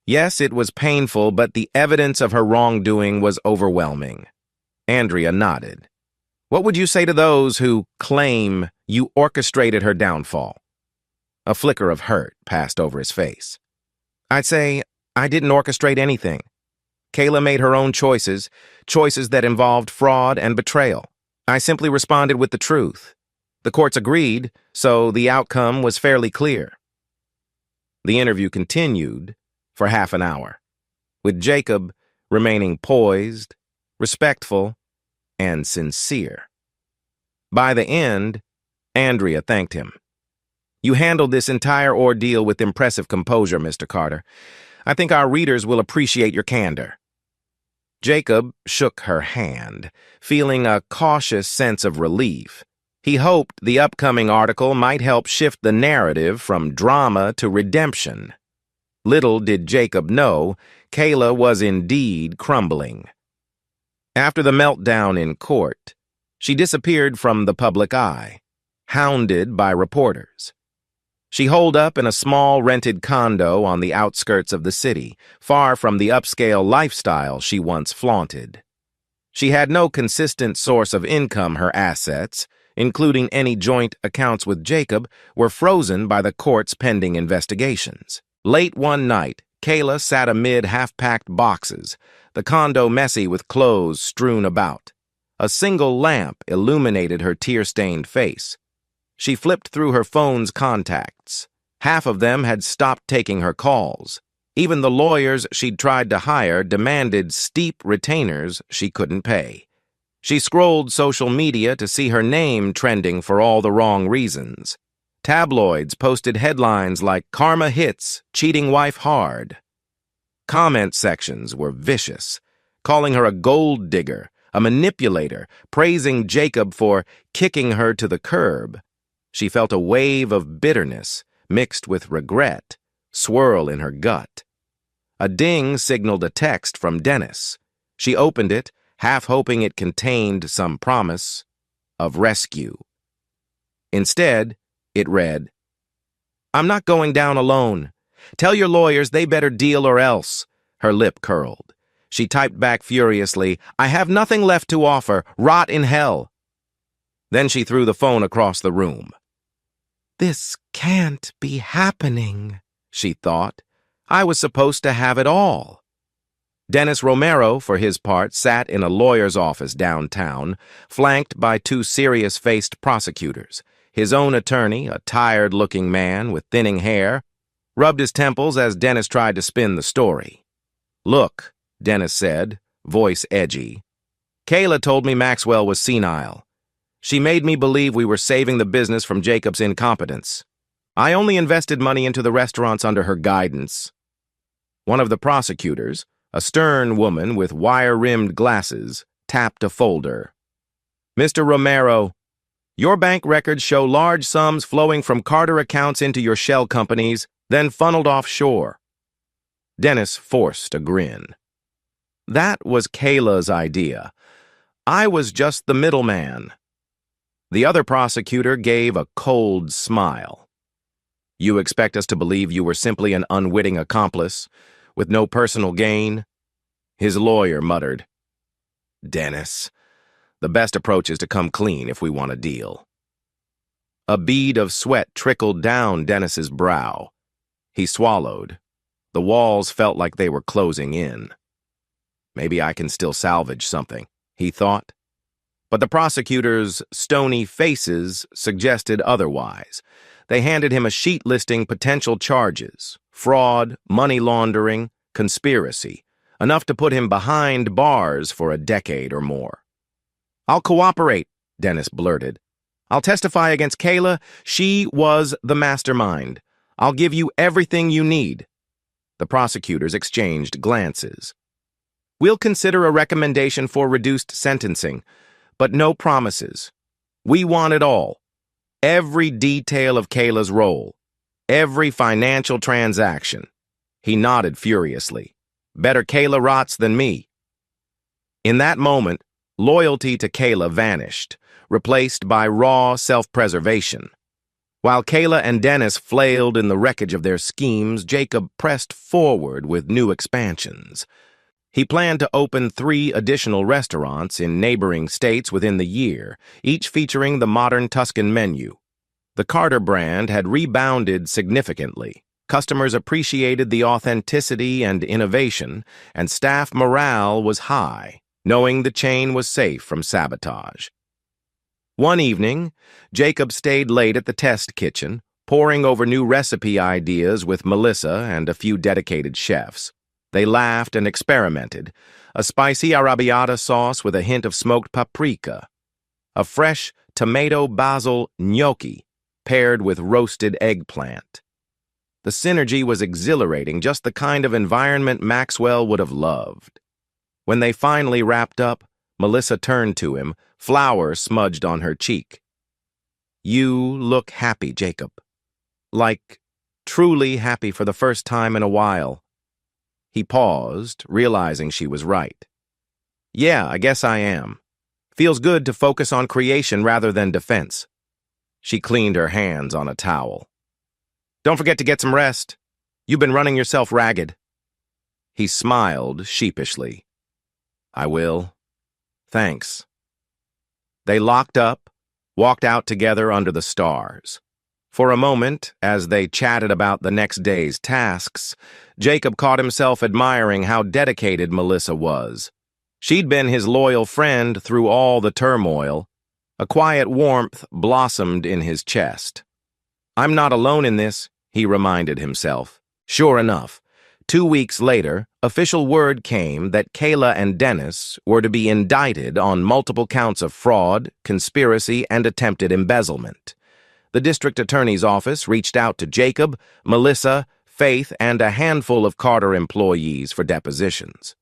Yes, it was painful, but the evidence of her wrongdoing was overwhelming." Andrea nodded. "What would you say to those who claim you orchestrated her downfall?" A flicker of hurt passed over his face. "I'd say I didn't orchestrate anything. Kayla made her own choices, choices that involved fraud and betrayal. I simply responded with the truth. The courts agreed, so the outcome was fairly clear." The interview continued for half an hour, with Jacob remaining poised, respectful, and sincere. By the end, Andrea thanked him. "You handled this entire ordeal with impressive composure, Mr. Carter. I think our readers will appreciate your candor." Jacob shook her hand, feeling a cautious sense of relief. He hoped the upcoming article might help shift the narrative from drama to redemption. Little did Jacob know, Kayla was indeed crumbling. After the meltdown in court, she disappeared from the public eye, hounded by reporters. She holed up in a small rented condo on the outskirts of the city, far from the upscale lifestyle she once flaunted. She had no consistent source of income. Her assets, including any joint accounts with Jacob, were frozen by the court's pending investigations. Late one night, Kayla sat amid half-packed boxes, the condo messy with clothes strewn about. A single lamp illuminated her tear-stained face. She flipped through her phone's contacts. Half of them had stopped taking her calls. Even the lawyers she'd tried to hire demanded steep retainers she couldn't pay. She scrolled social media to see her name trending for all the wrong reasons. Tabloids posted headlines like "Karma Hits, Cheating Wife Hard." Comment sections were vicious, calling her a gold digger, a manipulator, praising Jacob for kicking her to the curb. She felt a wave of bitterness, mixed with regret, swirl in her gut. A ding signaled a text from Dennis. She opened it, half hoping it contained some promise of rescue. Instead, it read, "I'm not going down alone. Tell your lawyers they better deal or else." Her lip curled. She typed back furiously, "I have nothing left to offer. Rot in hell." Then she threw the phone across the room. This can't be happening, she thought. I was supposed to have it all. Dennis Romero, for his part, sat in a lawyer's office downtown, flanked by two serious-faced prosecutors. His own attorney, a tired-looking man with thinning hair, rubbed his temples as Dennis tried to spin the story. "Look," Dennis said, voice edgy. "Kayla told me Maxwell was senile. She made me believe we were saving the business from Jacob's incompetence. I only invested money into the restaurants under her guidance." One of the prosecutors, a stern woman with wire-rimmed glasses, tapped a folder. "Mr. Romero, your bank records show large sums flowing from Carter accounts into your shell companies, then funneled offshore." Dennis forced a grin. "That was Kayla's idea. I was just the middleman." The other prosecutor gave a cold smile. "You expect us to believe you were simply an unwitting accomplice, with no personal gain?" His lawyer muttered. "Dennis, the best approach is to come clean if we want a deal." A bead of sweat trickled down Dennis's brow. He swallowed. The walls felt like they were closing in. "Maybe I can still salvage something," he thought. But the prosecutors' stony faces suggested otherwise. They handed him a sheet listing potential charges: fraud, money laundering, conspiracy, enough to put him behind bars for a decade or more. "I'll cooperate," Dennis blurted. "I'll testify against Kayla. She was the mastermind. I'll give you everything you need." The prosecutors exchanged glances. "We'll consider a recommendation for reduced sentencing, but no promises. We want it all. Every detail of Kayla's role. Every financial transaction." He nodded furiously. "Better Kayla rots than me." In that moment, loyalty to Kayla vanished, replaced by raw self-preservation. While Kayla and Dennis flailed in the wreckage of their schemes, Jacob pressed forward with new expansions. He planned to open 3 additional restaurants in neighboring states within the year, each featuring the modern Tuscan menu. The Carter brand had rebounded significantly. Customers appreciated the authenticity and innovation, and staff morale was high, knowing the chain was safe from sabotage. One evening, Jacob stayed late at the test kitchen, poring over new recipe ideas with Melissa and a few dedicated chefs. They laughed and experimented: a spicy arrabbiata sauce with a hint of smoked paprika, a fresh tomato-basil gnocchi paired with roasted eggplant. The synergy was exhilarating, just the kind of environment Maxwell would have loved. When they finally wrapped up, Melissa turned to him, flour smudged on her cheek. "You look happy, Jacob. Like, truly happy for the first time in a while." He paused, realizing she was right. "Yeah, I guess I am. Feels good to focus on creation rather than defense." She cleaned her hands on a towel. "Don't forget to get some rest. You've been running yourself ragged." He smiled sheepishly. "I will. Thanks." They locked up, walked out together under the stars. For a moment, as they chatted about the next day's tasks, Jacob caught himself admiring how dedicated Melissa was. She'd been his loyal friend through all the turmoil. A quiet warmth blossomed in his chest. "I'm not alone in this," he reminded himself. Sure enough, 2 weeks later, official word came that Kayla and Dennis were to be indicted on multiple counts of fraud, conspiracy, and attempted embezzlement. The district attorney's office reached out to Jacob, Melissa, Faith, and a handful of Carter employees for depositions.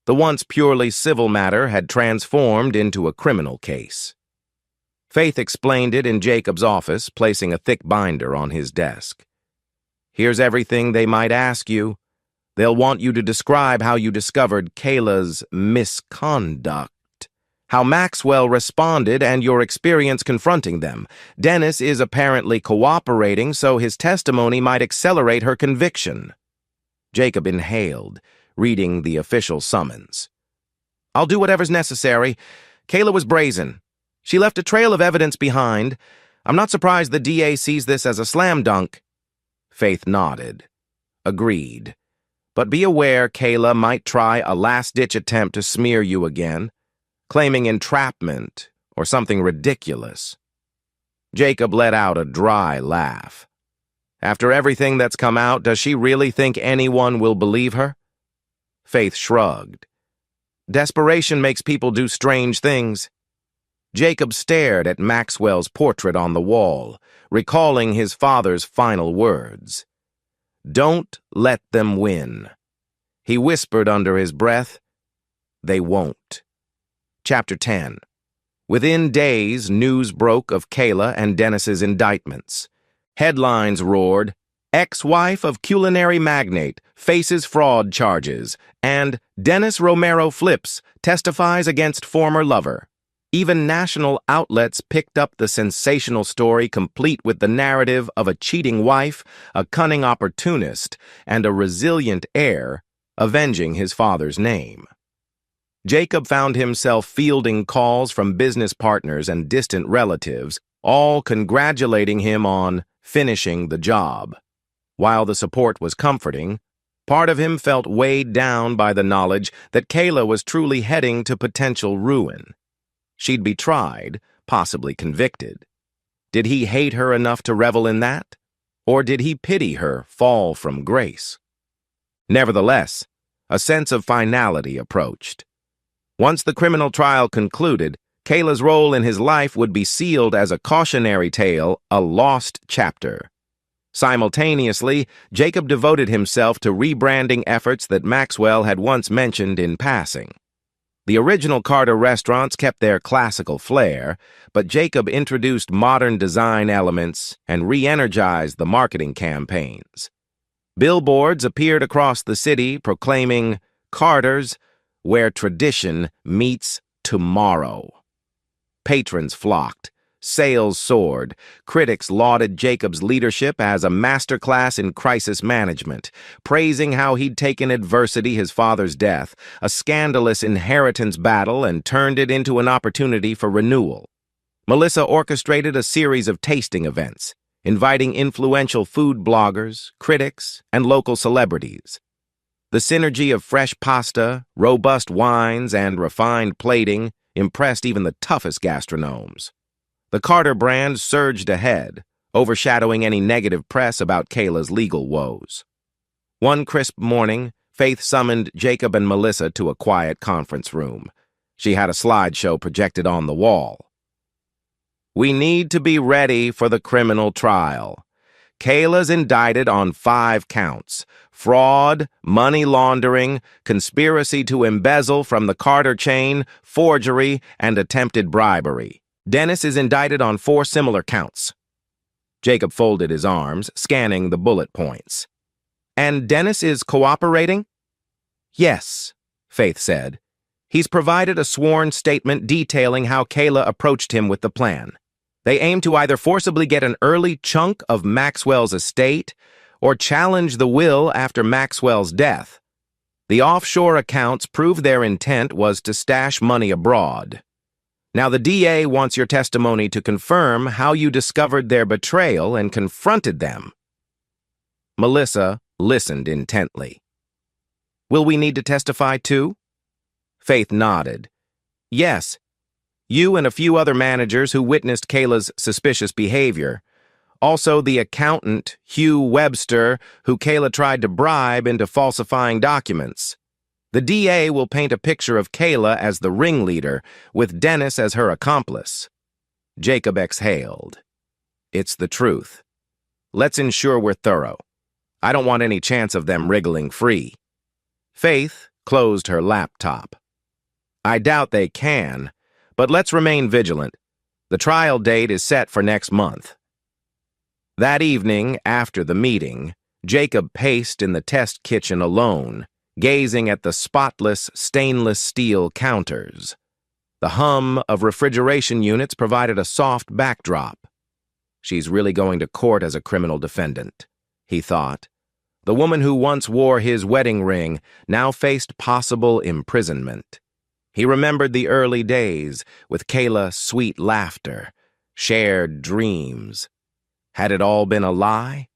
The once purely civil matter had transformed into a criminal case. Faith explained it in Jacob's office, placing a thick binder on his desk. "Here's everything they might ask you. They'll want you to describe how you discovered Kayla's misconduct, how Maxwell responded, and your experience confronting them. Dennis is apparently cooperating, so his testimony might accelerate her conviction." Jacob inhaled, reading the official summons. "I'll do whatever's necessary. Kayla was brazen. She left a trail of evidence behind. I'm not surprised the DA sees this as a slam dunk. Faith nodded. Agreed. But be aware Kayla might try a last-ditch attempt to smear you again, claiming entrapment or something ridiculous. Jacob let out a dry laugh. After everything that's come out, does she really think anyone will believe her? Faith shrugged. Desperation makes people do strange things. Jacob stared at Maxwell's portrait on the wall, recalling his father's final words. Don't let them win. He whispered under his breath, They won't. Chapter 10. Within days, news broke of Kayla and Dennis's indictments. Headlines roared, Ex-wife of culinary magnate faces fraud charges, and Dennis Romero flips, testifies against former lover. Even national outlets picked up the sensational story, complete with the narrative of a cheating wife, a cunning opportunist, and a resilient heir avenging his father's name. Jacob found himself fielding calls from business partners and distant relatives, all congratulating him on finishing the job. While the support was comforting, part of him felt weighed down by the knowledge that Kayla was truly heading to potential ruin. She'd be tried, possibly convicted. Did he hate her enough to revel in that? Or did he pity her fall from grace? Nevertheless, a sense of finality approached. Once the criminal trial concluded, Kayla's role in his life would be sealed as a cautionary tale, a lost chapter. Simultaneously, Jacob devoted himself to rebranding efforts that Maxwell had once mentioned in passing. The original Carter restaurants kept their classical flair, but Jacob introduced modern design elements and re-energized the marketing campaigns. Billboards appeared across the city proclaiming, Carter's, where tradition meets tomorrow. Patrons flocked. Sales soared. Critics lauded Jacob's leadership as a masterclass in crisis management, praising how he'd taken adversity, his father's death, a scandalous inheritance battle, and turned it into an opportunity for renewal. Melissa orchestrated a series of tasting events, inviting influential food bloggers, critics, and local celebrities. The synergy of fresh pasta, robust wines, and refined plating impressed even the toughest gastronomes. The Carter brand surged ahead, overshadowing any negative press about Kayla's legal woes. One crisp morning, Faith summoned Jacob and Melissa to a quiet conference room. She had a slideshow projected on the wall. We need to be ready for the criminal trial. Kayla's indicted on 5 counts: fraud, money laundering, conspiracy to embezzle from the Carter chain, forgery, and attempted bribery. Dennis is indicted on 4 similar counts. Jacob folded his arms, scanning the bullet points. And Dennis is cooperating? Yes, Faith said. He's provided a sworn statement detailing how Kayla approached him with the plan. They aim to either forcibly get an early chunk of Maxwell's estate or challenge the will after Maxwell's death. The offshore accounts prove their intent was to stash money abroad. Now the DA wants your testimony to confirm how you discovered their betrayal and confronted them. Melissa listened intently. Will we need to testify too? Faith nodded. Yes. You and a few other managers who witnessed Kayla's suspicious behavior. Also the accountant, Hugh Webster, who Kayla tried to bribe into falsifying documents. The DA will paint a picture of Kayla as the ringleader, with Dennis as her accomplice. Jacob exhaled. It's the truth. Let's ensure we're thorough. I don't want any chance of them wriggling free. Faith closed her laptop. I doubt they can, but let's remain vigilant. The trial date is set for next month. That evening, after the meeting, Jacob paced in the test kitchen alone, gazing at the spotless stainless steel counters. The hum of refrigeration units provided a soft backdrop. She's really going to court as a criminal defendant, he thought. The woman who once wore his wedding ring now faced possible imprisonment. He remembered the early days with Kayla's sweet laughter, shared dreams. Had it all been a lie?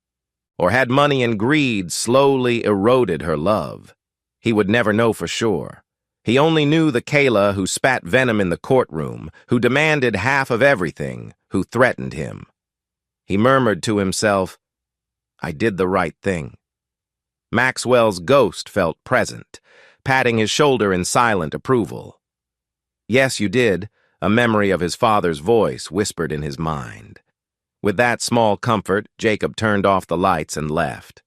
Or had money and greed slowly eroded her love? He would never know for sure. He only knew the Kayla who spat venom in the courtroom, who demanded half of everything, who threatened him. He murmured to himself, "I did the right thing." Maxwell's ghost felt present, patting his shoulder in silent approval. "Yes, you did," a memory of his father's voice whispered in his mind. With that small comfort, Jacob turned off the lights and left.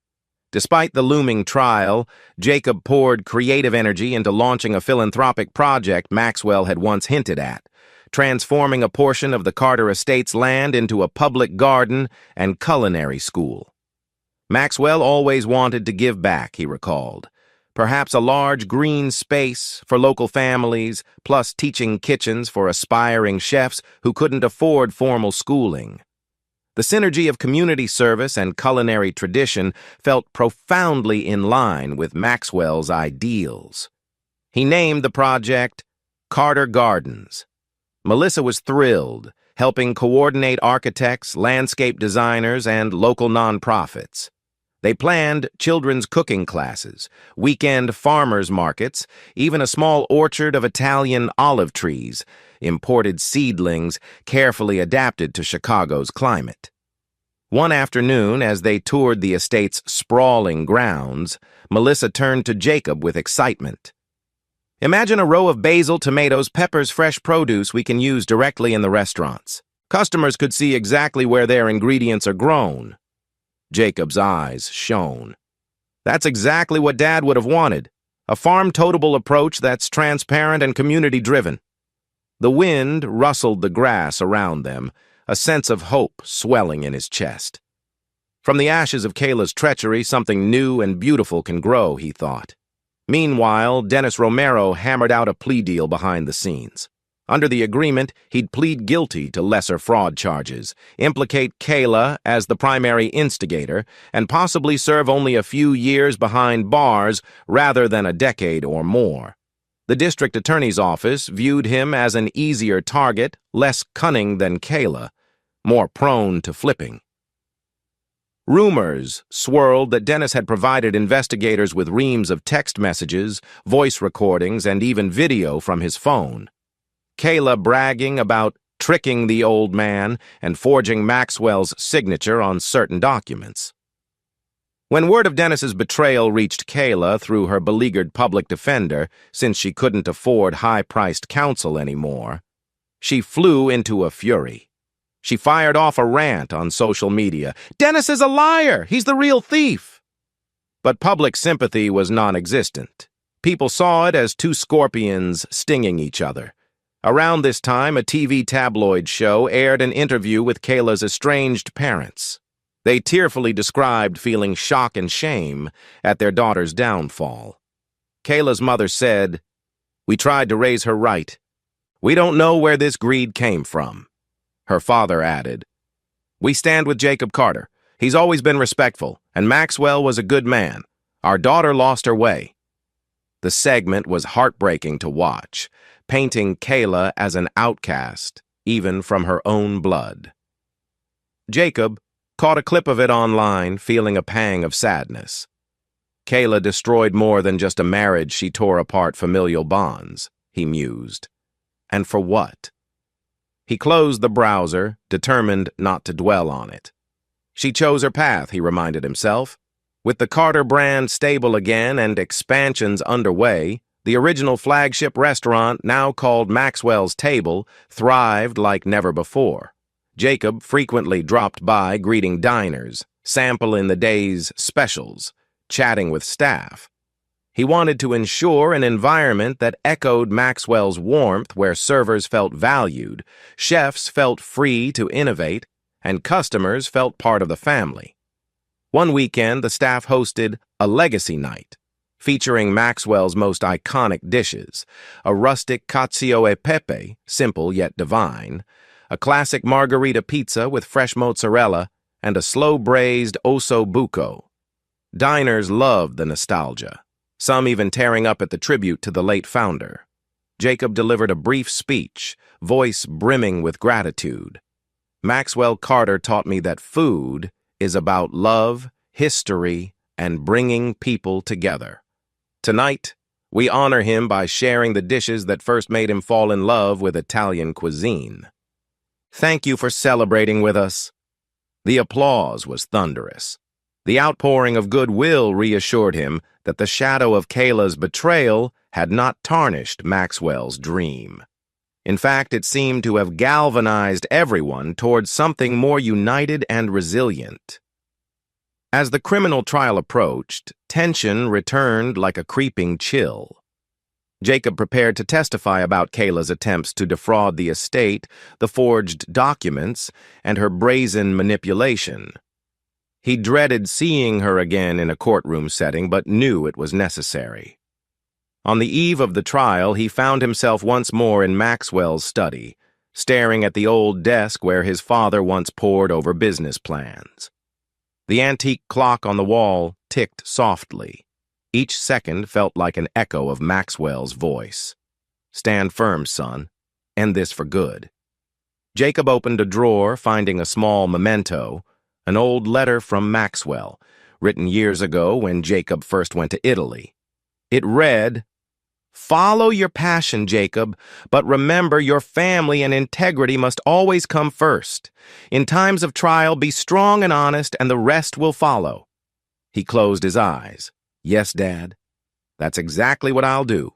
Despite the looming trial, Jacob poured creative energy into launching a philanthropic project Maxwell had once hinted at, transforming a portion of the Carter estate's land into a public garden and culinary school. Maxwell always wanted to give back, he recalled. Perhaps a large green space for local families, plus teaching kitchens for aspiring chefs who couldn't afford formal schooling. The synergy of community service and culinary tradition felt profoundly in line with Maxwell's ideals. He named the project Carter Gardens. Melissa was thrilled, helping coordinate architects, landscape designers, and local nonprofits. They planned children's cooking classes, weekend farmers markets, even a small orchard of Italian olive trees, imported seedlings carefully adapted to Chicago's climate. One afternoon, as they toured the estate's sprawling grounds, Melissa turned to Jacob with excitement. "Imagine a row of basil, tomatoes, peppers, fresh produce we can use directly in the restaurants. Customers could see exactly where their ingredients are grown." Jacob's eyes shone. "That's exactly what Dad would have wanted. A farm-totable approach that's transparent and community-driven." The wind rustled the grass around them, a sense of hope swelling in his chest. From the ashes of Kayla's treachery, something new and beautiful can grow, he thought. Meanwhile, Dennis Romero hammered out a plea deal behind the scenes. Under the agreement, he'd plead guilty to lesser fraud charges, implicate Kayla as the primary instigator, and possibly serve only a few years behind bars rather than a decade or more. The district attorney's office viewed him as an easier target, less cunning than Kayla, more prone to flipping. Rumors swirled that Dennis had provided investigators with reams of text messages, voice recordings, and even video from his phone. Kayla bragging about tricking the old man and forging Maxwell's signature on certain documents. When word of Dennis's betrayal reached Kayla through her beleaguered public defender, since she couldn't afford high-priced counsel anymore, she flew into a fury. She fired off a rant on social media. "Dennis is a liar! He's the real thief!" But public sympathy was non-existent. People saw it as two scorpions stinging each other. Around this time, a TV tabloid show aired an interview with Kayla's estranged parents. They tearfully described feeling shock and shame at their daughter's downfall. Kayla's mother said, "We tried to raise her right. We don't know where this greed came from." Her father added, "We stand with Jacob Carter. He's always been respectful, and Maxwell was a good man. Our daughter lost her way." The segment was heartbreaking to watch, painting Kayla as an outcast, even from her own blood. Jacob caught a clip of it online, feeling a pang of sadness. Kayla destroyed more than just a marriage. She tore apart familial bonds, he mused. And for what? He closed the browser, determined not to dwell on it. She chose her path, he reminded himself. With the Carter brand stable again and expansions underway, the original flagship restaurant, now called Maxwell's Table, thrived like never before. Jacob frequently dropped by greeting diners, sampling the day's specials, chatting with staff. He wanted to ensure an environment that echoed Maxwell's warmth, where servers felt valued, chefs felt free to innovate, and customers felt part of the family. One weekend, the staff hosted a legacy night, featuring Maxwell's most iconic dishes, a rustic cacio e pepe, simple yet divine, a classic margarita pizza with fresh mozzarella, and a slow-braised osso buco. Diners loved the nostalgia, some even tearing up at the tribute to the late founder. Jacob delivered a brief speech, voice brimming with gratitude. Maxwell Carter taught me that food is about love, history, and bringing people together. Tonight, we honor him by sharing the dishes that first made him fall in love with Italian cuisine. Thank you for celebrating with us. The applause was thunderous. The outpouring of goodwill reassured him that the shadow of Kayla's betrayal had not tarnished Maxwell's dream. In fact, it seemed to have galvanized everyone towards something more united and resilient. As the criminal trial approached, tension returned like a creeping chill. Jacob prepared to testify about Kayla's attempts to defraud the estate, the forged documents, and her brazen manipulation. He dreaded seeing her again in a courtroom setting, but knew it was necessary. On the eve of the trial, he found himself once more in Maxwell's study, staring at the old desk where his father once pored over business plans. The antique clock on the wall ticked softly. Each second felt like an echo of Maxwell's voice. "Stand firm, son. End this for good." Jacob opened a drawer, finding a small memento, an old letter from Maxwell, written years ago when Jacob first went to Italy. It read, "Follow your passion, Jacob, but remember your family and integrity must always come first. In times of trial, be strong and honest, and the rest will follow." He closed his eyes. "Yes, Dad. That's exactly what I'll do."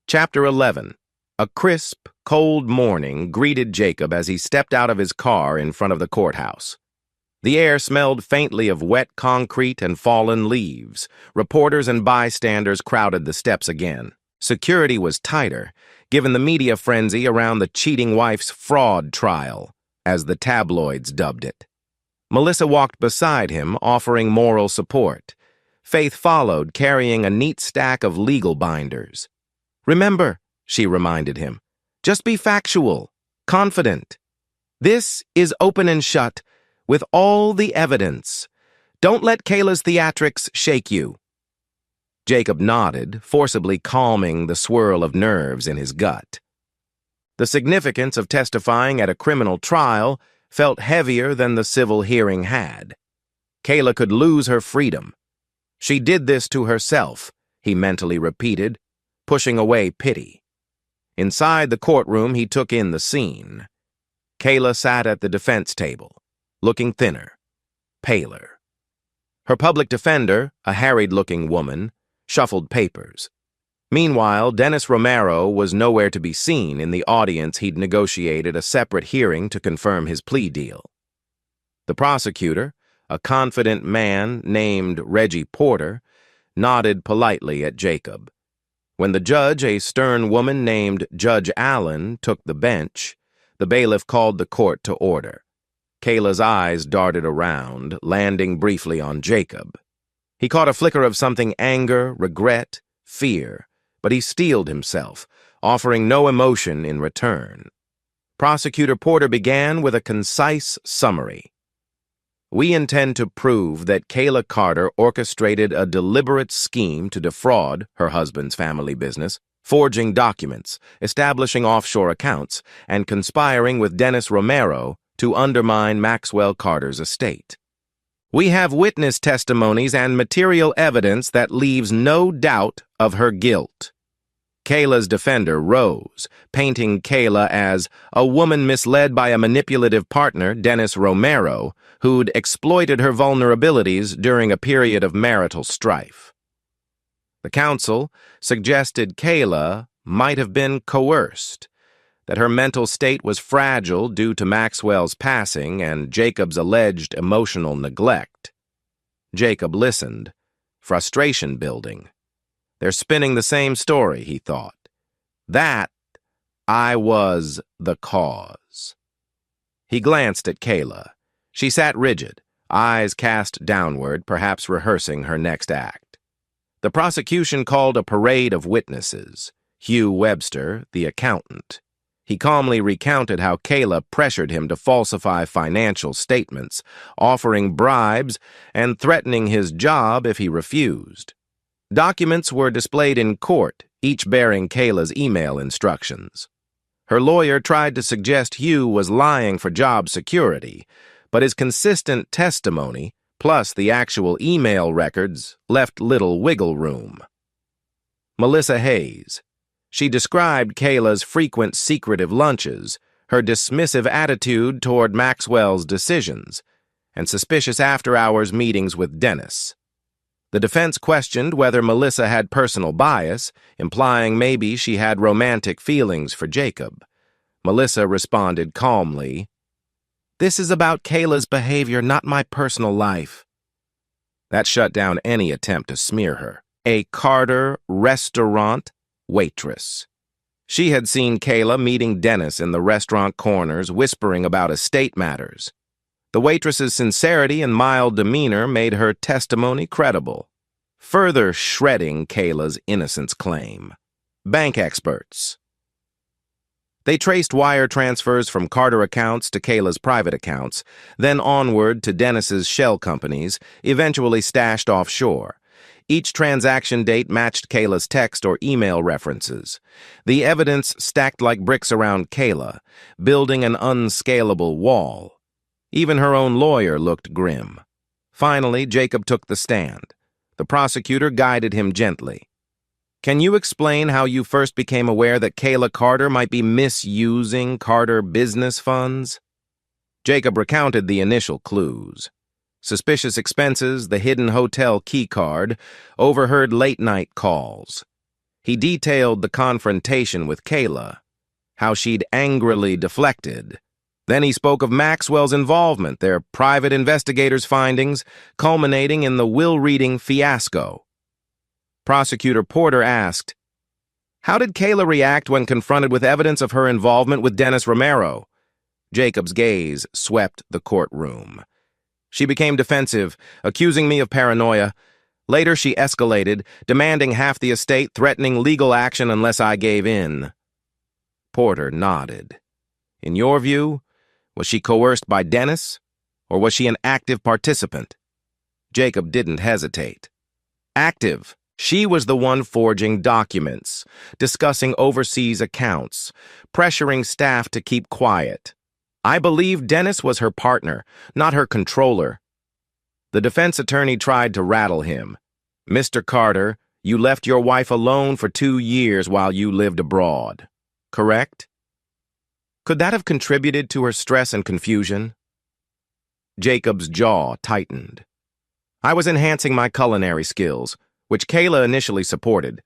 Chapter 11. A crisp, cold morning greeted Jacob as he stepped out of his car in front of the courthouse. The air smelled faintly of wet concrete and fallen leaves. Reporters and bystanders crowded the steps again. Security was tighter, given the media frenzy around the cheating wife's fraud trial, as the tabloids dubbed it. Melissa walked beside him, offering moral support. Faith followed, carrying a neat stack of legal binders. "Remember," she reminded him, "just be factual, confident. This is open and shut, with all the evidence. Don't let Kayla's theatrics shake you." Jacob nodded, forcibly calming the swirl of nerves in his gut. The significance of testifying at a criminal trial felt heavier than the civil hearing had. Kayla could lose her freedom. "She did this to herself," he mentally repeated, pushing away pity. Inside the courtroom, he took in the scene. Kayla sat at the defense table, looking thinner, paler. Her public defender, a harried-looking woman, shuffled papers. Meanwhile, Dennis Romero was nowhere to be seen in the audience. He'd negotiated a separate hearing to confirm his plea deal. The prosecutor, a confident man named Reggie Porter, nodded politely at Jacob. When the judge, a stern woman named Judge Allen, took the bench, the bailiff called the court to order. Kayla's eyes darted around, landing briefly on Jacob. He caught a flicker of something: anger, regret, fear, but he steeled himself, offering no emotion in return. Prosecutor Porter began with a concise summary. "We intend to prove that Kayla Carter orchestrated a deliberate scheme to defraud her husband's family business, forging documents, establishing offshore accounts, and conspiring with Dennis Romero to undermine Maxwell Carter's estate. We have witness testimonies and material evidence that leaves no doubt of her guilt." Kayla's defender rose, painting Kayla as a woman misled by a manipulative partner, Dennis Romero, who'd exploited her vulnerabilities during a period of marital strife. The counsel suggested Kayla might have been coerced, that her mental state was fragile due to Maxwell's passing and Jacob's alleged emotional neglect. Jacob listened, frustration building. They're spinning the same story, he thought. That I was the cause. He glanced at Kayla. She sat rigid, eyes cast downward, perhaps rehearsing her next act. The prosecution called a parade of witnesses. Hugh Webster, the accountant. He calmly recounted how Kayla pressured him to falsify financial statements, offering bribes and threatening his job if he refused. Documents were displayed in court, each bearing Kayla's email instructions. Her lawyer tried to suggest Hugh was lying for job security, but his consistent testimony, plus the actual email records, left little wiggle room. Melissa Hayes. She described Kayla's frequent secretive lunches, her dismissive attitude toward Maxwell's decisions, and suspicious after-hours meetings with Dennis. The defense questioned whether Melissa had personal bias, implying maybe she had romantic feelings for Jacob. Melissa responded calmly, "This is about Kayla's behavior, not my personal life." That shut down any attempt to smear her. A Carter restaurant waitress. She had seen Kayla meeting Dennis in the restaurant corners, whispering about estate matters. The waitress's sincerity and mild demeanor made her testimony credible, further shredding Kayla's innocence claim. Bank experts. They traced wire transfers from Carter accounts to Kayla's private accounts, then onward to Dennis's shell companies, eventually stashed offshore. Each transaction date matched Kayla's text or email references. The evidence stacked like bricks around Kayla, building an unscalable wall. Even her own lawyer looked grim. Finally, Jacob took the stand. The prosecutor guided him gently. "Can you explain how you first became aware that Kayla Carter might be misusing Carter business funds?" Jacob recounted the initial clues. Suspicious expenses, the hidden hotel keycard, overheard late-night calls. He detailed the confrontation with Kayla, how she'd angrily deflected. Then he spoke of Maxwell's involvement, their private investigators' findings, culminating in the will-reading fiasco. Prosecutor Porter asked, "How did Kayla react when confronted with evidence of her involvement with Dennis Romero?" Jacob's gaze swept the courtroom. "She became defensive, accusing me of paranoia. Later she escalated, demanding half the estate, threatening legal action unless I gave in." Porter nodded. "In your view, was she coerced by Dennis, or was she an active participant?" Jacob didn't hesitate. "Active. She was the one forging documents, discussing overseas accounts, pressuring staff to keep quiet. I believe Dennis was her partner, not her controller." The defense attorney tried to rattle him. "Mr. Carter, you left your wife alone for 2 years while you lived abroad, correct? Could that have contributed to her stress and confusion?" Jacob's jaw tightened. "I was enhancing my culinary skills, which Kayla initially supported.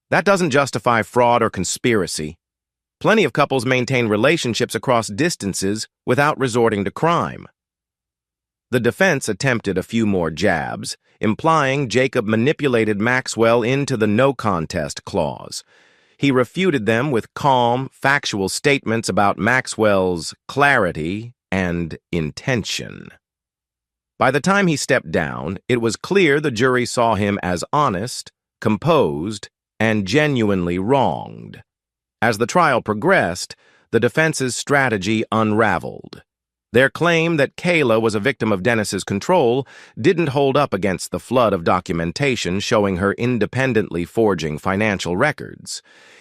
That doesn't justify fraud or conspiracy. Plenty of couples maintain relationships across distances without resorting to crime." The defense attempted a few more jabs, implying Jacob manipulated Maxwell into the no contest clause. He refuted them with calm, factual statements about Maxwell's clarity and intention. By the time he stepped down, it was clear the jury saw him as honest, composed, and genuinely wronged. As the trial progressed, the defense's strategy unraveled. Their claim that Kayla was a victim of Dennis's control didn't hold up against the flood of documentation showing her independently forging financial records.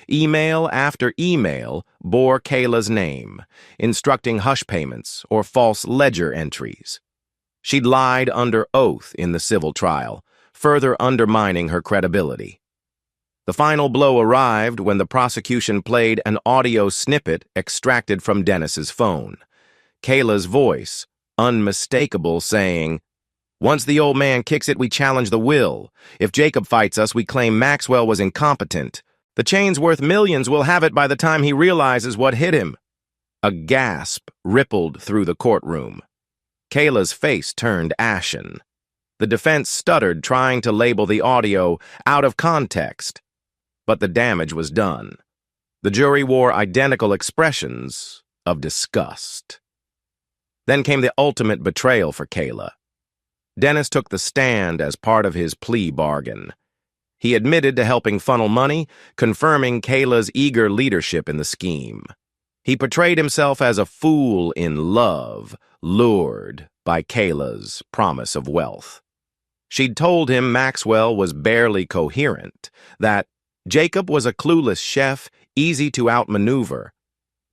Email after email bore Kayla's name, instructing hush payments or false ledger entries. She'd lied under oath in the civil trial, further undermining her credibility. The final blow arrived when the prosecution played an audio snippet extracted from Dennis's phone. Kayla's voice, unmistakable, saying, "Once the old man kicks it, we challenge the will. If Jacob fights us, we claim Maxwell was incompetent. The chain's worth millions. We'll have it by the time he realizes what hit him." A gasp rippled through the courtroom. Kayla's face turned ashen. The defense stuttered, trying to label the audio out of context. But the damage was done. The jury wore identical expressions of disgust. Then came the ultimate betrayal for Kayla. Dennis took the stand as part of his plea bargain. He admitted to helping funnel money, confirming Kayla's eager leadership in the scheme. He portrayed himself as a fool in love, lured by Kayla's promise of wealth. She'd told him Maxwell was barely coherent, that Jacob was a clueless chef, easy to outmaneuver.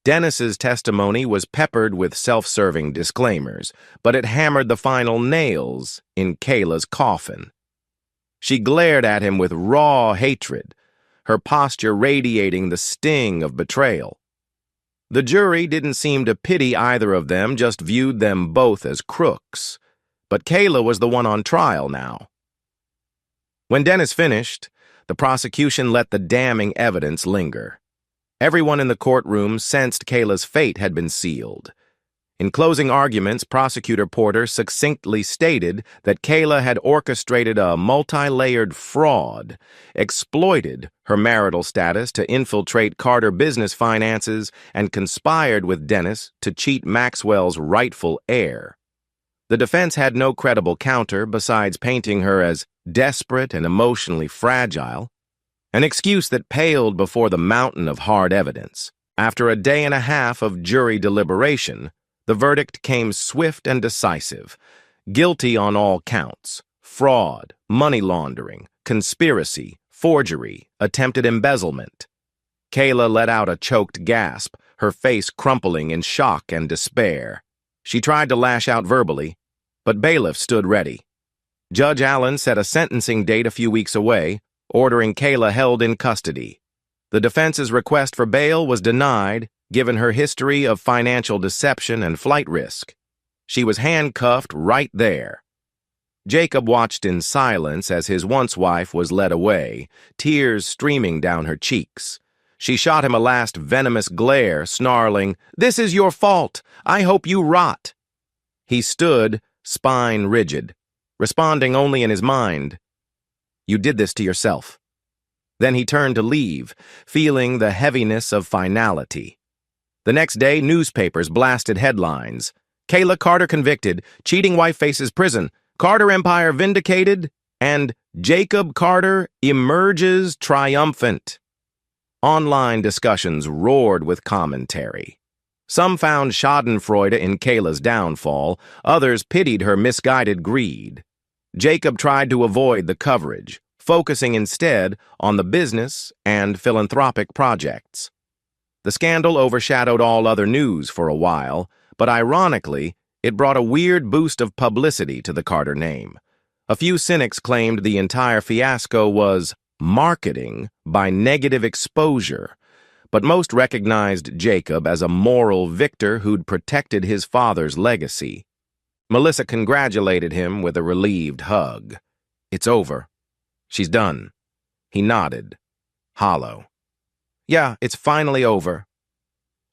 Dennis's testimony was peppered with self-serving disclaimers, but it hammered the final nails in Kayla's coffin. She glared at him with raw hatred, her posture radiating the sting of betrayal. The jury didn't seem to pity either of them, just viewed them both as crooks. But Kayla was the one on trial now. When Dennis finished, the prosecution let the damning evidence linger. Everyone in the courtroom sensed Kayla's fate had been sealed. In closing arguments, Prosecutor Porter succinctly stated that Kayla had orchestrated a multi-layered fraud, exploited her marital status to infiltrate Carter business finances, and conspired with Dennis to cheat Maxwell's rightful heir. The defense had no credible counter besides painting her as desperate and emotionally fragile, an excuse that paled before the mountain of hard evidence. After a day and a half of jury deliberation, the verdict came swift and decisive. Guilty on all counts: fraud, money laundering, conspiracy, forgery, attempted embezzlement. Kayla let out a choked gasp, her face crumpling in shock and despair. She tried to lash out verbally, but bailiffs stood ready. Judge Allen set a sentencing date a few weeks away, ordering Kayla held in custody. The defense's request for bail was denied, given her history of financial deception and flight risk. She was handcuffed right there. Jacob watched in silence as his once-wife was led away, tears streaming down her cheeks. She shot him a last venomous glare, snarling, "This is your fault! I hope you rot!" He stood, spine rigid, responding only in his mind, "You did this to yourself." Then he turned to leave, feeling the heaviness of finality. The next day, newspapers blasted headlines. Kayla Carter convicted, cheating wife faces prison, Carter empire vindicated, and Jacob Carter emerges triumphant. Online discussions roared with commentary. Some found schadenfreude in Kayla's downfall, others pitied her misguided greed. Jacob tried to avoid the coverage, focusing instead on the business and philanthropic projects. The scandal overshadowed all other news for a while, but ironically, it brought a weird boost of publicity to the Carter name. A few cynics claimed the entire fiasco was marketing by negative exposure, but most recognized Jacob as a moral victor who'd protected his father's legacy. Melissa congratulated him with a relieved hug. "It's over. She's done." He nodded, hollow. "Yeah, it's finally over."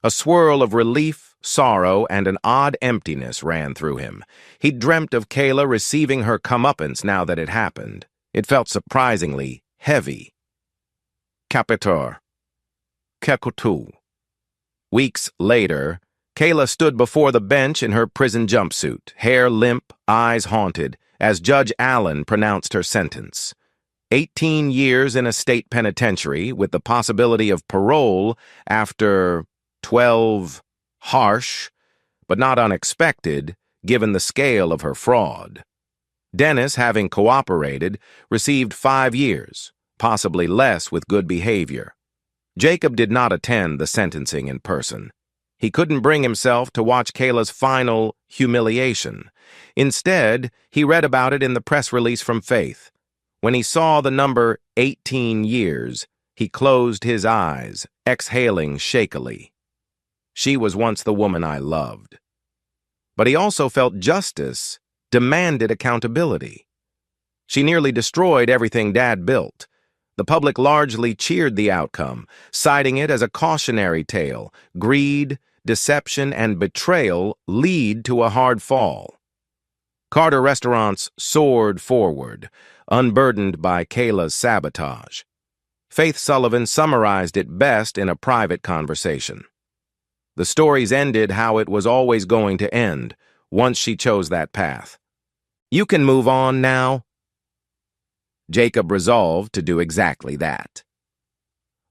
A swirl of relief, sorrow, and an odd emptiness ran through him. He dreamt of Kayla receiving her comeuppance now that it happened. It felt surprisingly heavy. Capitor. Kekutu. Weeks later, Kayla stood before the bench in her prison jumpsuit, hair limp, eyes haunted, as Judge Allen pronounced her sentence. 18 years in a state penitentiary with the possibility of parole after 12. Harsh, but not unexpected, given the scale of her fraud. Dennis, having cooperated, received 5 years, possibly less with good behavior. Jacob did not attend the sentencing in person. He couldn't bring himself to watch Kayla's final humiliation. Instead, he read about it in the press release from Faith. When he saw the number 18 years, he closed his eyes, exhaling shakily. She was once the woman I loved. But he also felt justice demanded accountability. She nearly destroyed everything Dad built. The public largely cheered the outcome, citing it as a cautionary tale. Greed, deception, and betrayal lead to a hard fall. Carter restaurants soared forward, unburdened by Kayla's sabotage. Faith Sullivan summarized it best in a private conversation. The stories ended how it was always going to end, once she chose that path. "You can move on now." Jacob resolved to do exactly that.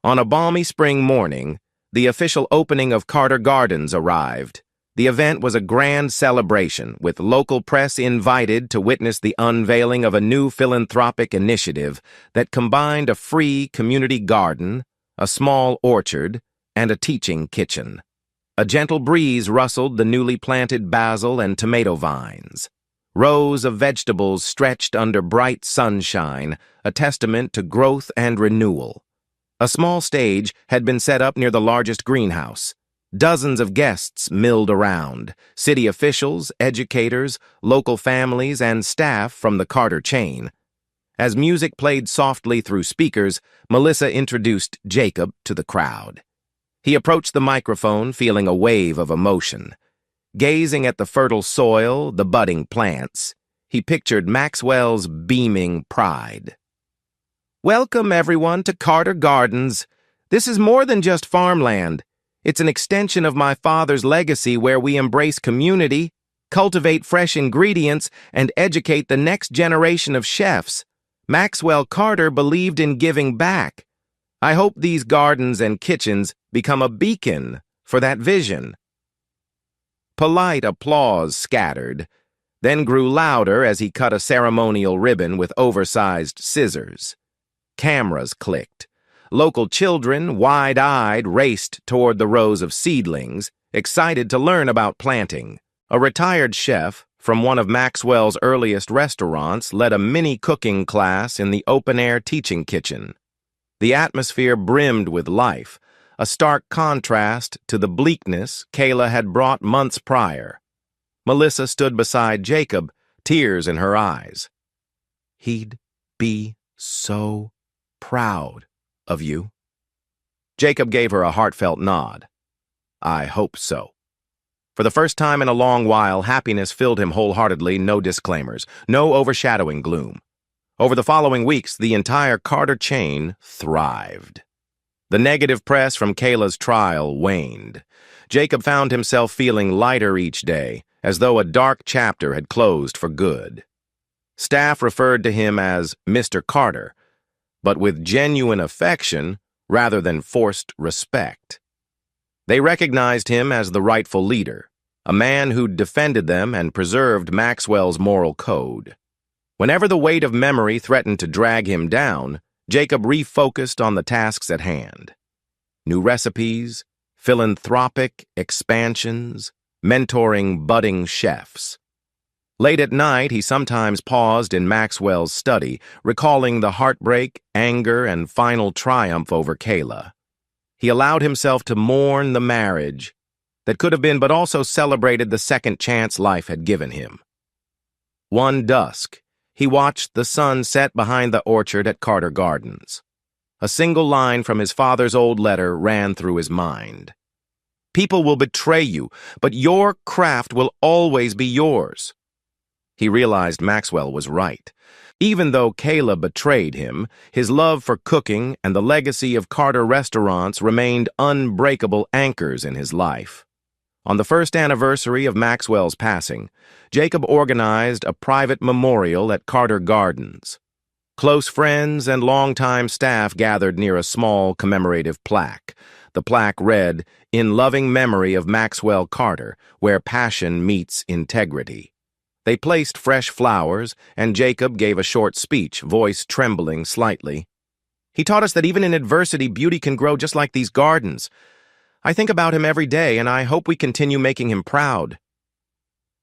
On a balmy spring morning, the official opening of Carter Gardens arrived. The event was a grand celebration, with local press invited to witness the unveiling of a new philanthropic initiative that combined a free community garden, a small orchard, and a teaching kitchen. A gentle breeze rustled the newly planted basil and tomato vines. Rows of vegetables stretched under bright sunshine, a testament to growth and renewal. A small stage had been set up near the largest greenhouse. Dozens of guests milled around, city officials, educators, local families, and staff from the Carter chain. As music played softly through speakers, Melissa introduced Jacob to the crowd. He approached the microphone, feeling a wave of emotion. Gazing at the fertile soil, the budding plants, he pictured Maxwell's beaming pride. "Welcome, everyone, to Carter Gardens. This is more than just farmland. It's an extension of my father's legacy where we embrace community, cultivate fresh ingredients, and educate the next generation of chefs. Maxwell Carter believed in giving back. I hope these gardens and kitchens become a beacon for that vision." Polite applause scattered, then grew louder as he cut a ceremonial ribbon with oversized scissors. Cameras clicked. Local children, wide-eyed, raced toward the rows of seedlings, excited to learn about planting. A retired chef from one of Maxwell's earliest restaurants led a mini cooking class in the open-air teaching kitchen. The atmosphere brimmed with life, a stark contrast to the bleakness Kayla had brought months prior. Melissa stood beside Jacob, tears in her eyes. "He'd be so proud of you." Jacob gave her a heartfelt nod. "I hope so." For the first time in a long while, happiness filled him wholeheartedly, no disclaimers, no overshadowing gloom. Over the following weeks, the entire Carter chain thrived. The negative press from Kayla's trial waned. Jacob found himself feeling lighter each day, as though a dark chapter had closed for good. Staff referred to him as Mr. Carter, but with genuine affection rather than forced respect. They recognized him as the rightful leader, a man who'd defended them and preserved Maxwell's moral code. Whenever the weight of memory threatened to drag him down, Jacob refocused on the tasks at hand. New recipes, philanthropic expansions, mentoring budding chefs. Late at night, he sometimes paused in Maxwell's study, recalling the heartbreak, anger, and final triumph over Kayla. He allowed himself to mourn the marriage that could have been, but also celebrated the second chance life had given him. One dusk, he watched the sun set behind the orchard at Carter Gardens. A single line from his father's old letter ran through his mind. "People will betray you, but your craft will always be yours." He realized Maxwell was right. Even though Kayla betrayed him, his love for cooking and the legacy of Carter restaurants remained unbreakable anchors in his life. On the first anniversary of Maxwell's passing, Jacob organized a private memorial at Carter Gardens. Close friends and longtime staff gathered near a small commemorative plaque. The plaque read, "In loving memory of Maxwell Carter, where passion meets integrity." They placed fresh flowers, and Jacob gave a short speech, voice trembling slightly. "He taught us that even in adversity, beauty can grow just like these gardens. I think about him every day, and I hope we continue making him proud."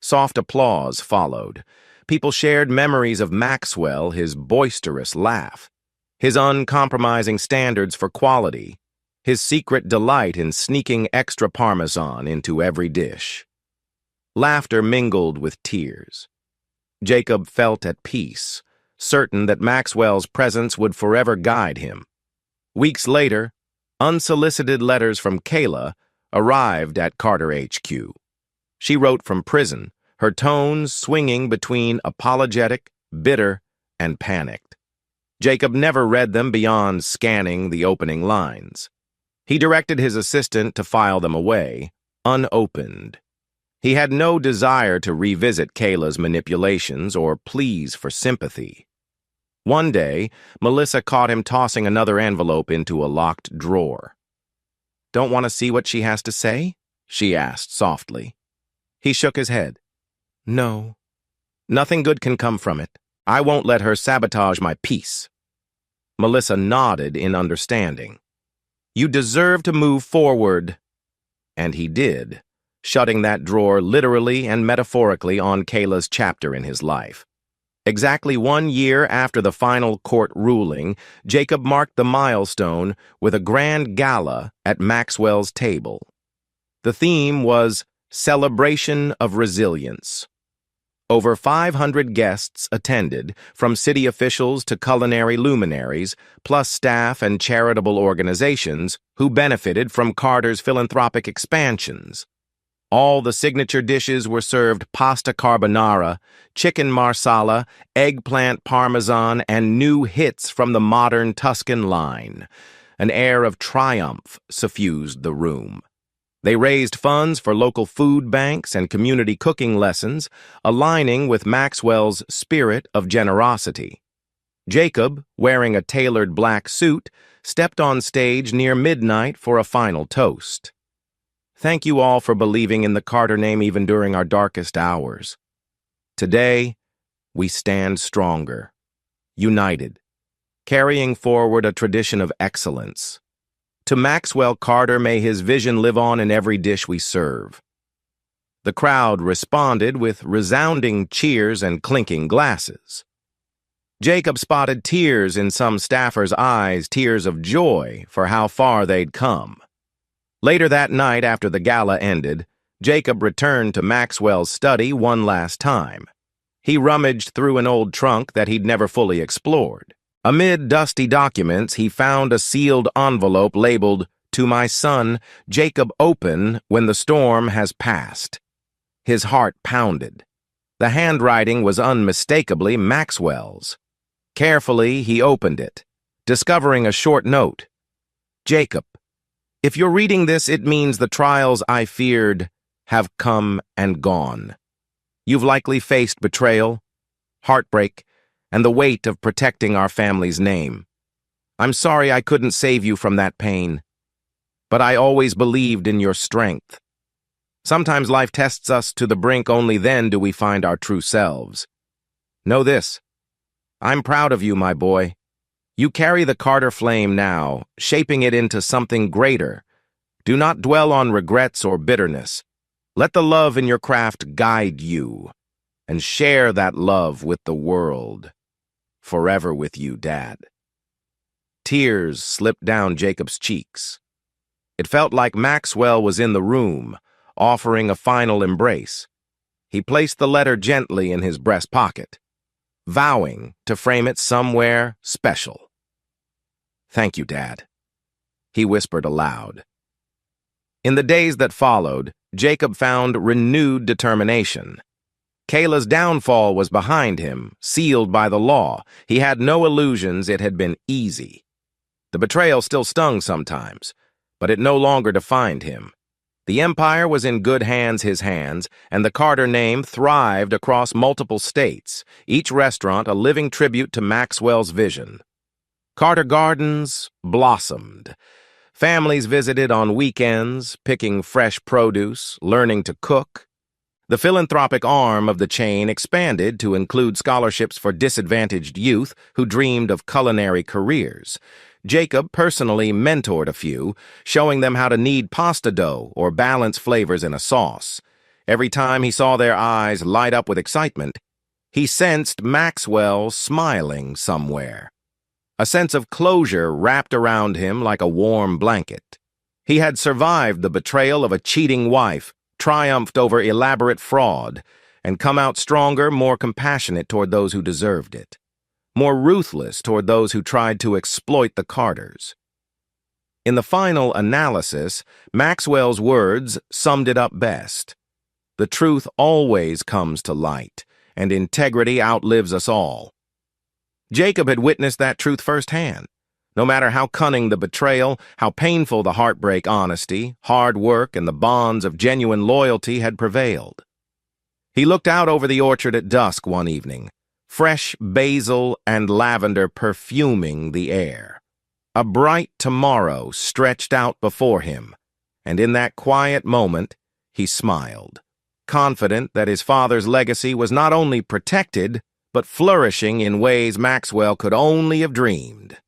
Soft applause followed. People shared memories of Maxwell, his boisterous laugh, his uncompromising standards for quality, his secret delight in sneaking extra Parmesan into every dish. Laughter mingled with tears. Jacob felt at peace, certain that Maxwell's presence would forever guide him. Weeks later, unsolicited letters from Kayla arrived at Carter HQ. She wrote from prison, her tones swinging between apologetic, bitter, and panicked. Jacob never read them beyond scanning the opening lines. He directed his assistant to file them away, unopened. He had no desire to revisit Kayla's manipulations or pleas for sympathy. One day, Melissa caught him tossing another envelope into a locked drawer. "Don't want to see what she has to say?" she asked softly. He shook his head. "No. Nothing good can come from it. I won't let her sabotage my peace." Melissa nodded in understanding. "You deserve to move forward." And he did, shutting that drawer literally and metaphorically on Kayla's chapter in his life. Exactly 1 year after the final court ruling, Jacob marked the milestone with a grand gala at Maxwell's table. The theme was Celebration of Resilience. Over 500 guests attended, from city officials to culinary luminaries, plus staff and charitable organizations who benefited from Carter's philanthropic expansions. All the signature dishes were served pasta carbonara, chicken marsala, eggplant parmesan, and new hits from the modern Tuscan line. An air of triumph suffused the room. They raised funds for local food banks and community cooking lessons, aligning with Maxwell's spirit of generosity. Jacob, wearing a tailored black suit, stepped on stage near midnight for a final toast. Thank you all for believing in the Carter name even during our darkest hours. Today, we stand stronger, united, carrying forward a tradition of excellence. To Maxwell Carter, may his vision live on in every dish we serve. The crowd responded with resounding cheers and clinking glasses. Jacob spotted tears in some staffers' eyes, tears of joy for how far they'd come. Later that night, after the gala ended, Jacob returned to Maxwell's study one last time. He rummaged through an old trunk that he'd never fully explored. Amid dusty documents, he found a sealed envelope labeled, "To my son, Jacob, open when the storm has passed." His heart pounded. The handwriting was unmistakably Maxwell's. Carefully, he opened it, discovering a short note. "Jacob, if you're reading this, it means the trials I feared have come and gone. You've likely faced betrayal, heartbreak, and the weight of protecting our family's name. I'm sorry I couldn't save you from that pain, but I always believed in your strength. Sometimes life tests us to the brink, only then do we find our true selves. Know this, I'm proud of you, my boy. You carry the Carter flame now, shaping it into something greater. Do not dwell on regrets or bitterness. Let the love in your craft guide you, and share that love with the world. Forever with you, Dad." Tears slipped down Jacob's cheeks. It felt like Maxwell was in the room, offering a final embrace. He placed the letter gently in his breast pocket, vowing to frame it somewhere special. "Thank you, Dad," he whispered aloud. In the days that followed, Jacob found renewed determination. Kayla's downfall was behind him, sealed by the law. He had no illusions it had been easy. The betrayal still stung sometimes, but it no longer defined him. The empire was in good hands, his hands, and the Carter name thrived across multiple states, each restaurant a living tribute to Maxwell's vision. Carter Gardens blossomed. Families visited on weekends, picking fresh produce, learning to cook. The philanthropic arm of the chain expanded to include scholarships for disadvantaged youth who dreamed of culinary careers. Jacob personally mentored a few, showing them how to knead pasta dough or balance flavors in a sauce. Every time he saw their eyes light up with excitement, he sensed Maxwell smiling somewhere. A sense of closure wrapped around him like a warm blanket. He had survived the betrayal of a cheating wife, triumphed over elaborate fraud, and come out stronger, more compassionate toward those who deserved it, more ruthless toward those who tried to exploit the Carters. In the final analysis, Maxwell's words summed it up best. The truth always comes to light, and integrity outlives us all. Jacob had witnessed that truth firsthand. No matter how cunning the betrayal, how painful the heartbreak, honesty, hard work, and the bonds of genuine loyalty had prevailed. He looked out over the orchard at dusk one evening, fresh basil and lavender perfuming the air. A bright tomorrow stretched out before him, and in that quiet moment, he smiled, confident that his father's legacy was not only protected, but flourishing in ways Maxwell could only have dreamed.